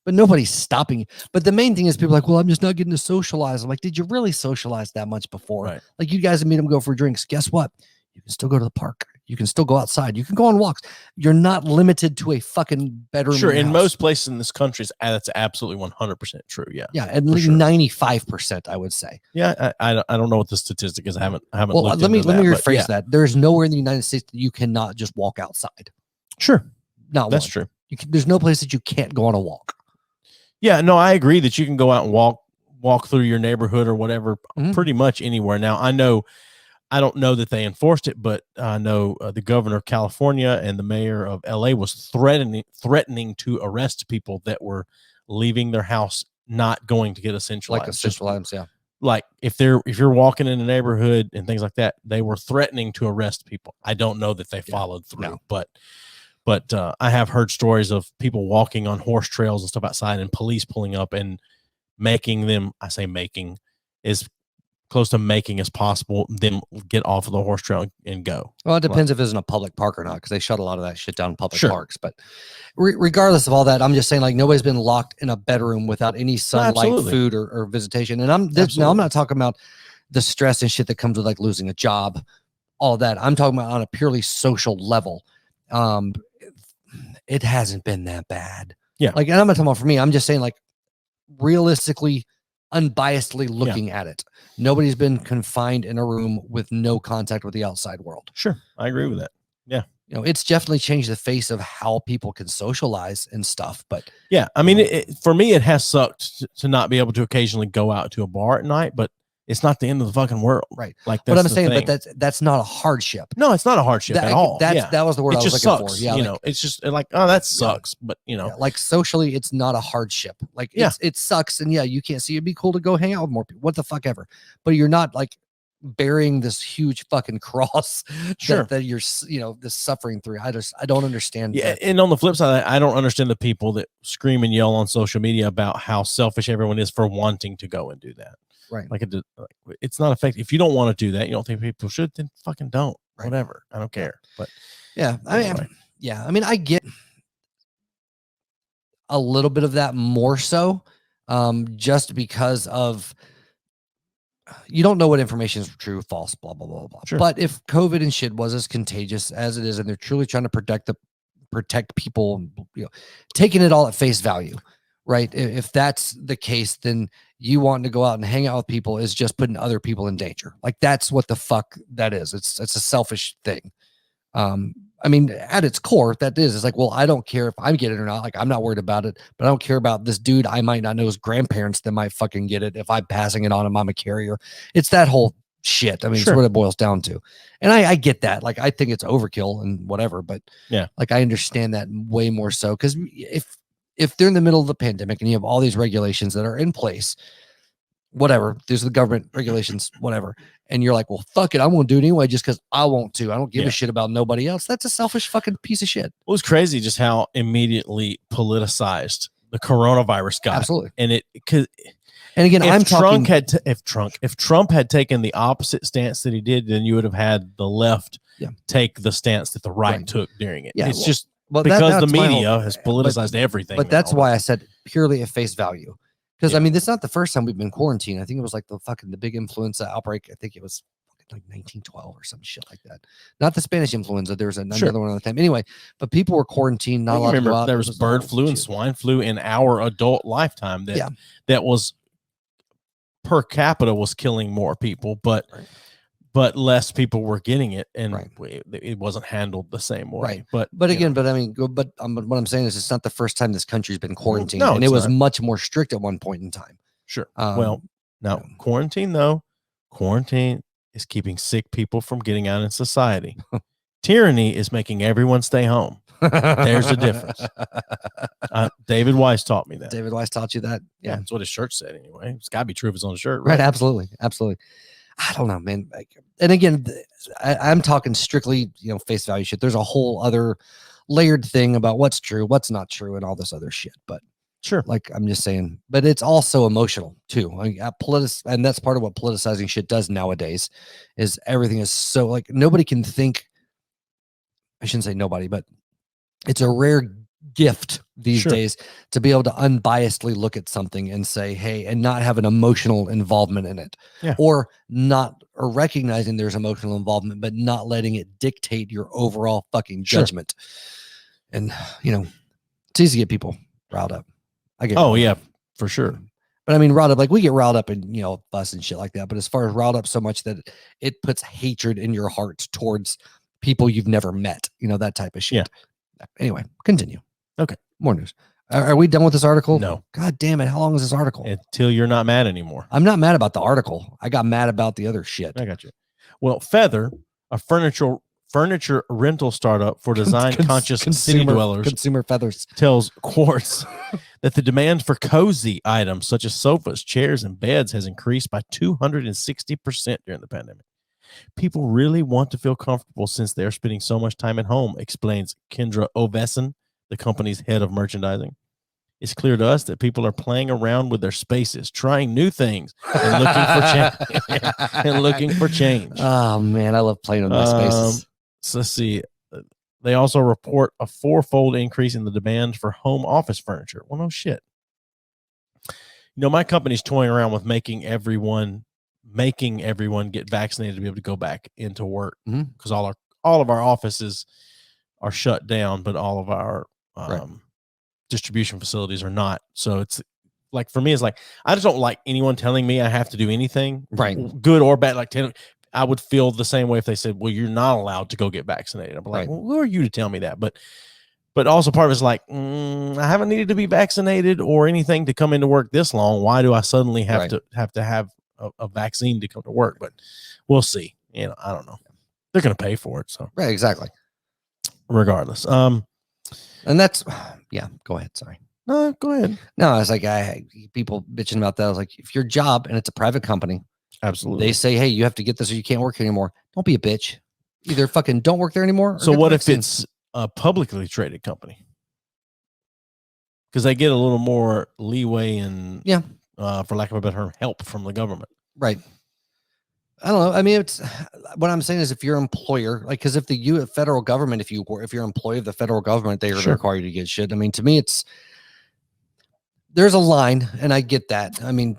but nobody's stopping you. But the main thing is people are like, well, I'm just not getting to socialize. I'm like, did you really socialize that much before? Right. Like you guys have made them go for drinks. Guess what? You can still go to the park. You can still go outside. You can go on walks. You're not limited to a fucking bedroom. Sure. In house. most places in this country, that's absolutely 100% true. Yeah. Yeah. At least 95%, I would say. Yeah. I don't know what the statistic is. I haven't well, looked let me into that, rephrase that. There's nowhere in the United States that you cannot just walk outside. Sure. Not that's one. true. There's no place that you can't go on a walk. Yeah, no, I agree that you can go out and walk through your neighborhood or whatever, pretty much anywhere. Now, I don't know that they enforced it, but I know the governor of California and the mayor of LA was threatening to arrest people that were leaving their house, not going to get essential like items. essential items. Yeah. Like if you're walking in a neighborhood and things like that, they were threatening to arrest people. I don't know that they followed through, but I have heard stories of people walking on horse trails and stuff outside and police pulling up and making them, I say making, as close to making as possible, them get off of the horse trail and go. Well, it depends if it's in a public park or not, because they shut a lot of that shit down in public parks. But regardless of all that, I'm just saying, like, nobody's been locked in a bedroom without any sunlight, food, or visitation. And I'm not talking about the stress and shit that comes with like losing a job, all that. I'm talking about on a purely social level. It hasn't been that bad. Yeah. Like, and I'm not talking about for me. I'm just saying, like, realistically, unbiasedly looking at it, nobody's been confined in a room with no contact with the outside world. Sure. I agree with that. Yeah. You know, it's definitely changed the face of how people can socialize and stuff. But yeah, I mean, for me, it has sucked to not be able to occasionally go out to a bar at night, but it's not the end of the fucking world. Right. Like But that's I'm the saying, thing. but that's not a hardship. No, it's not a hardship at all. That was the word it I was just looking sucks. for. Yeah, you like, know, it's just like, oh, that sucks. But you know, yeah, like socially, it's not a hardship. Like Yeah. it sucks, and yeah, you can't see. It'd be cool to go hang out with more people. What the fuck ever. But you're not like bearing this huge fucking cross Sure. that you're this suffering through. I don't understand. yeah. that. And on the flip side, I don't understand the people that scream and yell on social media about how selfish everyone is for wanting to go and do that. Right. Like it's not effective. If you don't want to do that, you don't think people should, then fucking don't. Right. Whatever. I don't care. But Yeah, anyway. I mean, I get a little bit of that more so, just because of you don't know what information is true, false, blah blah blah blah. Sure. But if COVID and shit was as contagious as it is, and they're truly trying to protect people, taking it all at face value, right? If that's the case, then you wanting to go out and hang out with people is just putting other people in danger. Like that's what the fuck that is. It's a selfish thing. I mean, at its core, that is, it's like, well, I don't care if I get it or not. Like, I'm not worried about it, but I don't care about this dude I might not know his grandparents that might fucking get it. If I'm passing it on him, I'm a carrier. It's that whole shit. I mean, Sure. it's what it boils down to. And I get that. Like, I think it's overkill and whatever, but Yeah. like, I understand that way more so. Cause if they're in the middle of the pandemic and you have all these regulations that are in place, whatever, there's the government regulations, whatever. And you're like, well, fuck it. I won't do it anyway, just because I want to. I don't give a shit about nobody else. That's a selfish fucking piece of shit. It was crazy just how immediately politicized the coronavirus got. Absolutely. And And again, if Trump had taken the opposite stance that he did, then you would have had the left take the stance that the right took during it. Yeah, it's just well, because the media has politicized everything. But that's now. why I said purely at face value. Because I mean, it's not the first time we've been quarantined. I think it was like the big influenza outbreak. I think it was like 1912 or some shit like that. Not the Spanish influenza. There was another one at the time. Anyway, but people were quarantined. Not allowed to go out. There was bird flu and swine flu in our adult lifetime that was per capita was killing more people, but less people were getting it, and it wasn't handled the same way. But again, what I'm saying is, it's not the first time this country's been quarantined, No, and it was much more strict at one point in time. Sure. Quarantine is keeping sick people from getting out in society. Tyranny is making everyone stay home. There's a difference. David Weiss taught me that. David Weiss taught you that? Yeah, that's what his shirt said anyway. It's got to be true if it's on a shirt, right? Absolutely. I don't know, man. And again, I'm talking strictly, face value shit. There's a whole other layered thing about what's true, what's not true, and all this other shit. But sure, like I'm just saying, but it's also emotional too. And that's part of what politicizing shit does nowadays. Is everything is so like nobody can think. I shouldn't say nobody, but it's a rare gift these days to be able to unbiasedly look at something and say, hey, and not have an emotional involvement in it, or recognizing there's emotional involvement, but not letting it dictate your overall fucking judgment. And, it's easy to get people riled up. Yeah, for sure. But I mean, riled up, like we get riled up and, fuss and shit like that. But as far as riled up so much that it puts hatred in your heart towards people you've never met, that type of shit. Yeah. Anyway, continue. Okay. More news. Are we done with this article? No. God damn it. How long is this article? Until you're not mad anymore. I'm not mad about the article. I got mad about the other shit. I got you. Well, Feather, a furniture rental startup for design-conscious city dwellers, Consumer Feathers, tells Quartz that the demand for cozy items such as sofas, chairs, and beds has increased by 260% during the pandemic. People really want to feel comfortable since they're spending so much time at home, explains Kendra Ovesen, the company's head of merchandising. It's clear to us that people are playing around with their spaces, trying new things, and looking for change. Oh, man, I love playing with my spaces. So let's see. They also report a 4-fold increase in the demand for home office furniture. Well, no shit. My company's toying around with making everyone get vaccinated to be able to go back into work, because all of our offices are shut down, but all of our distribution facilities are not. So it's like, for me, it's like, I just don't like anyone telling me I have to do anything, good or bad. Like, I would feel the same way if they said, well, you're not allowed to go get vaccinated. I'm like, well, who are you to tell me that? But also part of it's like, I haven't needed to be vaccinated or anything to come into work this long. Why do I suddenly have to have a vaccine to come to work, but we'll see. You know, I don't know. They're going to pay for it, so Right, exactly. regardless. And that's yeah. Go ahead. Sorry. No, go ahead. No, I was like, people bitching about that. I was like, if your job and it's a private company, Absolutely. they say, hey, you have to get this or you can't work here anymore. Don't be a bitch. Either fucking don't work there anymore. Or So get what the if vaccine. it's a publicly traded company? Because they get a little more leeway and for lack of a better term, help from the government. Right. I don't know. I mean, it's what I'm saying is if your employer, like, because if the federal government, if you're an employee of the federal government, they require you to get shit. I mean, to me, there's a line, and I get that. I mean,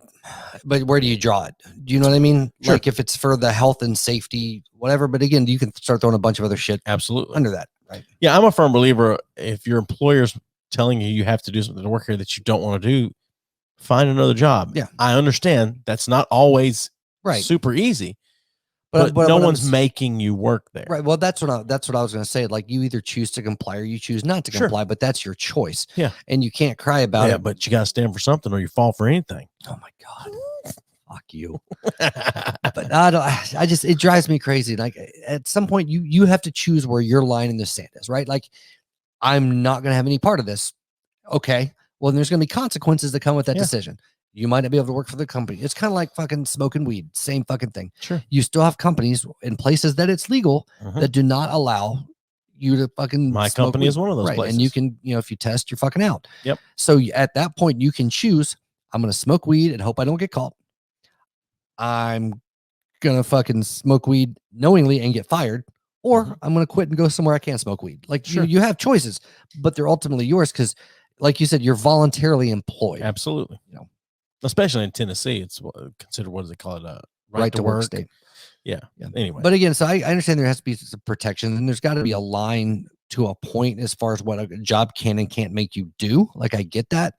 but where do you draw it? Do you know what I mean? Sure. Like if it's for the health and safety, whatever. But again, you can start throwing a bunch of other shit Absolutely under that. Right. Yeah, I'm a firm believer. If your employer's telling you have to do something to work here that you don't want to do, find another job. Yeah. I understand that's not always right. super easy. But no one's making you work there. Right. Well, that's what I was going to say. Like you either choose to comply or you choose not to comply, but that's your choice. Yeah. And you can't cry about it. But you got to stand for something or you fall for anything. Oh my God. Fuck you. But it drives me crazy. Like at some point you have to choose where your line in the sand is, right? Like I'm not going to have any part of this. Okay. Well, then there's going to be consequences that come with that decision. You might not be able to work for the company. It's kind of like fucking smoking weed. Same fucking thing. Sure. You still have companies in places that it's legal that do not allow you to fucking My company weed. is one of those right. places. And you can, if you test, you're fucking out. Yep. So at that point, you can choose, I'm going to smoke weed and hope I don't get caught. I'm going to fucking smoke weed knowingly and get fired. Or I'm going to quit and go somewhere I can't smoke weed. Like you have choices, but they're ultimately yours because, like you said, you're voluntarily employed. Absolutely. Especially in Tennessee, it's considered, what do they call it? Right to work state. Yeah. Anyway. But again, so I understand there has to be some protection and there's got to be a line to a point as far as what a job can and can't make you do. Like I get that.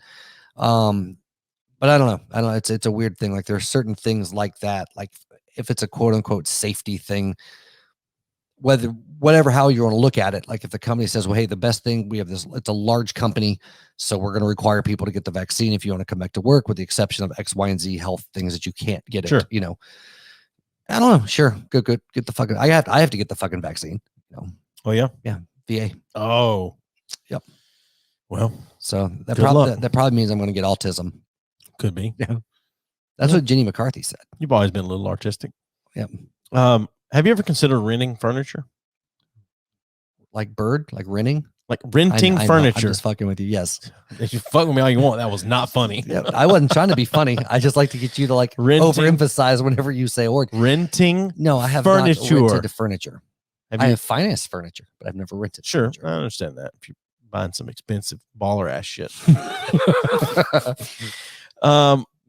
But I don't know. It's a weird thing. Like there are certain things like that. Like if it's a quote unquote safety thing, how you want to look at it. Like if the company says, well, hey, the best thing we have it's a large company. So we're going to require people to get the vaccine if you want to come back to work with the exception of X, Y, and Z health things that you can't get it, I don't know. Sure. Good. Get the fucking, I have to get the fucking vaccine. Oh yeah. Yeah. VA. Oh, yep. Well, so that probably means I'm going to get autism. Could be. Yeah. That's what Jenny McCarthy said. You've always been a little artistic. Yep. Have you ever considered renting furniture? Like renting? Like renting furniture. I'm just fucking with you. Yes. If you fuck with me all you want, that was not funny. Yeah, I wasn't trying to be funny. I just like to get you to overemphasize whenever you say a word. Renting. No, I have furniture. Not rented furniture. I have financed furniture, but I've never rented. Sure, furniture. I understand that. If you're buying some expensive baller ass shit.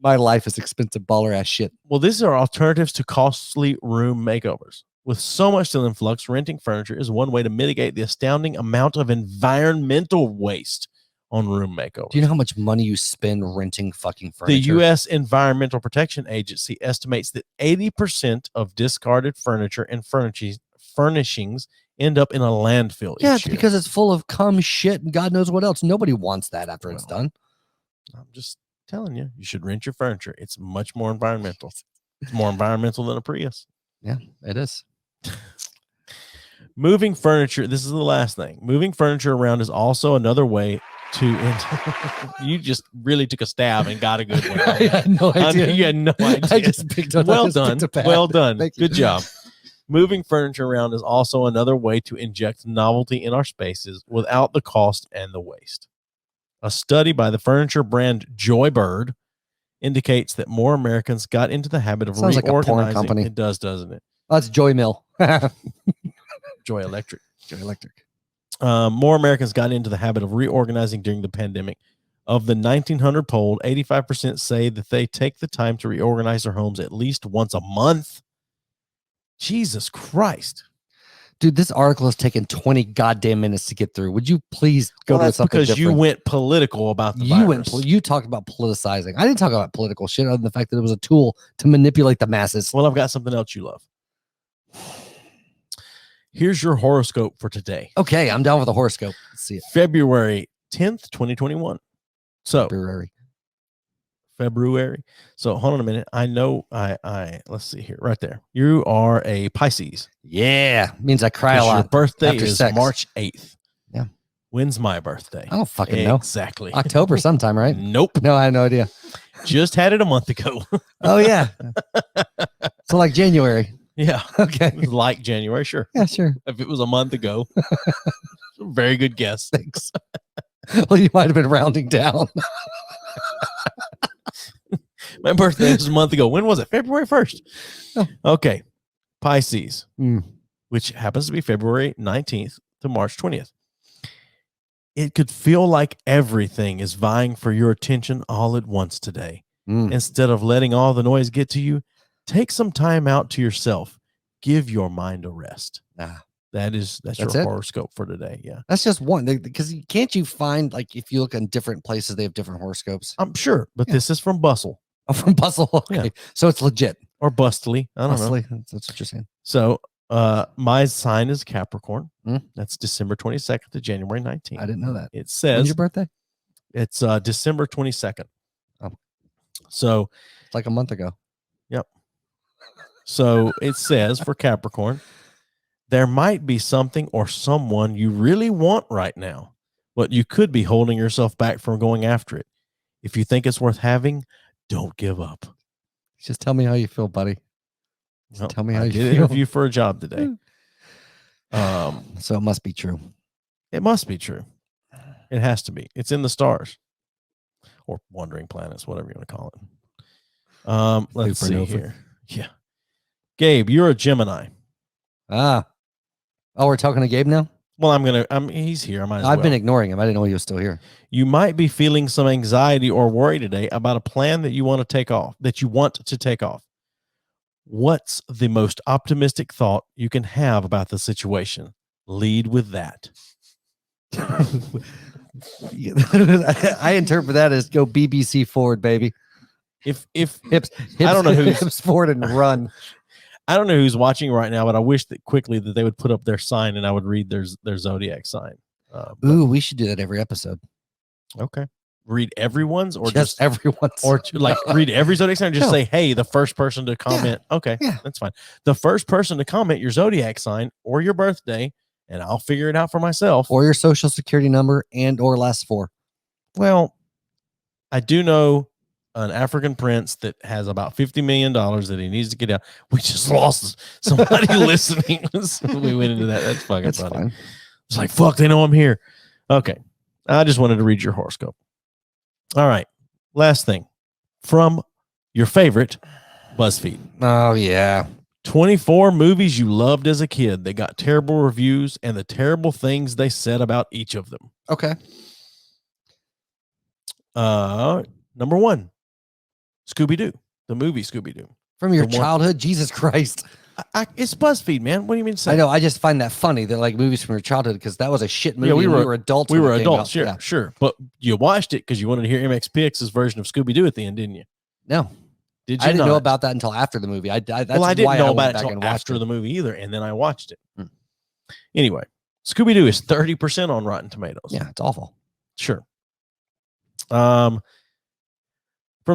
My life is expensive baller ass shit. Well, these are alternatives to costly room makeovers. With so much still in flux, renting furniture is one way to mitigate the astounding amount of environmental waste on room makeovers. Do you know how much money you spend renting fucking furniture? The U.S. Environmental Protection Agency estimates that 80% of discarded furniture and furnishings end up in a landfill each year. It's because it's full of cum, shit, and God knows what else. Nobody wants that after it's done. I'm just telling you, you should rent your furniture. It's much more environmental. It's more environmental than a Prius. Yeah, it is. Moving furniture. This is the last thing. Moving furniture around is also another way to. You just really took a stab and got a good one. I had no idea. You had no idea. I just picked up. Well done. Well done. Good job. Moving furniture around is also another way to inject novelty in our spaces without the cost and the waste. A study by the furniture brand Joybird indicates that more Americans got into the habit of Sounds reorganizing. like a porn company. It does, doesn't it? Oh, that's Joy Mill. Joy Electric. Joy Electric. More Americans got into the habit of reorganizing during the pandemic. Of the 1,900 polled, 85% say that they take the time to reorganize their homes at least once a month. Jesus Christ. Dude, this article has taken 20 goddamn minutes to get through. Would you please go to something because different? you went political about the virus. You talked about politicizing. I didn't talk about political shit other than the fact that it was a tool to manipulate the masses. Well, I've got something else you love. Here's your horoscope for today. Okay, I'm down with the horoscope. Let's see it. February 10th, 2021. So, February. So hold on a minute. I know let's see here. Right there. You are a Pisces. Yeah. Means I cry a lot. Your birthday after is sex. March 8th. Yeah. When's my birthday? I don't fucking know. Exactly. October sometime, right? Nope. No, I have no idea. Just had it a month ago. Oh, yeah. So like January. Yeah. Okay. Like January, sure. Yeah, sure. If it was a month ago. Very good guess. Thanks. Well, you might have been rounding down. My birthday was a month ago. When was it? February 1st. Oh. Okay. Pisces, Mm. which happens to be February 19th to March 20th. It could feel like everything is vying for your attention all at once today. Mm. Instead of letting all the noise get to you, take some time out to yourself. Give your mind a rest. That's your it? horoscope for today. Yeah. That's just one. Because can't you find, like, if you look in different places, they have different horoscopes? I'm sure, but Yeah. this is from Bustle. Oh, from Bustle. Okay. Yeah. So it's legit. Or Bustly. I don't know. Bustly. That's what you're saying. So my sign is Capricorn. Mm. That's December 22nd to January 19th. I didn't know that. It When's says your birthday? it's December 22nd. Oh. So It's like a month ago. Yep. So it says for Capricorn, there might be something or someone you really want right now, but you could be holding yourself back from going after it. If you think it's worth having, don't give up. Just tell me how you feel, buddy. Just tell me how you did feel. interview for a job today. So it must be true. It must be true. It has to be. It's in the stars or wandering planets, whatever you want to call it. Let's see Supernova. here. Yeah. Gabe, you're a Gemini. Oh, we're talking to Gabe now? Well, he's here. I've been ignoring him. I didn't know he was still here. You might be feeling some anxiety or worry today about a plan that you want to take off. What's the most optimistic thought you can have about the situation? Lead with that. I interpret that as go BBC forward, baby. If Hips, I don't know who's hips forward and run. I don't know who's watching right now, but I wish that quickly that they would put up their sign and I would read their zodiac sign. Ooh, we should do that every episode. Okay. Read everyone's or just everyone's, or like read every zodiac sign and just say, hey, the first person to comment. Yeah. Okay. Yeah. That's fine. The first person to comment your zodiac sign or your birthday, and I'll figure it out for myself. or your social security number and or last four. Well, I do know an African prince that has about $50 million that he needs to get out. We just lost somebody listening. We went into that. That's fucking funny. Fine. It's like, fuck, they know I'm here. Okay. I just wanted to read your horoscope. All right. Last thing from your favorite BuzzFeed. Oh, yeah. 24 movies you loved as a kid. They got terrible reviews and the terrible things they said about each of them. Okay. Number 1, Scooby-Doo, the movie Scooby-Doo. From your childhood, Jesus Christ. It's BuzzFeed, man. What do you mean to say? I know. I just find that funny. They're like movies from your childhood because that was a shit movie. Yeah, we were adults. We when were it came adults. out. Sure, Yeah. sure. But you watched it because you wanted to hear MXPX's version of Scooby-Doo at the end, didn't you? No. Did you? I didn't know not? about that until after the movie. That's I didn't why know I about went it back and until watched after it. the movie either, and then I watched it. Anyway, Scooby-Doo is 30% on Rotten Tomatoes. Yeah, it's awful. Sure. From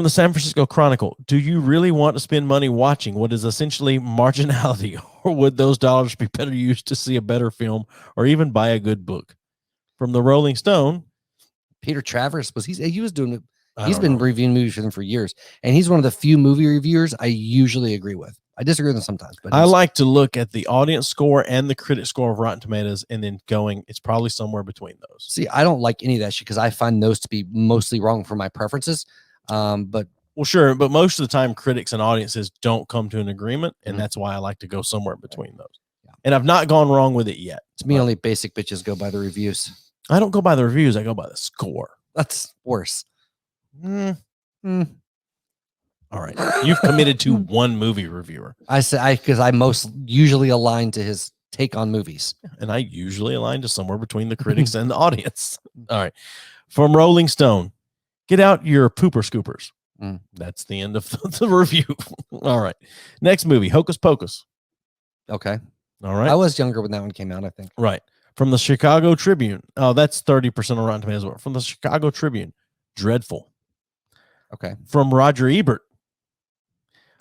the San Francisco Chronicle, do you really want to spend money watching what is essentially marginality, or would those dollars be better used to see a better film or even buy a good book? From the Rolling Stone, Peter Travers he was doing it. I He's don't been know. reviewing movies for them for years, and he's one of the few movie reviewers I usually agree with. I disagree with him sometimes, but I like to look at the audience score and the critic score of Rotten Tomatoes, and then it's probably somewhere between those. See, I don't like any of that shit because I find those to be mostly wrong for my preferences. But Well, sure, but most of the time, critics and audiences don't come to an agreement, and that's why I like to go somewhere between those. Yeah. And I've not gone wrong with it yet. to me, only basic bitches go by the reviews. I don't go by the reviews; I go by the score. That's worse. All right, you've committed to one movie reviewer, I say because I most usually align to his take on movies. and I usually align to somewhere between the critics and the audience. All right, from Rolling Stone, get out your pooper scoopers. That's the end of the review. All right, next movie, Hocus Pocus. Okay. All right, I was younger when that one came out, I think. right. From the Chicago Tribune. Oh, that's 30% on Rotten Tomatoes. From the Chicago Tribune, Dreadful. Okay. From Roger Ebert.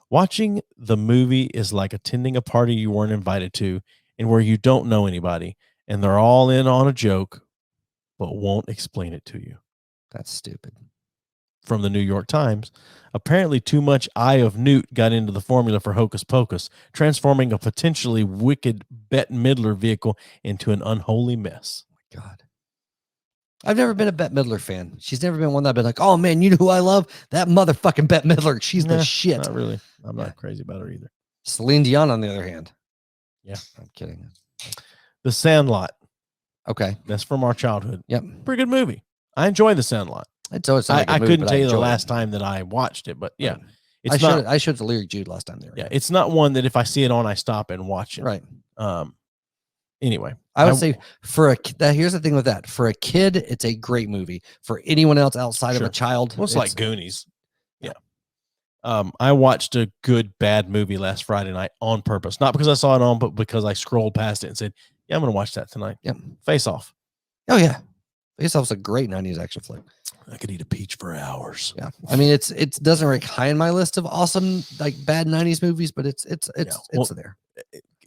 Watching the movie is like attending a party you weren't invited to and where you don't know anybody and they're all in on a joke but won't explain it to you. That's stupid. From the New York Times. Apparently too much Eye of Newt got into the formula for Hocus Pocus, transforming a potentially wicked Bette Midler vehicle into an unholy mess. Oh my God. I've never been a Bette Midler fan. She's never been one that I've been like, oh man, you know who I love? That motherfucking Bette Midler. She's the shit. Not really. I'm not crazy about her either. Celine Dion, on the other hand. Yeah. I'm kidding. The Sandlot. Okay. That's from our childhood. Yep. Pretty good movie. I enjoy The Sandlot. I couldn't tell you the last time that I watched it, but yeah. It's I showed the Lyric Jude last time there. Yeah, it's not one that if I see it on, I stop and watch it. Right. Anyway, I would say here's the thing with that. For a kid, it's a great movie. For anyone else outside of a child, well, it's like Goonies. Yeah. I watched a good bad movie last Friday night on purpose, not because I saw it on, but because I scrolled past it and said, "Yeah, I'm going to watch that tonight." Yep. Face Off. Oh yeah, Face Off's a great '90s action flick. I could eat a peach for hours. Yeah, I mean it doesn't rank high in my list of awesome like bad '90s movies, but it's there.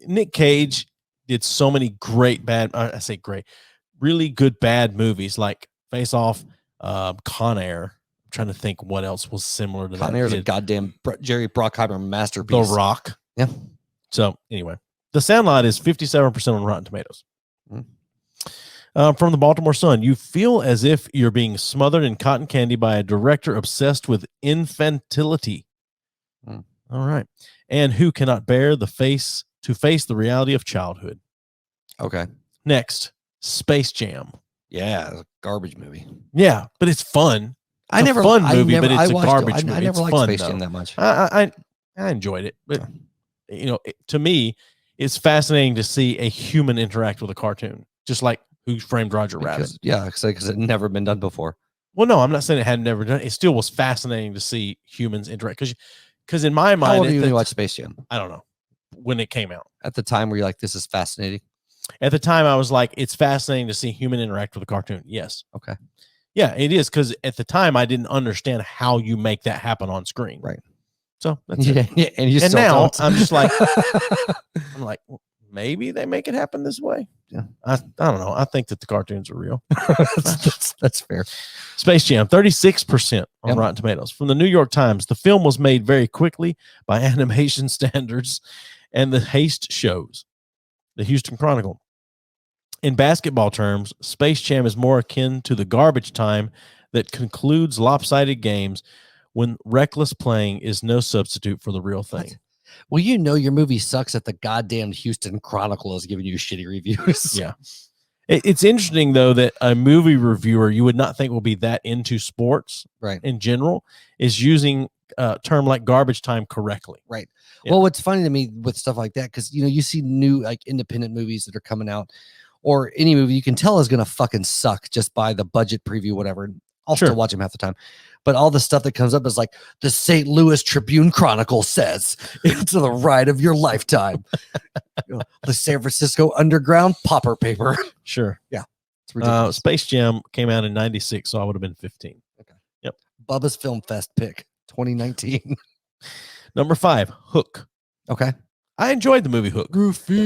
Nick Cage did so many great bad. I say great, really good bad movies like Face Off, Con Air. I'm trying to think what else was similar to that. Con Air is a goddamn Jerry Bruckheimer masterpiece. The Rock. Yeah. So anyway, The Sandlot is 57% on Rotten Tomatoes. From the Baltimore Sun, you feel as if you're being smothered in cotton candy by a director obsessed with infantility. All right. And who cannot bear to face the reality of childhood. Okay. Next, Space Jam. Yeah, it's a garbage movie. Yeah, but it's fun. It's a fun movie, but it's a garbage movie. I never liked fun, Space Jam that much. I enjoyed it, but to me, it's fascinating to see a human interact with a cartoon, just like Who Framed Roger Rabbit. Yeah, because it had never been done before. Well, no, I'm not saying it had never done. It still was fascinating to see humans interact because in my mind, how old were you when you watched Space Jam? I don't know when it came out. At the time, were you like, "This is fascinating"? At the time, I was like, "It's fascinating to see human interact with a cartoon." Yes. Okay. Yeah, it is because at the time I didn't understand how you make that happen on screen. Right. So that's it. Yeah, and now don't. I'm just like, well, maybe they make it happen this way. Yeah. I don't know. I think that the cartoons are real. that's fair. Space Jam, 36% on Rotten Tomatoes. From the New York Times, the film was made very quickly by animation standards and the haste shows. The Houston Chronicle. In basketball terms, Space Jam is more akin to the garbage time that concludes lopsided games when reckless playing is no substitute for the real thing. What? Well, your movie sucks at the goddamn Houston Chronicle is giving you shitty reviews. Yeah. It's interesting, though, that a movie reviewer you would not think will be that into sports in general is using a term like garbage time correctly. Right. Yeah. Well, what's funny to me with stuff like that, because, you see new like independent movies that are coming out or any movie you can tell is going to fucking suck just by the budget preview, whatever. I'll still watch them half the time. But all the stuff that comes up is like the St. Louis Tribune Chronicle says it's the ride of your lifetime. The San Francisco Underground Popper Paper. Sure. Yeah. It's ridiculous. Space Jam came out in 96, so I would have been 15. Okay. Yep. Bubba's Film Fest pick 2019. Number 5, Hook. Okay. I enjoyed the movie Hook.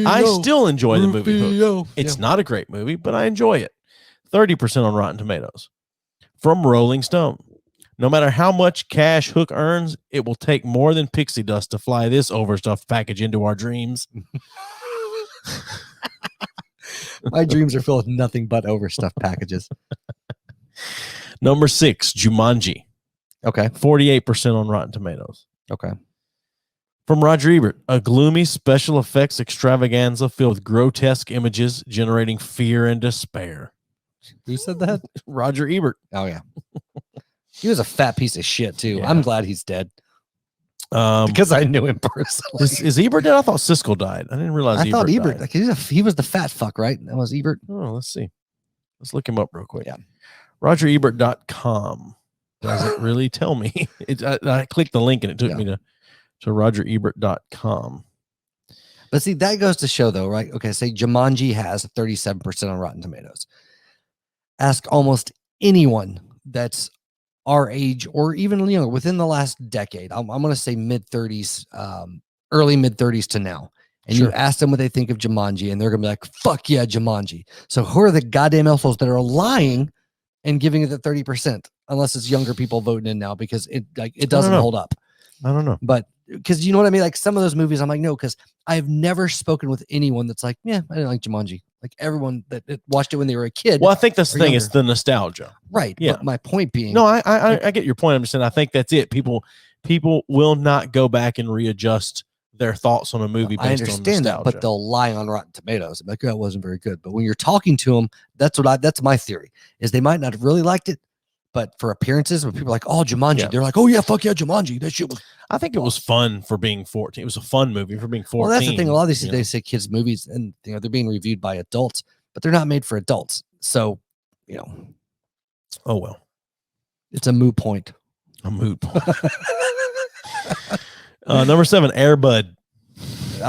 I still enjoy the movie Hook. It's not a great movie, but I enjoy it. 30% on Rotten Tomatoes. From Rolling Stone. No matter how much cash Hook earns, it will take more than pixie dust to fly this overstuffed package into our dreams. My dreams are filled with nothing but overstuffed packages. Number 6, Jumanji. Okay. 48% on Rotten Tomatoes. Okay. From Roger Ebert, a gloomy special effects extravaganza filled with grotesque images generating fear and despair. Who said that? Roger Ebert. Oh, yeah. He was a fat piece of shit, too. Yeah. I'm glad he's dead. Because I knew him personally. Is Ebert dead? I thought Siskel died. I didn't realize I thought Ebert died. like, he was the fat fuck, right? That was Ebert. Oh, let's see. Let's look him up real quick. Yeah. RogerEbert.com doesn't really tell me. I clicked the link and it took me to RogerEbert.com. But see, that goes to show, though, right? Okay, say Jumanji has 37% on Rotten Tomatoes. Ask almost anyone that's our age or even younger within the last decade, I'm going to say mid 30s, early mid 30s to now. And you ask them what they think of Jumanji, and they're going to be like, fuck yeah, Jumanji. So who are the goddamn assholes that are lying and giving it the 30%? Unless it's younger people voting in now, because it doesn't hold up. I don't know. But because you know what I mean? Like some of those movies, I'm like, no, because I've never spoken with anyone that's like, yeah, I didn't like Jumanji. Like everyone that watched it when they were a kid. Well, I think that's the thing. younger. It's the nostalgia. Right. Yeah. But my point being. No, I get your point. I'm just saying, I think that's it. People will not go back and readjust their thoughts on a movie based I on understand nostalgia. that, but they'll lie on Rotten Tomatoes. I'm like, oh, it wasn't very good. But when you're talking to them, that's my theory, is they might not have really liked it, but for appearances, when people are like, oh, Jumanji, they're like, oh yeah, fuck yeah, Jumanji. That shit was. I think it was fun for being 14. It was a fun movie for being 14. Well, that's the thing. A lot of these they say kids movies, and they're being reviewed by adults, but they're not made for adults. So, oh well, it's a moot point. A moot point. Number 7, Air Bud.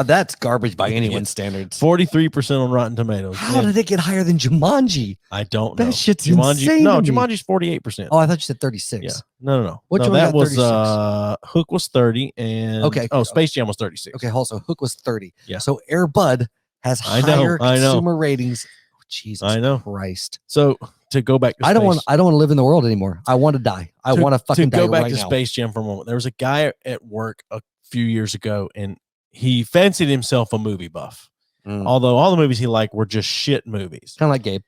That's garbage by anyone's standards. 43% on Rotten Tomatoes. How did it get higher than Jumanji? I don't know. That shit's Jumanji. insane. No, Jumanji's 48%. Oh, I thought you said 36. Yeah. No. Which no, one that got was 36? Hook was 30 and Space Jam was 36. Okay, also Hook was 30. Yeah. So Air Bud has higher consumer ratings. Oh, Jesus Christ. So to go back to I don't want to live in the world anymore. I want to die. I want to fucking die. To go back right to now. Space Jam for a moment. There was a guy at work a few years ago, and he fancied himself a movie buff. Although all the movies he liked were just shit movies. Kind of like Gabe.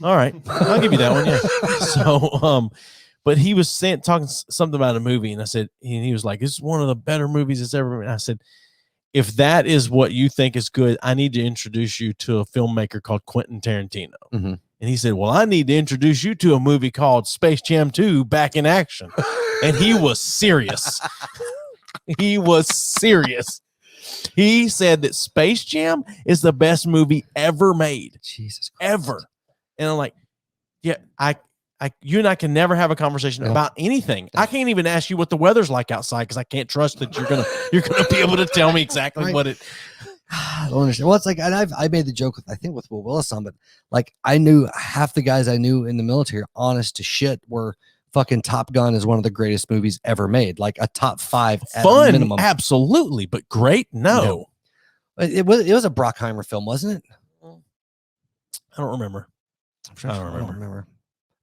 All right. I'll give you that one. Yeah. So, but he was talking something about a movie, and I said, and he was like, this is one of the better movies that's ever been. And I said, if that is what you think is good, I need to introduce you to a filmmaker called Quentin Tarantino. Mm-hmm. And he said, well, I need to introduce you to a movie called Space Jam 2 Back in Action. And he was serious. He was serious. He said that Space Jam is the best movie ever made. Jesus Christ. Ever. And I'm like, yeah, you and I can never have a conversation about anything. I can't even ask you what the weather's like outside because I can't trust that you're gonna be able to tell me exactly what it. I don't understand. Well, it's like, and I made the joke with Will Willis on, but like I knew half the guys I knew in the military, honest to shit, were fucking Top Gun is one of the greatest movies ever made, like a top 5 at fun minimum. Absolutely, but great. No. It was a Brockheimer film, wasn't it? I don't remember. I don't remember.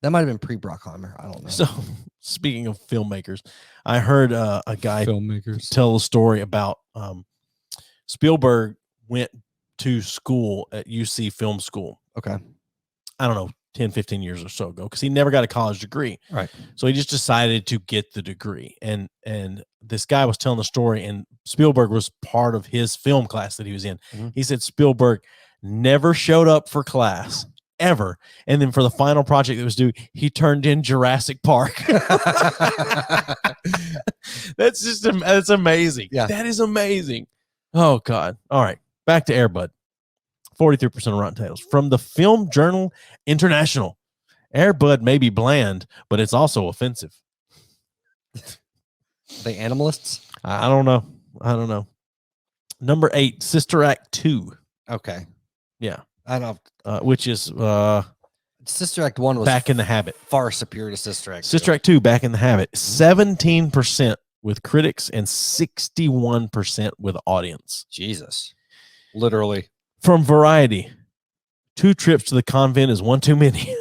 That might have been pre-Brockheimer. I don't know. So speaking of filmmakers, I heard a guy tell a story about Spielberg went to school at UC Film School. Okay. I don't know, 10, 15 years or so ago, because he never got a college degree. Right. So he just decided to get the degree. And this guy was telling the story, and Spielberg was part of his film class that he was in. Mm-hmm. He said Spielberg never showed up for class ever. And then for the final project that was due, he turned in Jurassic Park. That's amazing. Yeah. That is amazing. Oh God. All right. Back to Air Bud. 43% of Rotten Tomatoes. From the Film Journal International, Air Bud may be bland, but it's also offensive. The animalists? I don't know. Number 8, Sister Act 2. Okay. Yeah. I don't know. Which is Sister Act 1 was Back in the Habit. Far superior to Sister Act 2. Sister Act 2, Back in the Habit. 17% with critics and 61% with audience. Jesus. Literally. From Variety, 2 trips to the convent is one too many.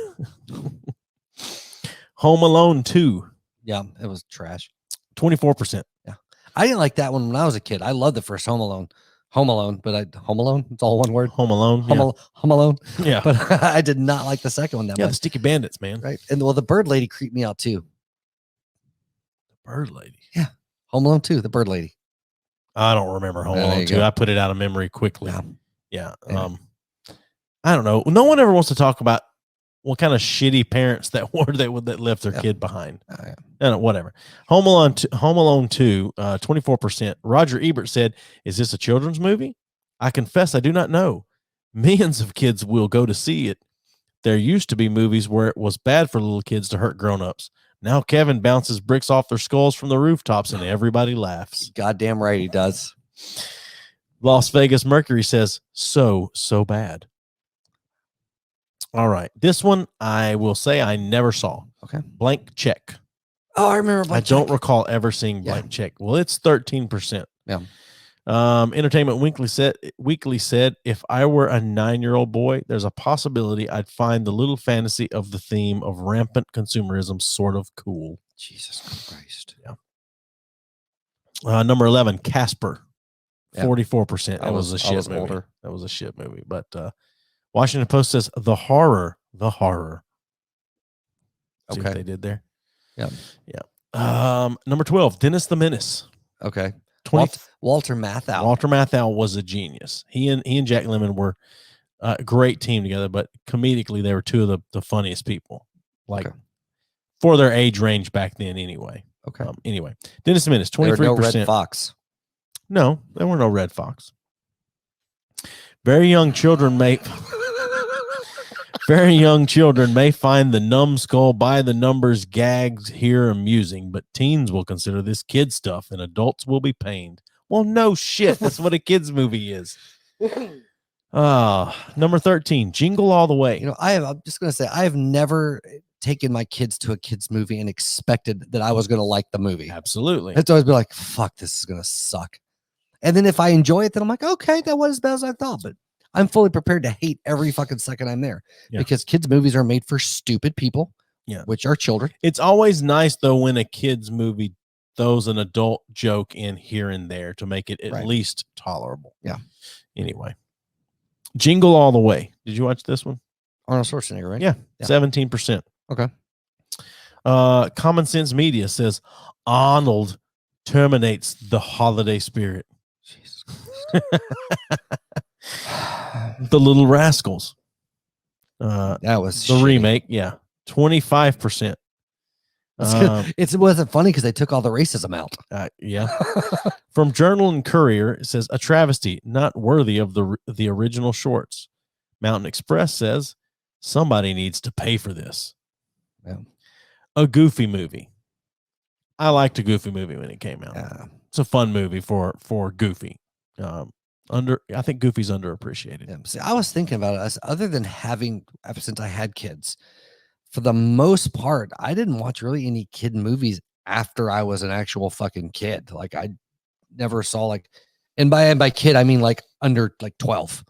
Home Alone 2. Yeah, it was trash. 24%. Yeah. I didn't like that one when I was a kid. I loved the first Home Alone. Home Alone, it's all one word. Home Alone. Home Alone. Yeah. But I did not like the second one that much. The Sticky Bandits, man. Right. And the Bird Lady creeped me out too. The Bird Lady. Yeah. Home Alone 2, the Bird Lady. I don't remember Home Alone 2. I put it out of memory quickly. Yeah. I don't know. No one ever wants to talk about what kind of shitty parents that left their kid behind. Whatever. Home Alone 2, 24%. Roger Ebert said, "Is this a children's movie? I confess I do not know. Millions of kids will go to see it. There used to be movies where it was bad for little kids to hurt grown-ups. Now Kevin bounces bricks off their skulls from the rooftops and everybody laughs." Goddamn right he does. Las Vegas Mercury says, so bad. All right. This one, I will say I never saw. Okay. Blank Check. Oh, I remember I Blank don't Check. recall ever seeing Blank Check. Well, it's 13%. Yeah. Entertainment Weekly said, if I were a 9-year-old boy, there's a possibility I'd find the little fantasy of the theme of rampant consumerism sort of cool. Jesus Christ. Yeah. Number 11, Casper, Yeah. 44%. That was a shit movie. older. That was a shit movie. But Washington Post says the horror. See what they did there? Yeah. Number 12, Dennis the Menace. Okay. 20, Walter Matthau. Walter Matthau was a genius. He and Jack Lemmon were a great team together, but comedically they were two of the funniest people, for their age range back then. Anyway, anyway, Dennis the Menace, 23%. No Red Fox. No, there were no Red Fox. Very young children may find the numbskull by the numbers gags here amusing, but teens will consider this kid stuff and adults will be pained. Well, no shit. That's what a kid's movie is. Number 13, Jingle All the Way. I'm just going to say, I have never taken my kids to a kid's movie and expected that I was going to like the movie. Absolutely. It's always been like, fuck, this is going to suck. And then if I enjoy it, then I'm like, okay, that wasn't as bad as I thought, but I'm fully prepared to hate every fucking second I'm there because kids' movies are made for stupid people, which are children. It's always nice, though, when a kid's movie throws an adult joke in here and there to make it at least tolerable. Yeah. Anyway, Jingle All the Way. Did you watch this one? Arnold Schwarzenegger, right? Yeah. 17%. Okay. Common Sense Media says Arnold terminates the holiday spirit. Jesus The Little Rascals. That was the remake. Yeah. 25%. It wasn't funny because they took all the racism out. Yeah. From Journal and Courier, it says a travesty not worthy of the original shorts. Mountain Express says somebody needs to pay for this. Yeah. A Goofy movie. I liked a Goofy movie when it came out. Yeah. It's a fun movie for Goofy. I think Goofy's underappreciated. Yeah. See, I was thinking about it. Other than ever since I had kids, for the most part, I didn't watch really any kid movies after I was an actual fucking kid. Like I never saw and by kid I mean under 12.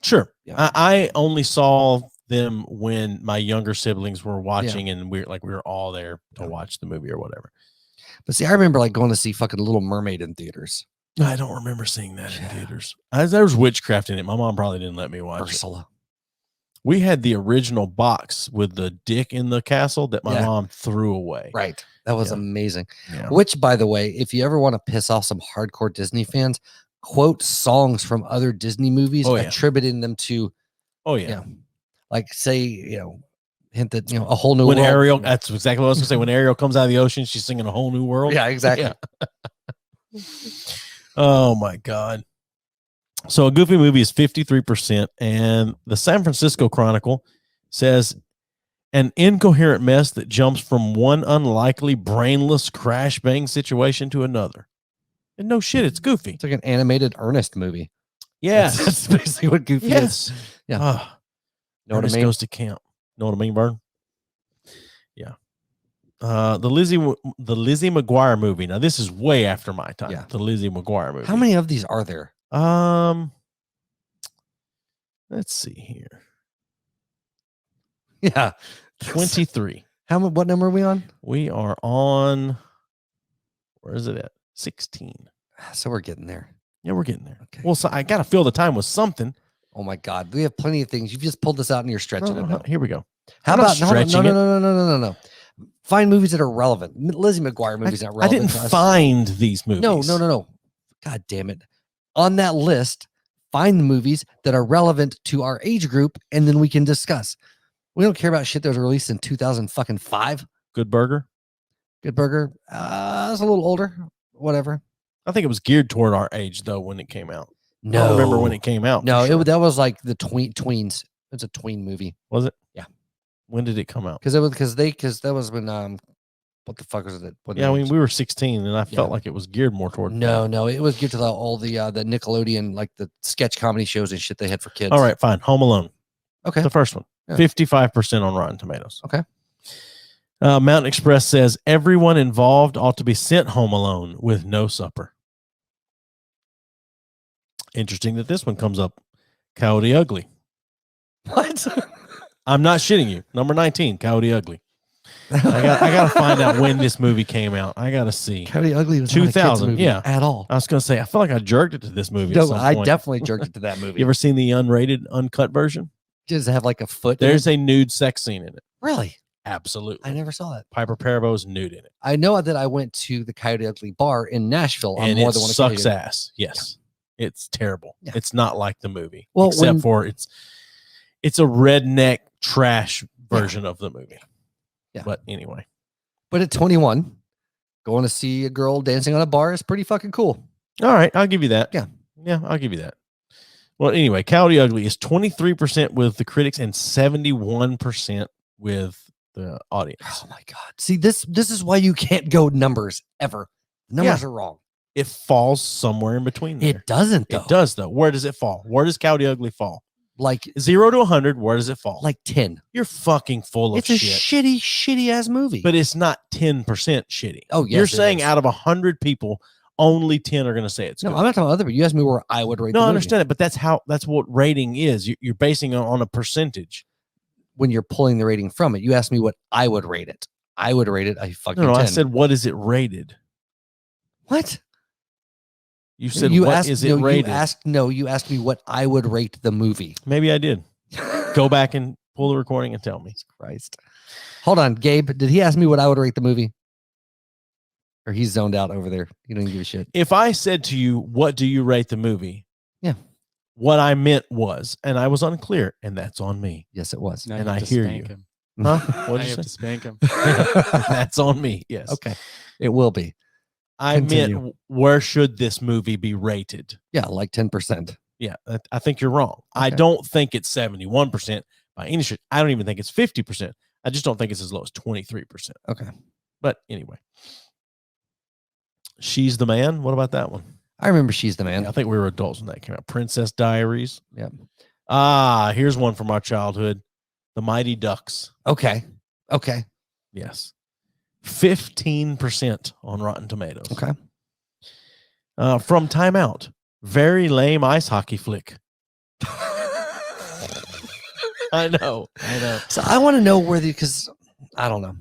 Sure. Yeah. I only saw them when my younger siblings were watching, and we were all there to watch the movie or whatever. But see, I remember going to see fucking Little Mermaid in theaters. I don't remember seeing that in theaters. There was witchcraft in it. My mom probably didn't let me watch Ursula. it. We had the original box with the dick in the castle that my mom threw away. Right. That was amazing. Yeah. Which, by the way, if you ever want to piss off some hardcore Disney fans, quote songs from other Disney movies, attributing them to. Oh, yeah. Like, say, hint that, A Whole New When World. Ariel, that's exactly what I was going to say. When Ariel comes out of the ocean, she's singing A Whole New World. Yeah, exactly. Yeah. Oh, my God. So a Goofy movie is 53%. And the San Francisco Chronicle says an incoherent mess that jumps from one unlikely brainless crash bang situation to another. And no shit, it's Goofy. It's like an animated Ernest movie. Yeah. That's basically what Goofy is. Yeah. Know what I mean? Goes to camp. Know what I mean, Vern? Yeah. The Lizzie McGuire movie. Now this is way after my time. Yeah. The Lizzie McGuire movie. How many of these are there? Let's see here. Yeah. 23. What number are we on? We are on, where is it at? 16. So we're getting there. Yeah, we're getting there. Okay. Well, so I got to fill the time with something. Oh my God. We have plenty of things. You've just pulled this out and you're stretching it now. Here we go. How about stretching no. Find movies that are relevant. Lizzie McGuire movies not relevant. I didn't find these movies. No. God damn it. On that list, find the movies that are relevant to our age group, and then we can discuss. We don't care about shit that was released in 2005. Good Burger. Good Burger. It's a little older. Whatever. I think it was geared toward our age though when it came out. No, I don't remember when it came out. No, that was like the tweens. It's a tween movie. Was it? Yeah. When did it come out? Because that was when what the fuck was it? Yeah, I mean we were 16, and I felt like it was geared more toward. No, it was geared to all the Nickelodeon, like the sketch comedy shows and shit they had for kids. All right, fine. Home Alone. Okay, The first one. 55% on Rotten Tomatoes. Okay. Mountain Express says everyone involved ought to be sent home alone with no supper. Interesting that this one comes up. Coyote Ugly. What? I'm not shitting you. Number 19, Coyote Ugly. I got to find out when this movie came out. I got to see. Coyote Ugly was not a kids 2000, movie yeah. at all. I was going to say, I feel like I jerked it to this movie. No, at some I point. definitely jerked it to that movie. You ever seen the unrated, uncut version? Does it have like a foot? in There's it? a nude sex scene in it. Really? Absolutely. I never saw that. Piper Parabo's nude in it. I know that I went to the Coyote Ugly bar in Nashville on And more it than one sucks occasion. ass. Yes. It's terrible. Yeah. It's not like the movie. Well, except for it's a redneck trash version of the movie. Yeah. But anyway. But at 21, going to see a girl dancing on a bar is pretty fucking cool. All right, I'll give you that. Yeah. Yeah, I'll give you that. Well, anyway, Coyote Ugly is 23% with the critics and 71% with the audience. Oh my god! See, this is why you can't go numbers ever. Numbers are wrong. It falls somewhere in between there. It doesn't though. It does though. Where does it fall? Where does Coyote Ugly fall? Like 0 to 100. Where does it fall? like 10. You're fucking full of It's a shit. shitty ass movie. But it's not 10% shitty. Oh, yes, You're it saying is. out of 100 people, only 10 are going to say it's no, good. I'm not talking about other. But you asked me where I would rate. No, the I movie. understand it, but that's what rating is. You're basing it on a percentage. When you're pulling the rating from it, you asked me what I would rate it. I would rate it a fucking No, 10. I said, what is it rated? What? You said, you what asked, is it no, rated? You asked me what I would rate the movie. Maybe I did. Go back and pull the recording and tell me. Christ. Hold on, Gabe. Did he ask me what I would rate the movie? Or he's zoned out over there. He doesn't give a shit. If I said to you, what do you rate the movie? Yeah. What I meant was, and I was unclear, and that's on me. Yes, it was. Now And you have I to hear spank you. him. Huh? Now What you did you have to say? spank him. That's on me. Yes. Okay. It will be. I Continue. meant, where should this movie be rated? Yeah, like 10%. Yeah, I think you're wrong. I Okay. don't think it's 71% by any stretch. I don't even think it's 50%. I just don't think it's as low as 23%. Okay. But anyway, She's the Man. What about that one? I remember She's the Man. I think we were adults when that came out. Princess Diaries. Yep. Here's one from our childhood. The Mighty Ducks. Okay. Okay. Yes. 15% on Rotten Tomatoes. Okay. From Time Out. Very lame ice hockey flick. I know. So I want to know where because I don't know.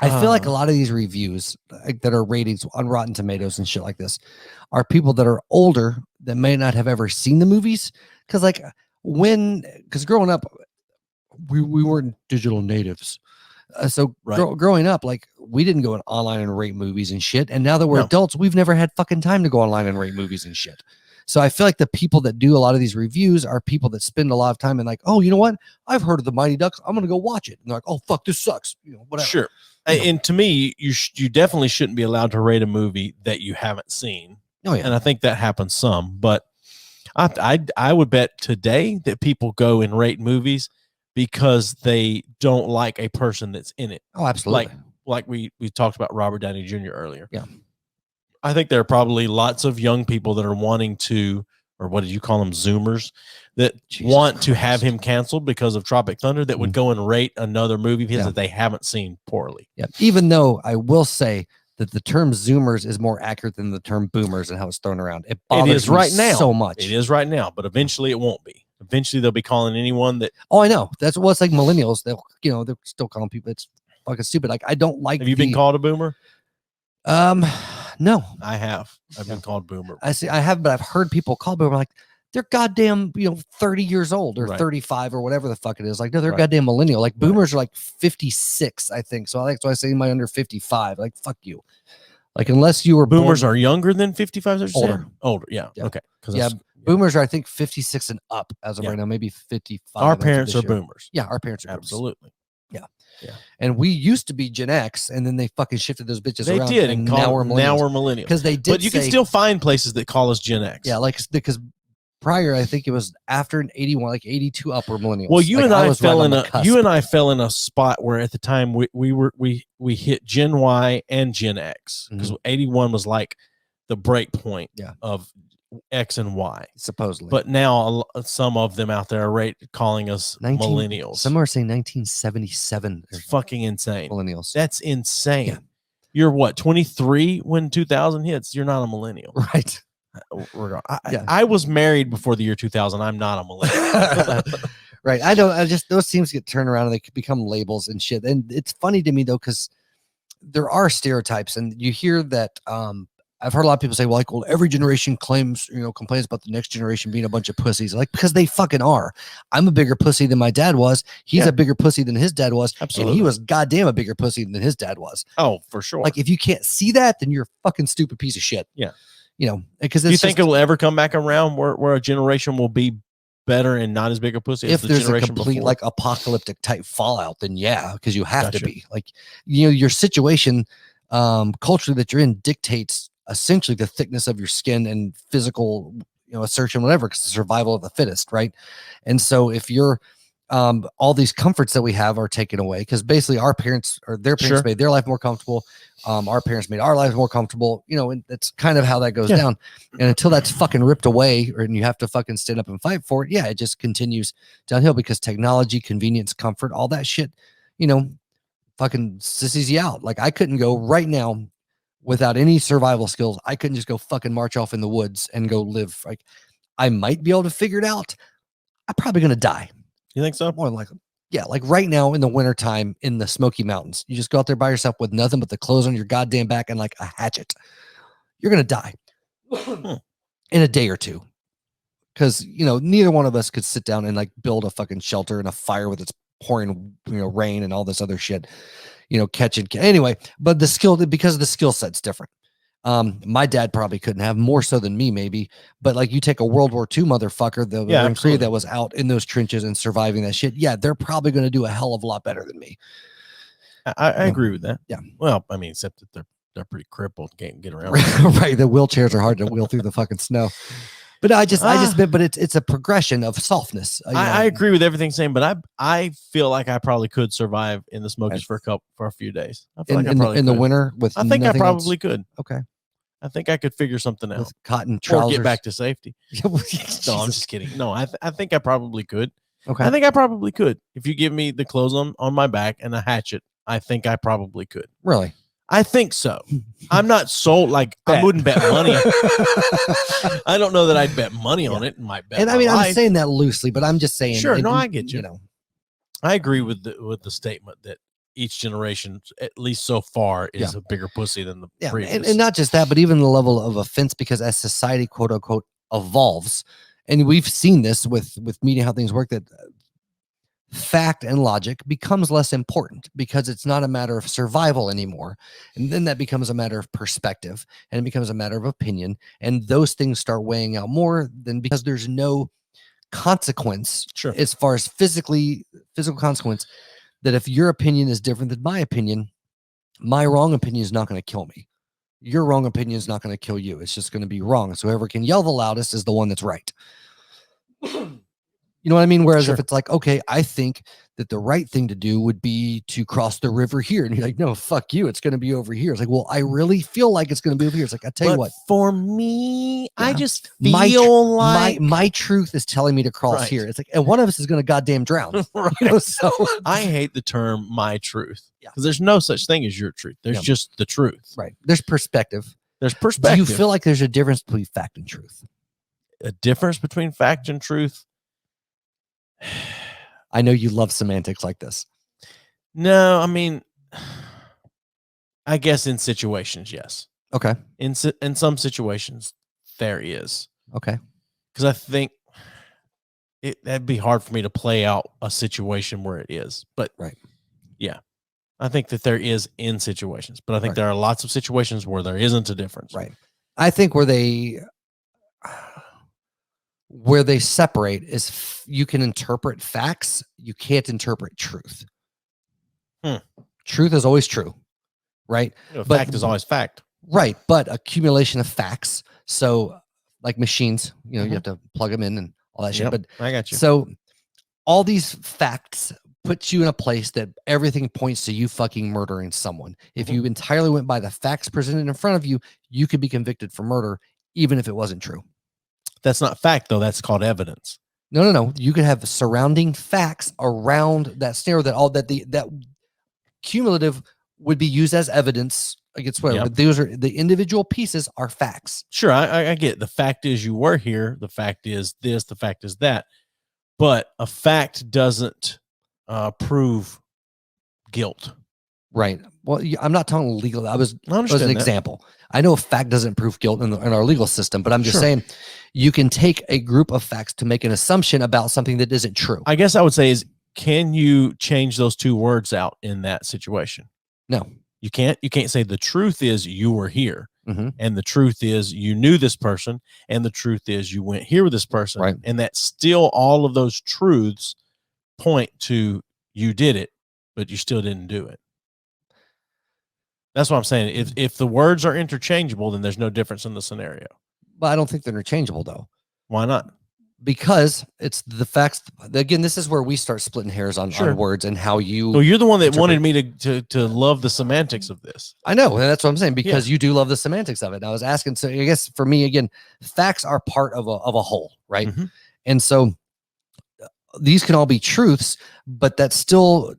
I feel like a lot of these reviews that are ratings on Rotten Tomatoes and shit like this are people that are older that may not have ever seen the movies. Because because growing up, we weren't digital natives. So Right. growing up, like we didn't go online and rate movies and shit. And now that we're No. adults, we've never had fucking time to go online and rate movies and shit. So I feel like the people that do a lot of these reviews are people that spend a lot of time and like, oh, you know what? I've heard of the Mighty Ducks. I'm gonna go watch it. And they're like, oh fuck, this sucks. You know, whatever. Sure. You know. And to me, you definitely shouldn't be allowed to rate a movie that you haven't seen. Oh yeah. And I think that happens some, but I would bet today that people go and rate movies because they don't like a person that's in it. Oh, absolutely. Like we talked about Robert Downey Jr. earlier. Yeah. I think there are probably lots of young people that are wanting to, or what did you call them, Zoomers, that Jesus want to Christ. have him canceled because of Tropic Thunder that would go and rate another movie of his Yeah. that they haven't seen poorly. Yeah. Even though I will say that the term Zoomers is more accurate than the term Boomers and how it's thrown around. It bothers is me right now. so much. It is right now, but eventually it won't be. Eventually they'll be calling anyone that. Oh, I know. That's what it's like. Millennials, they're still calling people. It's fucking stupid. Like I don't like. Have you been called a boomer? No. I have. I've been called boomer. I see. I have, but I've heard people call boomer like they're goddamn, 30 years old or Right. 35 or whatever the fuck it is. Like no, they're Right. goddamn millennial. Like boomers are like 56, I think. So that's why I say my under 55. Like fuck you. Like unless you were Boomers born, are younger than 55. Is that what you're Older. saying? Older. Yeah. Yeah. Okay. Yeah, boomers are I think 56 and up as of Yeah. right now, maybe 55. Our as of parents this are year. boomers. Yeah, our parents are boomers. Absolutely. And we used to be Gen X, and then they fucking shifted those bitches They around. did. and And now we're millennials. millennials. Because they did But you can still find places that call us Gen X. yeah, like because prior I think it was after an 81, like 82 up were millennials. Well, you Like, and I was fell right in on a the cusp. you and I fell in a spot where at the time we hit Gen Y and Gen X because 81 was like the break point Yeah. of X and Y. Supposedly. But now some of them out there are calling us millennials. Some are saying 1977. It's fucking insane. Millennials. That's insane. Yeah. You're what, 23 when 2000 hits? You're not a millennial. Right. I was married before the year 2000. I'm not a millennial. Right. I know. Those teams get turned around and they become labels and shit. And it's funny to me though, because there are stereotypes, and you hear that. I've heard a lot of people say, well, every generation complains about the next generation being a bunch of pussies. Like, because they fucking are. I'm a bigger pussy than my dad was. He's a bigger pussy than his dad was. Absolutely. And he was goddamn a bigger pussy than his dad was. Oh, for sure. Like, if you can't see that, then you're a fucking stupid piece of shit. Yeah. Because do you think it'll ever come back around where a generation will be better and not as big a pussy if as the there's a generation complete before? like apocalyptic type fallout? Then yeah, because you have to be like, your situation culturally that you're in dictates essentially the thickness of your skin and physical assertion, whatever, because the survival of the fittest, right? And so if you're all these comforts that we have are taken away, because basically our parents or their parents made their life more comfortable, our parents made our lives more comfortable, and that's kind of how that goes down. And until that's fucking ripped away, and you have to fucking stand up and fight for it, it just continues downhill, because technology, convenience, comfort, all that shit, fucking sissies you out. Like, I couldn't go right now without any survival skills. I couldn't just go fucking march off in the woods and go live. Like, I might be able to figure it out. I'm probably going to die. You think so? More than likely. Yeah. Like right now in the wintertime in the Smoky Mountains, you just go out there by yourself with nothing but the clothes on your goddamn back and like a hatchet. You're going to die in a day or two. Because, neither one of us could sit down and like build a fucking shelter and a fire with its pouring, rain and all this other shit. Anyway, but because the skill set's different. My dad probably couldn't have, more so than me, maybe. But like, you take a World War II motherfucker, that was out in those trenches and surviving that shit. Yeah, they're probably going to do a hell of a lot better than me. I agree with that. Yeah. Well, I mean, except that they're pretty crippled, can't get around. Right. The wheelchairs are hard to wheel through the fucking snow. But but it's a progression of softness. I agree with everything saying, but I feel like I probably could survive in the Smokies for a few days. I feel in the winter with. I think I probably could. Okay. I think I could figure something out. With cotton trousers. Or get back to safety. No, I'm just kidding. No, I think I probably could. Okay. I think I probably could. If you give me the clothes on my back and a hatchet, I think I probably could. Really? I think so. I'm not sold. Like, I wouldn't bet money. I don't know that I'd bet money on it. Might bet. And I mean, I'm saying that loosely, but I'm just saying. Sure. No, I get you. I agree with the statement that each generation, at least so far, is a bigger pussy than the previous. And not just that, but even the level of offense, because as society, quote unquote, evolves, and we've seen this with media, how things work, that fact and logic becomes less important because it's not a matter of survival anymore. And then that becomes a matter of perspective, and it becomes a matter of opinion. And those things start weighing out more than, because there's no consequence as far as physical consequence, that if your opinion is different than my opinion, my wrong opinion is not going to kill me. Your wrong opinion is not going to kill you. It's just going to be wrong. So whoever can yell the loudest is the one that's right. You know what I mean? Whereas if it's like, okay, I think that the right thing to do would be to cross the river here. And you're like, no, fuck you. It's going to be over here. It's like, well, I really feel like it's going to be over here. It's like, I tell you what. For me, I just feel my truth is telling me to cross here. It's like, and one of us is going to goddamn drown. So I hate the term "my truth" because there's no such thing as your truth. There's just the truth. Right. There's perspective. There's perspective. Do you feel like there's a difference between fact and truth? A difference between fact and truth? I know you love semantics like this. No, I mean, I guess in situations, yes. Okay. In some situations, there is. Okay. Because I think that'd be hard for me to play out a situation where it is. But yeah, I think that there is in situations. But I think there are lots of situations where there isn't a difference. Right. I think where they separate is you can interpret facts. You can't interpret truth. Truth is always true, right? Fact is always fact. Right. But accumulation of facts. So like machines, you have to plug them in and all that shit. But I got you. So all these facts put you in a place that everything points to you fucking murdering someone. If you entirely went by the facts presented in front of you, you could be convicted for murder, even if it wasn't true. That's not fact, though. That's called evidence. No. You could have surrounding facts around that scenario that cumulative would be used as evidence against whatever. Yep. But those are the individual pieces are facts. Sure, I get it. The fact is you were here. The fact is this. The fact is that. But a fact doesn't prove guilt. Right. Well, I'm not talking legal. I was I as understand an that. example. I know a fact doesn't prove guilt in our legal system, but I'm just Sure. saying you can take a group of facts to make an assumption about something that isn't true. I guess I would say is, can you change those two words out in that situation? No. You can't. You can't say the truth is you were here, Mhm. and the truth is you knew this person, and the truth is you went here with this person, Right. and that still all of those truths point to you did it, but you still didn't do it. That's what I'm saying. If the words are interchangeable, then there's no difference in the scenario. But I don't think they're interchangeable though, Why not? because it's the facts. Again, this is where we start splitting hairs on words and how you. Well, you're the one that interpret. wanted me to love the semantics of this. I know, and that's what I'm saying, because you do love the semantics of it. And I was asking, so I guess for me, again, facts are part of a whole, right? Mhm. And so these can all be truths, but that still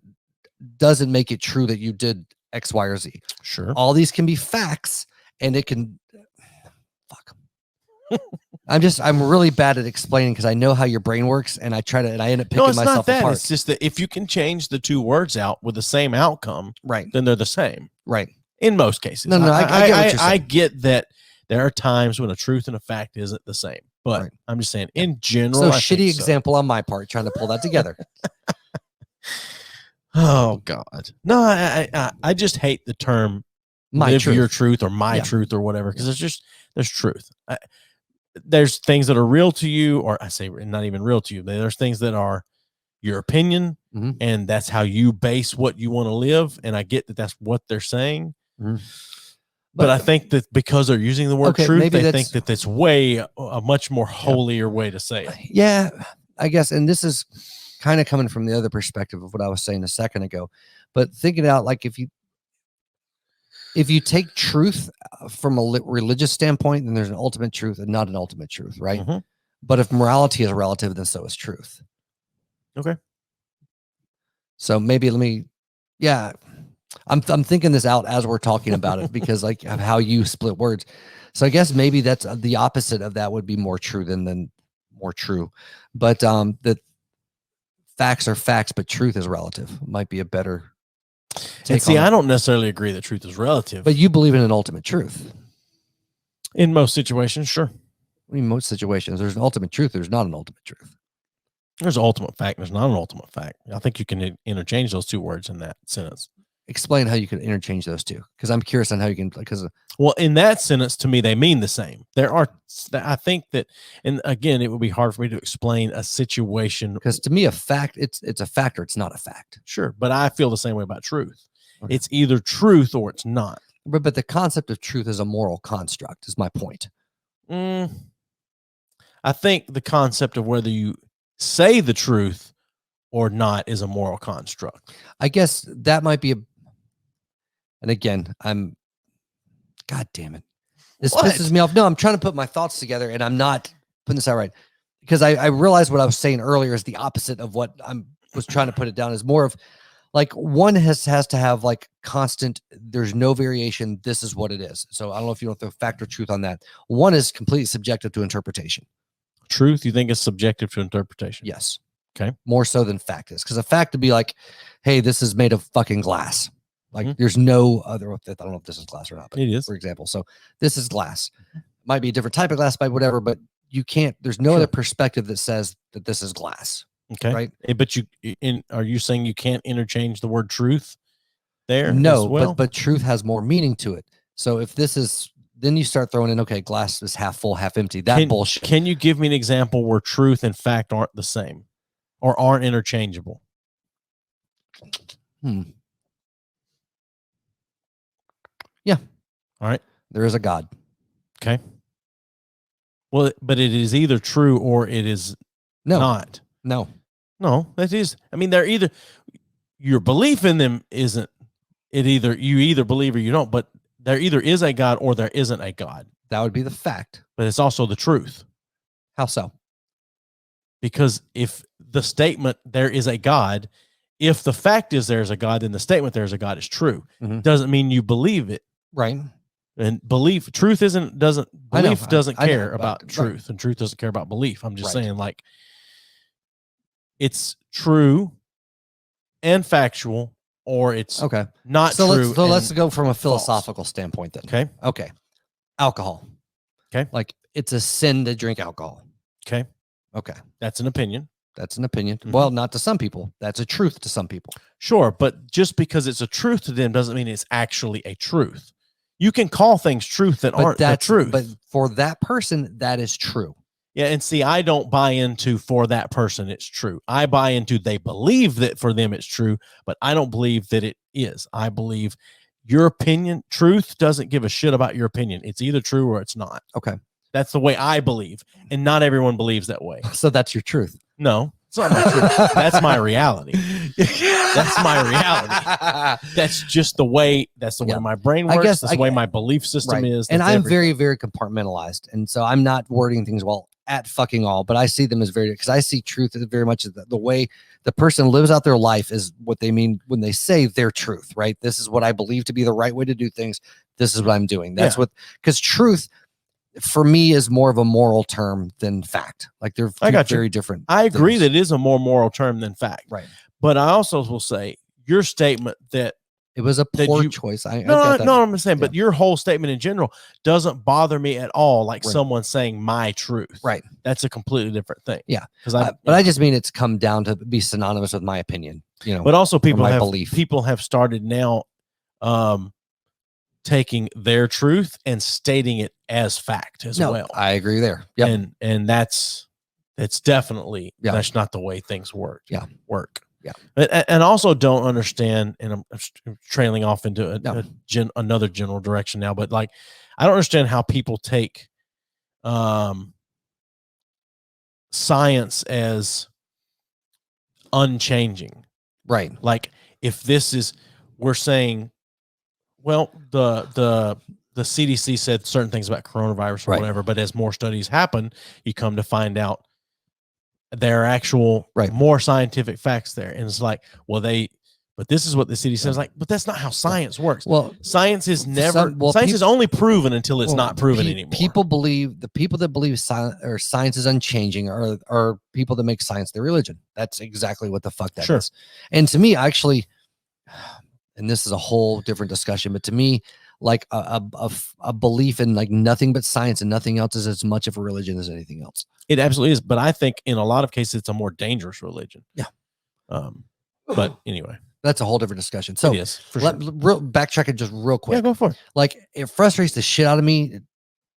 doesn't make it true that you did X, Y, or Z. Sure. All these can be facts, and it can. Fuck. I'm really bad at explaining because I know how your brain works, and I end up picking No, it's myself not that. apart. It's just that if you can change the two words out with the same outcome, Right. then they're the same Right. in most cases. No, I get what you're saying. I get that there are times when a truth and a fact isn't the same, but Right. I'm just saying in general. So I think shitty so. example on my part, trying to pull that together. Oh God, no! I just hate the term My "live truth. your truth" or "my Yeah. truth" or whatever, because there's truth. There's things that are real to you, or I say not even real to you. There's things that are your opinion, Mhm. and that's how you base what you want to live. And I get that that's what they're saying, Mhm. but I think that because they're using the word Okay, truth, maybe they that's- think that that's a much more holier way to say it. Yeah, I guess, and this is kind of coming from the other perspective of what I was saying a second ago, but thinking out like if you take truth from a religious standpoint, then there's an ultimate truth and not an ultimate truth, right? Mhm. But if morality is relative, then so is truth. Okay. So maybe I'm thinking this out as we're talking about it because like of how you split words. So I guess maybe that's the opposite of that would be more true than more true. But the facts are facts, but truth is relative. Might be a better And take see, on I it. don't necessarily agree that truth is relative, But you believe in an ultimate truth. in most situations, sure. In most situations, there's an ultimate truth. There's not an ultimate truth. There's an ultimate fact. There's not an ultimate fact. I think you can interchange those two words in that sentence. Explain how you can interchange those two, because I'm curious on how you can. Because Well, in that sentence, to me, they mean the same. I think that, and again, it would be hard for me to explain a situation. to me, a fact it's a fact or it's not a fact. Sure, but I feel the same way about truth. Okay. It's either truth or it's not. But the concept of truth is a moral construct. Is my point. I think the concept of whether you say the truth or not is a moral construct. I guess that might be and again, God damn it. This What? pisses me off. No, I'm trying to put my thoughts together and I'm not putting this out right. Because I realized what I was saying earlier is the opposite of what was trying to put it down, is more of like one has to have like constant, there's no variation. This is what it is. So I don't know if you want to throw fact or truth on that. One is completely subjective to interpretation. Truth, you think is subjective to interpretation? Yes. Okay. More so than fact is. Because a fact would be like, hey, this is made of fucking glass. Like Mhm. there's no other, I don't know if this is glass or not, but It is. for example. So this is glass. Might be a different type of glass, by whatever, but you can't, there's no Sure. other perspective that says that this is glass. Okay. Right. But are you saying you can't interchange the word truth there? No, as well? but truth has more meaning to it. So if this is, then you start throwing in, okay, glass is half full, half empty. That bullshit. Can you give me an example where truth and fact aren't the same or aren't interchangeable? Yeah. All right. There is a God. Okay. Well, but it is either true or it is not. No. No, that is. I mean, they're either your belief in them isn't. You either believe or you don't. But there either is a God or there isn't a God. That would be the fact. But it's also the truth. How so? Because if the statement there is a God, if the fact is there's a God, then the statement there's a God is true. Mhm. Doesn't mean you believe it. Right. And belief doesn't care about right. truth, and truth doesn't care about belief. I'm just Right. saying, like, it's true and factual, or it's Okay. not So true. let's go from a false. philosophical standpoint then. Okay. Okay. Alcohol. Okay. Like it's a sin to drink alcohol. Okay. Okay. That's an opinion. That's an opinion. Mhm. Well, not to some people. That's a truth to some people. Sure. But just because it's a truth to them doesn't mean it's actually a truth. You can call things truth that aren't the truth. But for that person, that is true. Yeah. And see, I don't buy into for that person it's true. I buy into they believe that for them it's true, but I don't believe that it is. I believe your opinion, truth doesn't give a shit about your opinion. It's either true or it's not. Okay. That's the way I believe. And not everyone believes that way. So that's your truth. No, it's not my truth. That's my reality. That's my reality. That's just the way. That's the way my brain works. That's the way my belief system is. And I'm everything. very, very compartmentalized. And so I'm not wording things well at fucking all, but I see them as very, because I see truth as very much as the way the person lives out their life is what they mean when they say their truth, right? This is what I believe to be the right way to do things. This is what I'm doing. That's what, because truth for me is more of a moral term than fact. Like they're very different. I agree that it is a more moral term than fact. Right. But I also will say your statement that it was a poor choice. No, I'm saying, but your whole statement in general doesn't bother me at all. Like someone saying my truth. Right. That's a completely different thing. Yeah. Because I just mean it's come down to be synonymous with my opinion. You know. But also people have started now taking their truth and stating it as fact as well. I agree there. Yeah. And that's definitely that's not the way things work. Yeah. Yeah. And also don't understand, and I'm trailing off into another general direction now, but like, I don't understand how people take science as unchanging. Right. Like if we're saying, well, the CDC said certain things about coronavirus or whatever, but as more studies happen, you come to find out there are actual more scientific facts there. And it's like, well, but this is what the CDC says. Like, but that's not how science works. Well, science is science is only proven until it's not proven anymore. The people that believe science is unchanging are people that make science their religion. That's exactly what the fuck that is. And to me, actually, and this is a whole different discussion, but to me, like a belief in like nothing but science and nothing else is as much of a religion as anything else. It absolutely is. But I think in a lot of cases, it's a more dangerous religion. Yeah. But anyway, that's a whole different discussion. So it is, backtrack it just real quick. Yeah, go for it. Like it frustrates the shit out of me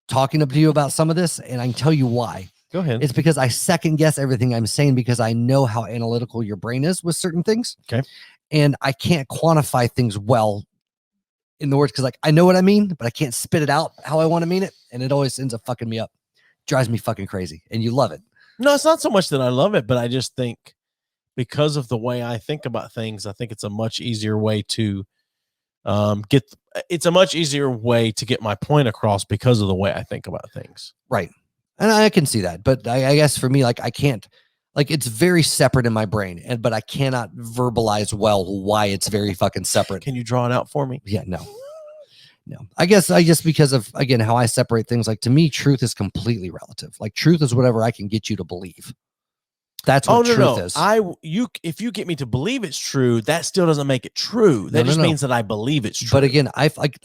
talking to you about some of this, and I can tell you why. Go ahead. It's because I second guess everything I'm saying because I know how analytical your brain is with certain things. Okay. And I can't quantify things well in the words because like I know what I mean, but I can't spit it out how I want to mean it. And it always ends up fucking me up. Drives me fucking crazy. And you love it. No, it's not so much that I love it, but I just think because of the way I think about things, I think it's a much easier way to get my point across because of the way I think about things. Right. And I can see that. But I guess for me, like I can't, like it's very separate in my brain, but I cannot verbalize well why it's very fucking separate. Can you draw it out for me? Yeah, no. I guess because of, again, how I separate things. Like to me, truth is completely relative. Like truth is whatever I can get you to believe. That's what truth is. If you get me to believe it's true, that still doesn't make it true. That just means that I believe it's true. But again,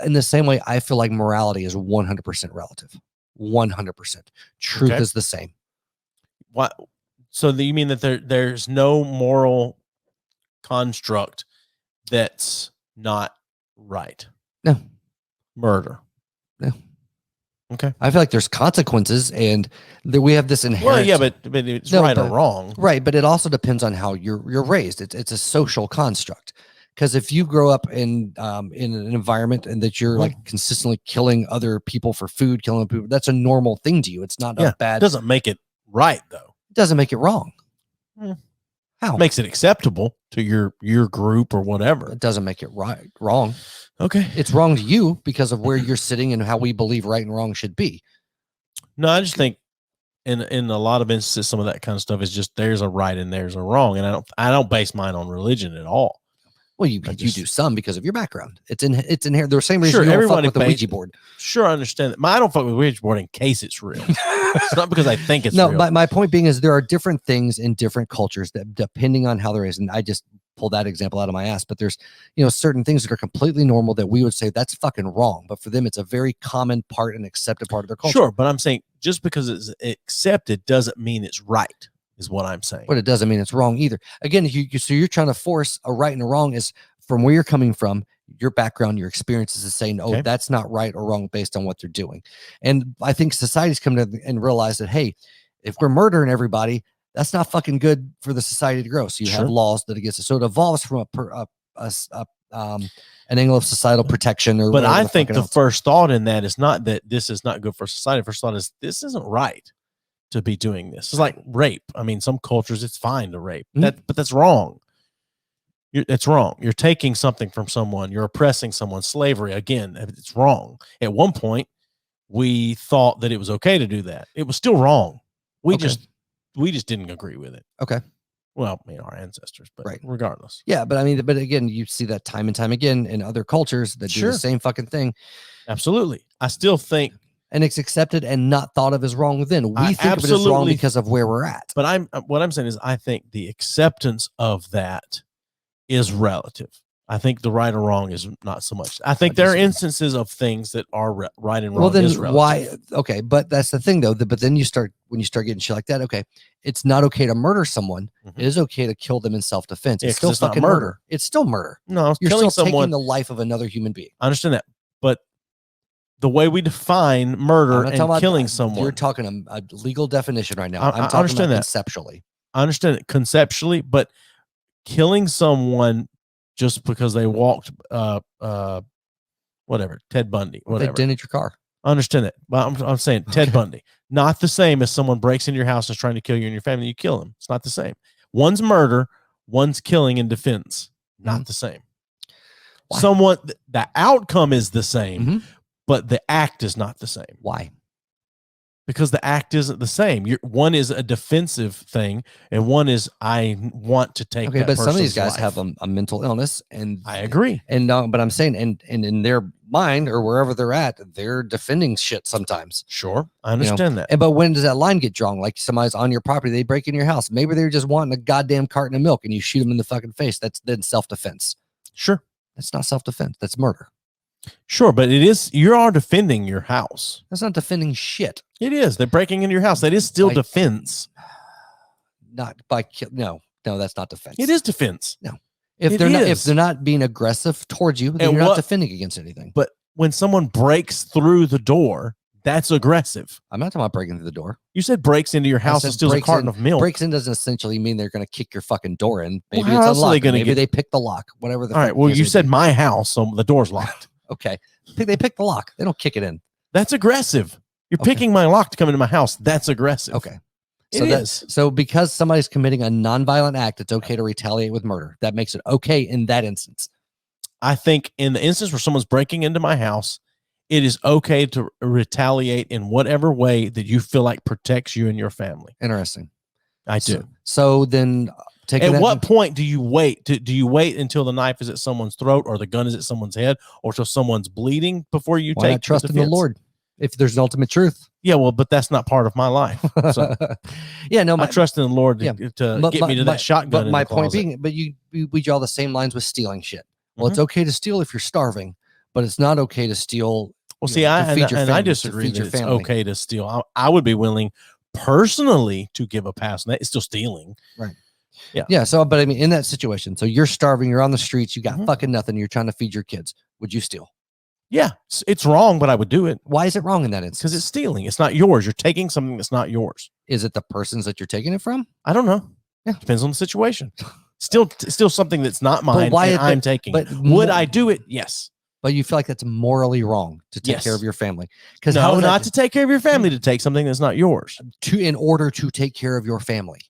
in the same way, I feel like morality is 100% relative. 100%. Truth is the same. What? So you mean that there's no moral construct that's not right? No. Murder? No. Okay. I feel like there's consequences and that we have this inherent. Well, yeah, but it's right or wrong. Right. But it also depends on how you're raised. It's a social construct. Because if you grow up in an environment and that you're like consistently killing other people for food, killing people, that's a normal thing to you. It's not a bad. It doesn't make it right though. It doesn't make it wrong. How? It makes it acceptable to your group or whatever. It doesn't make it wrong. Okay. It's wrong to you because of where you're sitting and how we believe right and wrong should be. No, I just think in a lot of instances, some of that kind of stuff is just there's a right and there's a wrong, and I don't base mine on religion at all. Well, you do some because of your background. It's inherent. The same reason you don't fuck with the Ouija board. Sure, I understand that. I don't fuck with Ouija board in case it's real. It's not because I think it's real. No, my point being is there are different things in different cultures that depending on how there is, and I just pulled that example out of my ass, but there's, certain things that are completely normal that we would say that's fucking wrong, but for them it's a very common part and accepted part of their culture. Sure, but I'm saying just because it's accepted doesn't mean it's right. Is what I'm saying. But it doesn't mean it's wrong either. Again, so you're trying to force a right and a wrong is from where you're coming from, your background, your experiences is saying, oh, that's not right or wrong based on what they're doing. And I think society's come to and realize that, hey, if we're murdering everybody, that's not fucking good for the society to grow. So you have laws that against it. So it evolves from an angle of societal protection. But I think the first thought in that is not that this is not good for society. First thought is this isn't right to be doing this. It's like rape. I mean, some cultures it's fine to rape. But that's wrong. It's wrong. You're taking something from someone. You're oppressing someone. Slavery, again, it's wrong. At one point, we thought that it was okay to do that. It was still wrong. We just didn't agree with it. Okay. Well, our ancestors, but regardless. Yeah, but I mean, but again, you see that time and time again in other cultures that do the same fucking thing. Absolutely. I still think. And it's accepted and not thought of as wrong then. We think of it as wrong because of where we're at. But what I'm saying is I think the acceptance of that is relative. I think the right or wrong is not so much. I think there are instances of things that are right and wrong. Well, then is relative. why? Okay, but that's the thing though. But then when you start getting shit like that, okay, it's not okay to murder someone. It is okay to kill them in self-defense. It's still fucking murder. It's still murder. No, you're still taking the life of another human being. I understand that, but the way we define murder and killing someone, you're talking a legal definition right now. I'm talking about conceptually. I understand it conceptually, but killing someone just because they walked, whatever, Ted Bundy, whatever. They dented your car. I understand that. But I'm saying Ted Bundy, not the same as someone breaks into your house and is trying to kill you and your family. You kill them. It's not the same. One's murder, one's killing in defense. Not the same. Why? The outcome is the same, but the act is not the same. Why? Because the act isn't the same. One is a defensive thing, and one is I want to take. Okay, but some of these guys have a mental illness, and I agree. And but I'm saying, and in their mind or wherever they're at, they're defending shit sometimes. Sure, I understand that. But when does that line get drawn? Like somebody's on your property, they break in your house. Maybe they're just wanting a goddamn carton of milk, and you shoot them in the fucking face. That's then self-defense. Sure, that's not self-defense. That's murder. Sure, but it is. You are defending your house. That's not defending shit. It is. They're breaking into your house. That is still defense. Not by no, that's not defense. It is defense. No, if they're not being aggressive towards you, then you're not defending against anything. But when someone breaks through the door, that's aggressive. I'm not talking about breaking through the door. You said breaks into your house and steals a carton of milk. Breaks in doesn't essentially mean they're going to kick your fucking door in. Maybe it's unlocked. Maybe they pick the lock. Whatever. All right. Well, you said my house, so the door's locked. Okay. They pick the lock. They don't kick it in. That's aggressive. You're picking my lock to come into my house. That's aggressive. Okay. So because somebody's committing a nonviolent act, it's okay to retaliate with murder. That makes it okay in that instance. I think in the instance where someone's breaking into my house, it is okay to retaliate in whatever way that you feel like protects you and your family. Interesting. I do. So then at what point do you wait? Do you wait until the knife is at someone's throat or the gun is at someone's head or till someone's bleeding before you take trust in the Lord? If there's an ultimate truth. Yeah, well, but that's not part of my life. So I trust in the Lord to get me to that shotgun. But my point being, we draw the same lines with stealing shit. Well, it's okay to steal if you're starving, but it's not okay to steal. Well, see, I disagree that it's okay to steal. I would be willing personally to give a pass on that. It's still stealing. Right. Yeah. So, but I mean, in that situation, so you're starving, you're on the streets, you got fucking nothing, you're trying to feed your kids. Would you steal? Yeah, it's wrong, but I would do it. Why is it wrong in that instance? Because it's stealing. It's not yours. You're taking something that's not yours. Is it the person's that you're taking it from? I don't know. Yeah, depends on the situation. Still something that's not mine. I'm taking. But would I do it? Yes. But you feel like that's morally wrong to take care of your family. Because not to take care of your family, to take something that's not yours. In order to take care of your family.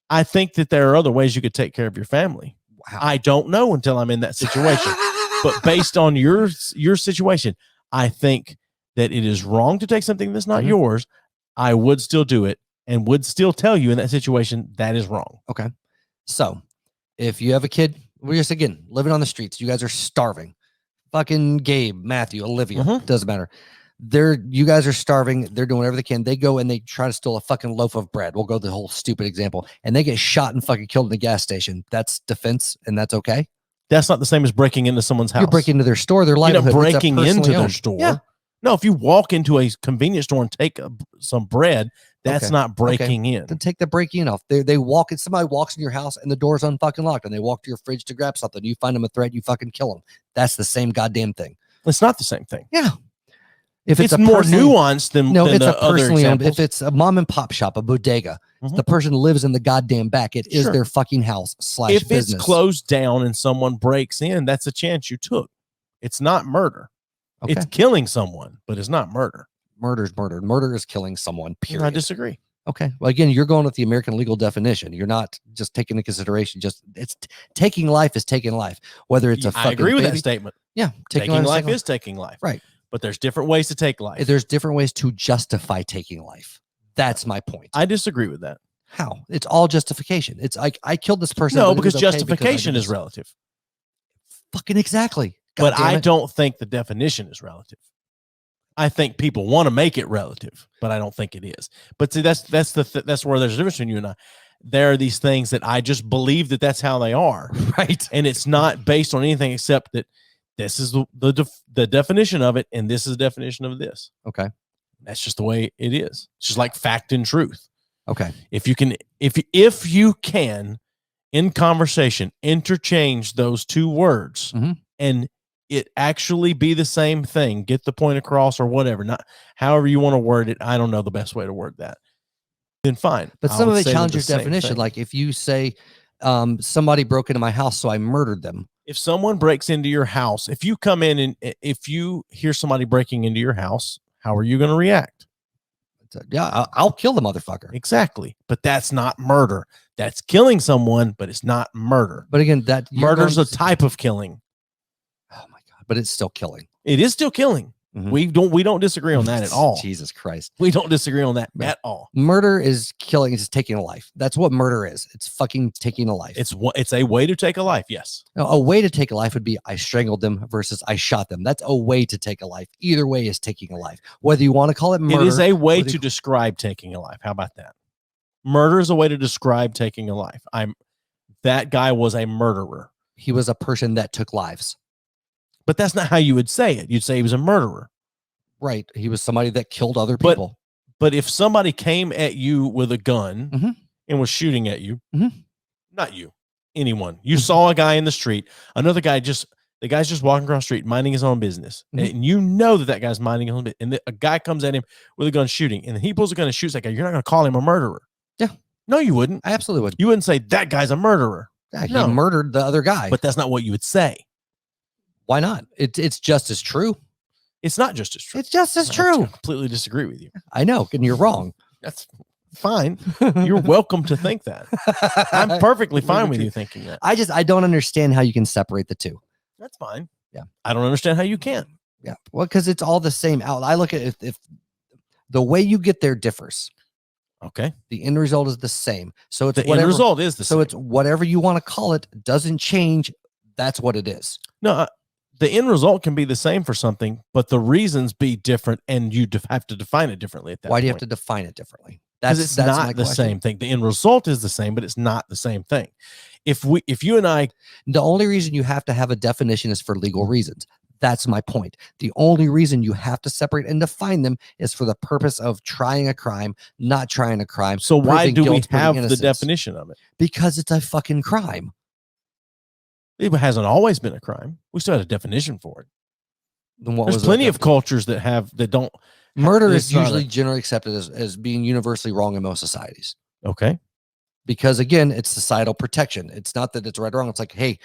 I think that there are other ways you could take care of your family. Wow. I don't know until I'm in that situation. But based on your situation, I think that it is wrong to take something that's not yours. I would still do it and would still tell you in that situation that is wrong. Okay. So if you have a kid, we're just, again, living on the streets, you guys are starving. Fucking Gabe, Matthew, Olivia, doesn't matter. You guys are starving. They're doing whatever they can. They go and they try to steal a fucking loaf of bread. We'll go the whole stupid example. And they get shot and fucking killed in the gas station. That's defense, and that's okay. That's not the same as breaking into someone's house. You're breaking into their store, their livelihood. You're not breaking into their owned. store. Yeah. No, if you walk into a convenience store and take some bread, that's not breaking in. Then take the breaking off. They walk in. Somebody walks in your house and the door's unfucking locked, and they walk to your fridge to grab something. You find them a threat, you fucking kill them. That's the same goddamn thing. It's not the same thing. Yeah. If it's more nuanced than it's the a personally other owned. If it's a mom and pop shop, a bodega, the person lives in the goddamn back. It is their fucking house / if business. it's closed down and someone breaks in, that's a chance you took. It's not murder. Okay. It's killing someone, but it's not murder. Murder's murder. Murder is killing someone, period. I disagree. Okay. Well, again, you're going with the American legal definition. You're not just taking into consideration. Taking life is taking life. Whether it's a fucking I agree with baby. that statement. Yeah. Taking life is taking life. Right. But there's different ways to take life. There's different ways to justify taking life. That's my point. I disagree with that. How? It's all justification. It's like, I killed this person. No, because justification is relative. Fucking exactly. But I don't think the definition is relative. I think people want to make it relative, but I don't think it is. But see, that's where there's a difference between you and I. There are these things that I just believe that that's how they are, right? And it's not based on anything except that this is the definition of it, and this is the definition of this. Okay, that's just the way it is. It's just like fact and truth. Okay, if you can in conversation interchange those two words and it actually be the same thing, get the point across or whatever, not however you want to word it. I don't know the best way to word that. Then fine. But some of it challenges your definition. Like if you say somebody broke into my house, so I murdered them. If someone breaks into your house, if you come in and if you hear somebody breaking into your house, how are you going to react? Yeah, I'll kill the motherfucker. Exactly. But that's not murder. That's killing someone, but it's not murder. But again, that murder's a type of killing. Oh my God. But it's still killing. It is still killing. We don't disagree on that at all. Jesus Christ. We don't disagree on that at all. Murder is killing. It's taking a life. That's what murder is. It's fucking taking a life. It's a way to take a life. Yes. Now, a way to take a life would be I strangled them versus I shot them. That's a way to take a life. Either way is taking a life. Whether you want to call it murder. It is a way to describe taking a life. How about that? Murder is a way to describe taking a life. That guy was a murderer. He was a person that took lives. But that's not how you would say it. You'd say he was a murderer. Right. He was somebody that killed other people. But if somebody came at you with a gun and was shooting at you, not you, anyone, you saw a guy in the street, another guy the guy's just walking across the street, minding his own business. And you know that guy's minding his own business. And a guy comes at him with a gun shooting, and he pulls a gun and shoots that guy. You're not going to call him a murderer. Yeah. No, you wouldn't. I absolutely would. You wouldn't say that guy's a murderer. Yeah, he murdered the other guy. But that's not what you would say. Why not? It's just as true. It's not just as true. It's just as true. I completely disagree with you. I know, and you're wrong. That's fine. You're welcome to think that. I'm perfectly fine with you thinking that. I don't understand how you can separate the two. That's fine. Yeah. I don't understand how you can. Yeah. Well, because it's all the same out. I look at if the way you get there differs. Okay. The end result is the same. So it's the end result is the same. So it's whatever you want to call it doesn't change. That's what it is. No, the end result can be the same for something, but the reasons be different, and you have to define it differently at that Why point. do you have to define it differently? That's not the same thing. The end result is the same, but it's not the same thing. If you and I, the only reason you have to have a definition is for legal reasons. That's my point. The only reason you have to separate and define them is for the purpose of trying a crime, not trying a crime. So why do we have the definition of it? Because it's a fucking crime. It hasn't always been a crime. We still had a definition for it. Then what There's plenty of cultures that don't. Murder is usually generally accepted as being universally wrong in most societies. Okay. Because again, it's societal protection. It's not that it's right or wrong. It's like, hey,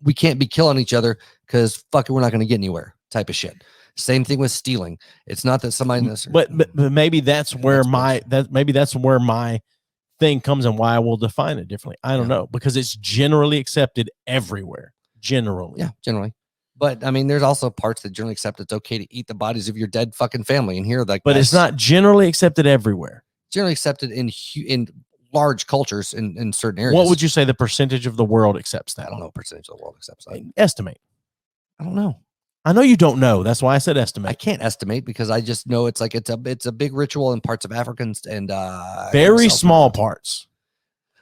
we can't be killing each other because fuck it, we're not going to get anywhere type of shit. Same thing with stealing. It's not that somebody. But maybe that's where my thing comes and why I will define it differently. I don't know, because it's generally accepted everywhere. Generally. Yeah, generally. But I mean, there's also parts that generally accept it's okay to eat the bodies of your dead fucking family. And here, like, but it's not generally accepted everywhere. generally accepted in large cultures in certain areas. What would you say the percentage of the world accepts that? I don't know what percentage of the world accepts that. Estimate. I don't know. I know you don't know. That's why I said I estimate. can't estimate because I just know it's a big ritual in parts of Africans and Very small parts.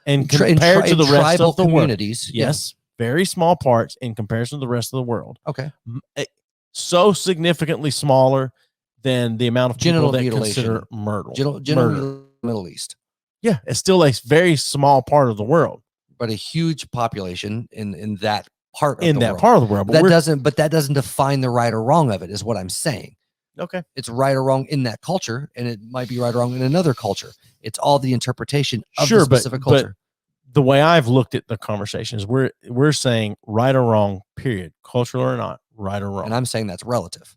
And compared to the rest of the communities, world. Yes. Very small parts in comparison to the rest of the world. Okay. So significantly smaller than the amount of people that consider murder. Genital Middle East. Yeah, it's still a very small part of the world, but a huge population in that part of in the that world. part of the world. But that doesn't define the right or wrong of it, is what I'm saying. Okay, it's right or wrong in that culture, and it might be right or wrong in another culture. It's all the interpretation of the specific culture. But the way I've looked at the conversation is we're saying right or wrong, period, cultural or not, right or wrong. And I'm saying that's relative.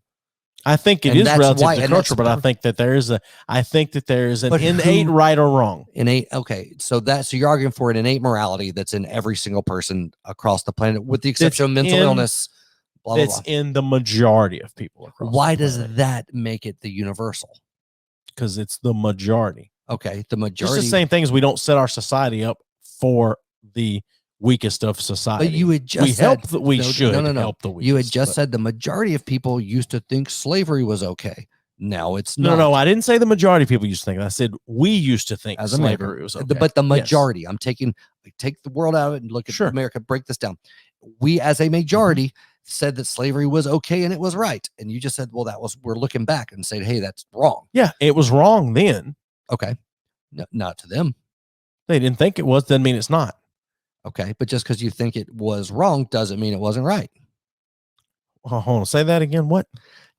I think it is relative to culture, but I think that there is an innate right or wrong. Okay. So you're arguing for an innate morality that's in every single person across the planet, with the exception of mental illness. Blah, blah, blah. It's in the majority of people across. Why does that make it the universal? Because it's the majority. Okay, the majority. It's the same thing as we don't set our society up for the weakest of society. But you had just said help that we should help the weakest. You had just said the majority of people used to think slavery was okay. Now it's not. No, I didn't say the majority of people used to think. I said we used to think as slavery was okay. But the majority, yes. Take the world out of it and look at America, break this down. We as a majority said that slavery was okay and it was right. And you just said, well, we're looking back and saying, hey, that's wrong. Yeah, it was wrong then. Okay. No, not to them. They didn't think it was, doesn't mean it's not. Okay, but just because you think it was wrong doesn't mean it wasn't right. Hold on, say that again. What?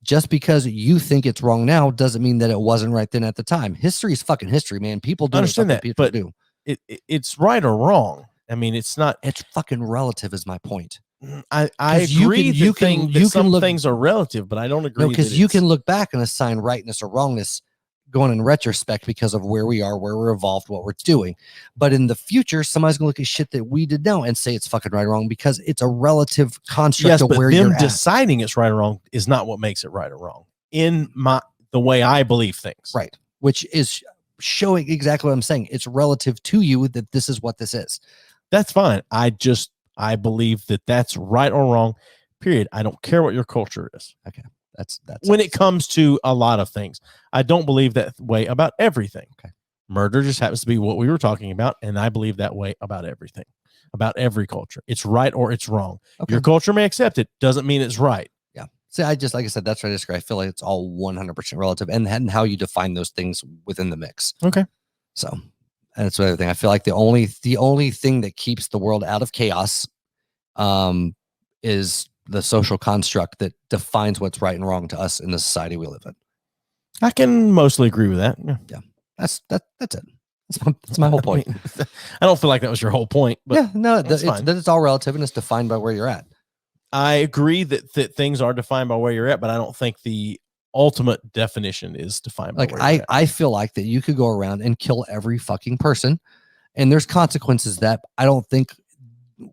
Just because you think it's wrong now doesn't mean that it wasn't right then at the time. History is fucking history, man. People do understand that, people but do. It's right or wrong. I mean, it's not. It's fucking relative, is my point. I agree. Some things are relative, but I don't agree. Because you can look back and assign rightness or wrongness going in retrospect because of where we are, where we're evolved, what we're doing. But in the future, somebody's gonna look at shit that we did now and say it's fucking right or wrong because it's a relative construct of where you're at. Deciding it's right or wrong is not what makes it right or wrong in the way I believe things. Right. Which is showing exactly what I'm saying. It's relative to you that this is what this is. That's fine. I believe that that's right or wrong, period. I don't care what your culture is. Okay. That's when it comes to a lot of things. I don't believe that way about everything. Okay. Murder just happens to be what we were talking about, and I believe that way about everything, about every culture. It's right or it's wrong. Okay. Your culture may accept it, doesn't mean it's right. Yeah. See, like I said, that's what I disagree. I feel like it's all 100% relative, and how you define those things within the mix. Okay. So that's the other thing. I feel like the only thing that keeps the world out of chaos, is the social construct that defines what's right and wrong to us in the society we live in. I can mostly agree with that. Yeah. That's it. That's my whole point. I mean, I don't feel like that was your whole point, but yeah, no, it's all relative and it's defined by where you're at. I agree that things are defined by where you're at, but I don't think the ultimate definition is defined by where you're at. I feel like that you could go around and kill every fucking person, and there's consequences that I don't think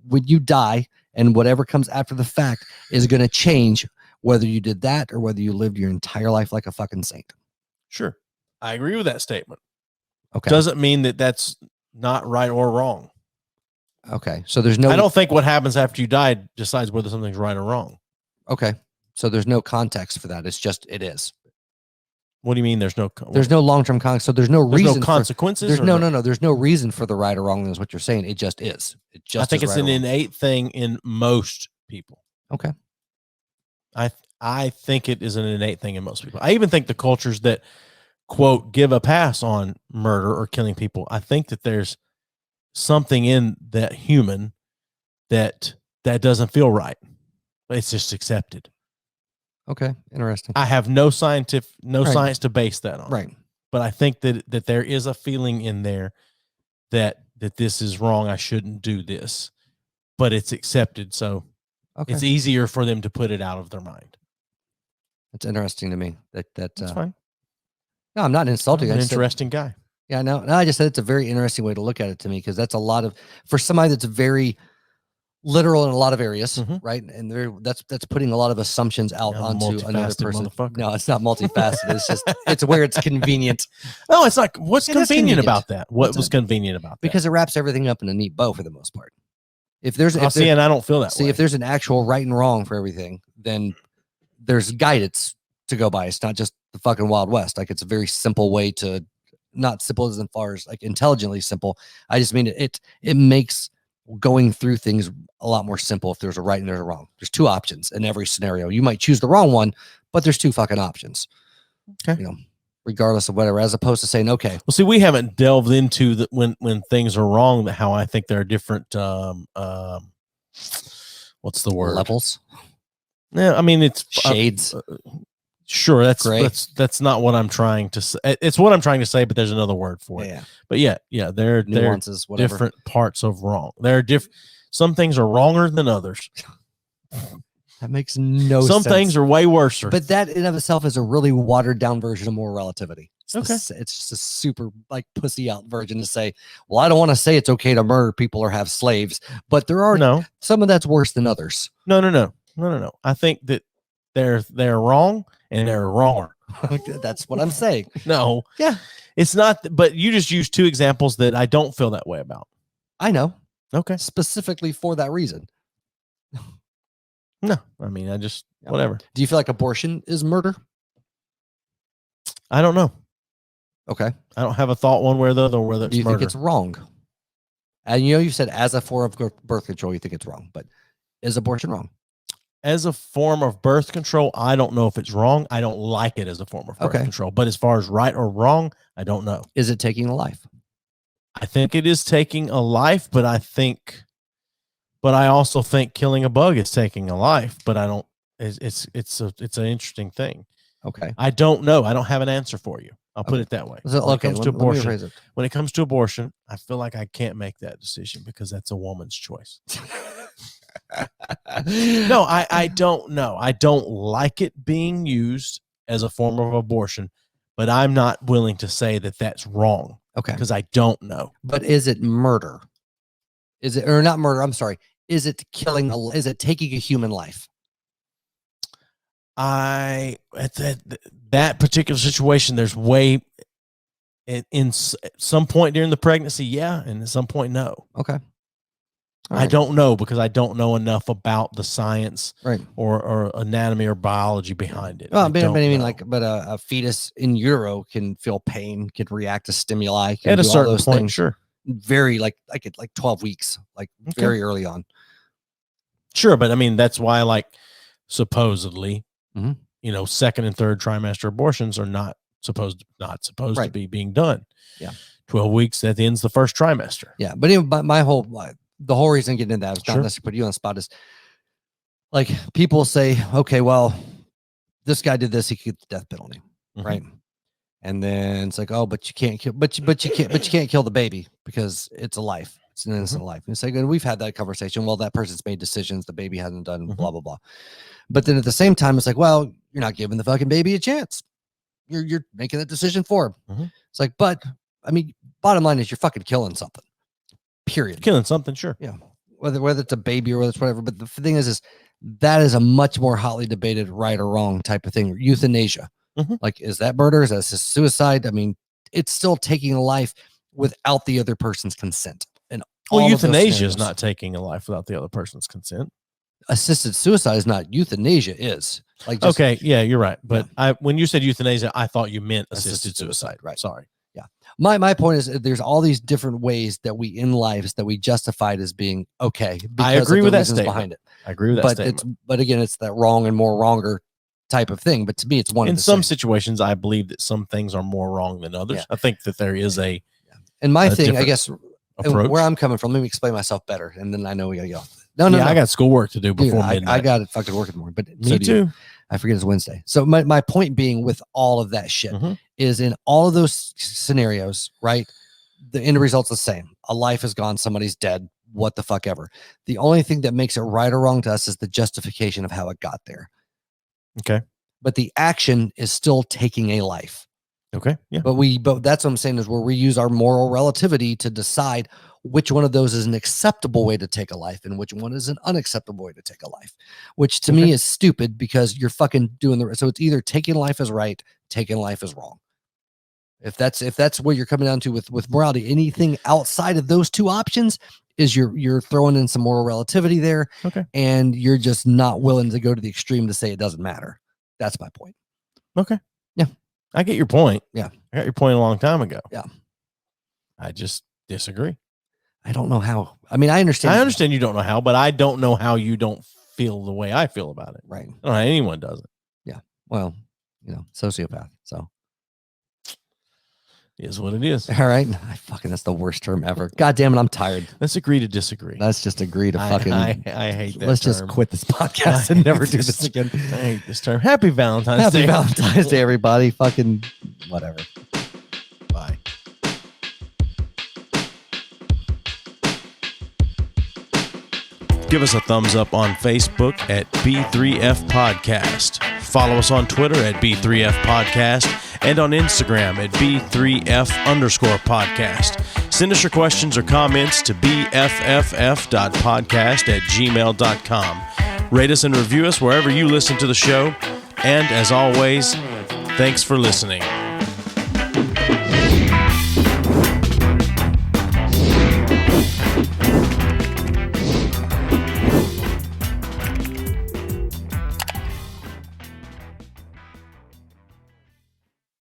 when you die and whatever comes after the fact is going to change whether you did that or whether you lived your entire life like a fucking saint. Sure. I agree with that statement. Okay. Doesn't mean that that's not right or wrong. Okay. So there's no... I don't think what happens after you die decides whether something's right or wrong. Okay. So there's no context for that. It's just, it is. What do you mean there's no long-term context? So there's no reason. No consequences? There's no. There's no reason for the right or wrong is what you're saying. It just is. It just. I think it's an innate thing in most people. Okay. I think it is an innate thing in most people. I even think the cultures that, quote, give a pass on murder or killing people, I think that there's something in that human that doesn't feel right. It's just accepted. Okay, interesting. I have no science to base that on. Right. But I think that there is a feeling in there that this is wrong. I shouldn't do this. But it's accepted, so it's easier for them to put it out of their mind. That's interesting to me. That's fine. No, I'm not insulting. I'm an interesting guy. Yeah, no, I just said it's a very interesting way to look at it to me, because that's a lot of, for somebody that's very literal in a lot of areas, Mhm. right? And that's putting a lot of assumptions out Yeah, onto another multifaceted person. motherfucker. No, it's not multifaceted. It's just it's where it's convenient No, it's like, what's It is convenient convenient. about that? What What's was convenient about that? because it wraps everything up in a neat bow for the most part. If there's I see, and I don't feel that way. if there's an actual right and wrong for everything, then there's guidance to go by. It's not just the fucking Wild West. Like it's a very simple way to, not simple as far as like intelligently simple. I just mean it makes going through things a lot more simple if there's a right and there's a wrong. There's two options in every scenario. You might choose the wrong one, but there's two fucking options. Okay. You know, regardless of whatever, as opposed to saying, okay. Well, see, we haven't delved into the when things are wrong, how I think there are different what's the word? Levels. Yeah, I mean it's Shades. Sure, Gray. that's not what I'm trying to say. It's what I'm trying to say, but there's another word for it. Yeah. But yeah, there are Nuances, whatever. different parts of wrong. There are some things are wronger than others. That makes no sense. Some things are way worse. But that in of itself is a really watered down version of moral relativity. It's just a super like pussy out version to say, well, I don't want to say it's okay to murder people or have slaves, but there are some of that's worse than others. No. I think that they're wrong and they're wronger. That's what I'm saying. No. Yeah. It's not, but you just used two examples that I don't feel that way about. I know. Okay. Specifically for that reason. No, I mean, whatever. Do you feel like abortion is murder? I don't know. Okay. I don't have a thought one way or the other whether it's Do you murder. think it's wrong? And you said as a form of birth control, you think it's wrong, but is abortion wrong? As a form of birth control, I don't know if it's wrong. I don't like it as a form of birth control. But as far as right or wrong, I don't know. Is it taking a life? I think it is taking a life, but I also think killing a bug is taking a life, but I don't. It's an interesting thing. Okay. I don't know. I don't have an answer for you. I'll put it that way. So, when it comes to abortion, I feel like I can't make that decision because that's a woman's choice. No, I don't know. I don't like it being used as a form of abortion, but I'm not willing to say that that's wrong. Okay. Because I don't know. But is it murder? Is it, or not murder? I'm sorry. Is it is it taking a human life? At that particular situation, there's in some point during the pregnancy, yeah, and at some point, no. Okay. I don't know because I don't know enough about the science, right, or anatomy or biology behind it. Well, I mean, a fetus in utero can feel pain, can react to stimuli, can at a do certain all those point, things. Sure, very like 12 weeks, very early on. Sure, but I mean that's why supposedly, mm-hmm. Second and third trimester abortions are not supposed to be being done. Yeah, 12 weeks that ends the first trimester. Yeah, but the whole reason getting into that is not necessarily put you on the spot, is like people say, okay, well, this guy did this, he could get the death penalty, right? And then it's like, oh, but you can't kill, but you can't kill the baby because it's a life, it's an innocent life. And it's like, and we've had that conversation. Well, that person's made decisions the baby hasn't done, blah blah blah. But then at the same time, it's like, well, you're not giving the fucking baby a chance. You're making that decision for him. It's like, but I mean, bottom line is you're fucking killing something. Period. Killing something, sure. Yeah. Whether it's a baby or whether it's whatever. But the thing is that is a much more hotly debated right or wrong type of thing. Euthanasia. Like, is that murder? Is that suicide? I mean, it's still taking a life without the other person's consent. And euthanasia is not taking a life without the other person's consent. Assisted suicide is not. Euthanasia is. Okay, yeah, you're right. But when you said euthanasia, I thought you meant assisted suicide. Right. Sorry. Yeah. My point is there's all these different ways that we in lives that we justified as being okay. I agree with that statement. Behind it. I agree with that statement. But again, it's that wrong and more wronger type of thing. But to me, it's one. In some situations, I believe that some things are more wrong than others. Yeah. I think that there is a. And my thing, I guess, approach. Where I'm coming from, let me explain myself better, and then I know we gotta go. No. I got schoolwork to do before midnight. I got fucking work in the morning, but me too. I forget it's Wednesday. So my point being with all of that shit is in all of those scenarios, right? The end result's the same. A life is gone. Somebody's dead. What the fuck ever. The only thing that makes it right or wrong to us is the justification of how it got there. Okay. But the action is still taking a life. Okay. Yeah. But that's what I'm saying is where we use our moral relativity to decide which one of those is an acceptable way to take a life and which one is an unacceptable way to take a life, which to me is stupid because you're fucking doing so it's either taking life as right, taking life as wrong. If that's what you're coming down to with morality, anything outside of those two options is you're throwing in some moral relativity there. Okay. And you're just not willing to go to the extreme to say it doesn't matter. That's my point. Okay. Yeah. I get your point. Yeah. I got your point a long time ago. Yeah. I just disagree. I don't know how. I mean, I understand. I understand you don't know how, but I don't know how you don't feel the way I feel about it. Right. I don't know how anyone does it. Yeah. Well, sociopath. So. Is what it is. All right. That's the worst term ever. God damn it. I'm tired. Let's agree to disagree. Let's just agree to fucking. I hate that. Let's term. just quit this podcast and never do this again. I hate this term. Happy Valentine's Day. Happy Valentine's Day, everybody. Fucking whatever. Bye. Give us a thumbs up on Facebook at B3F Podcast. Follow us on Twitter at B3F Podcast and on Instagram at B3F_podcast. Send us your questions or comments to bfff.podcast@gmail.com. Rate us and review us wherever you listen to the show. And as always, thanks for listening.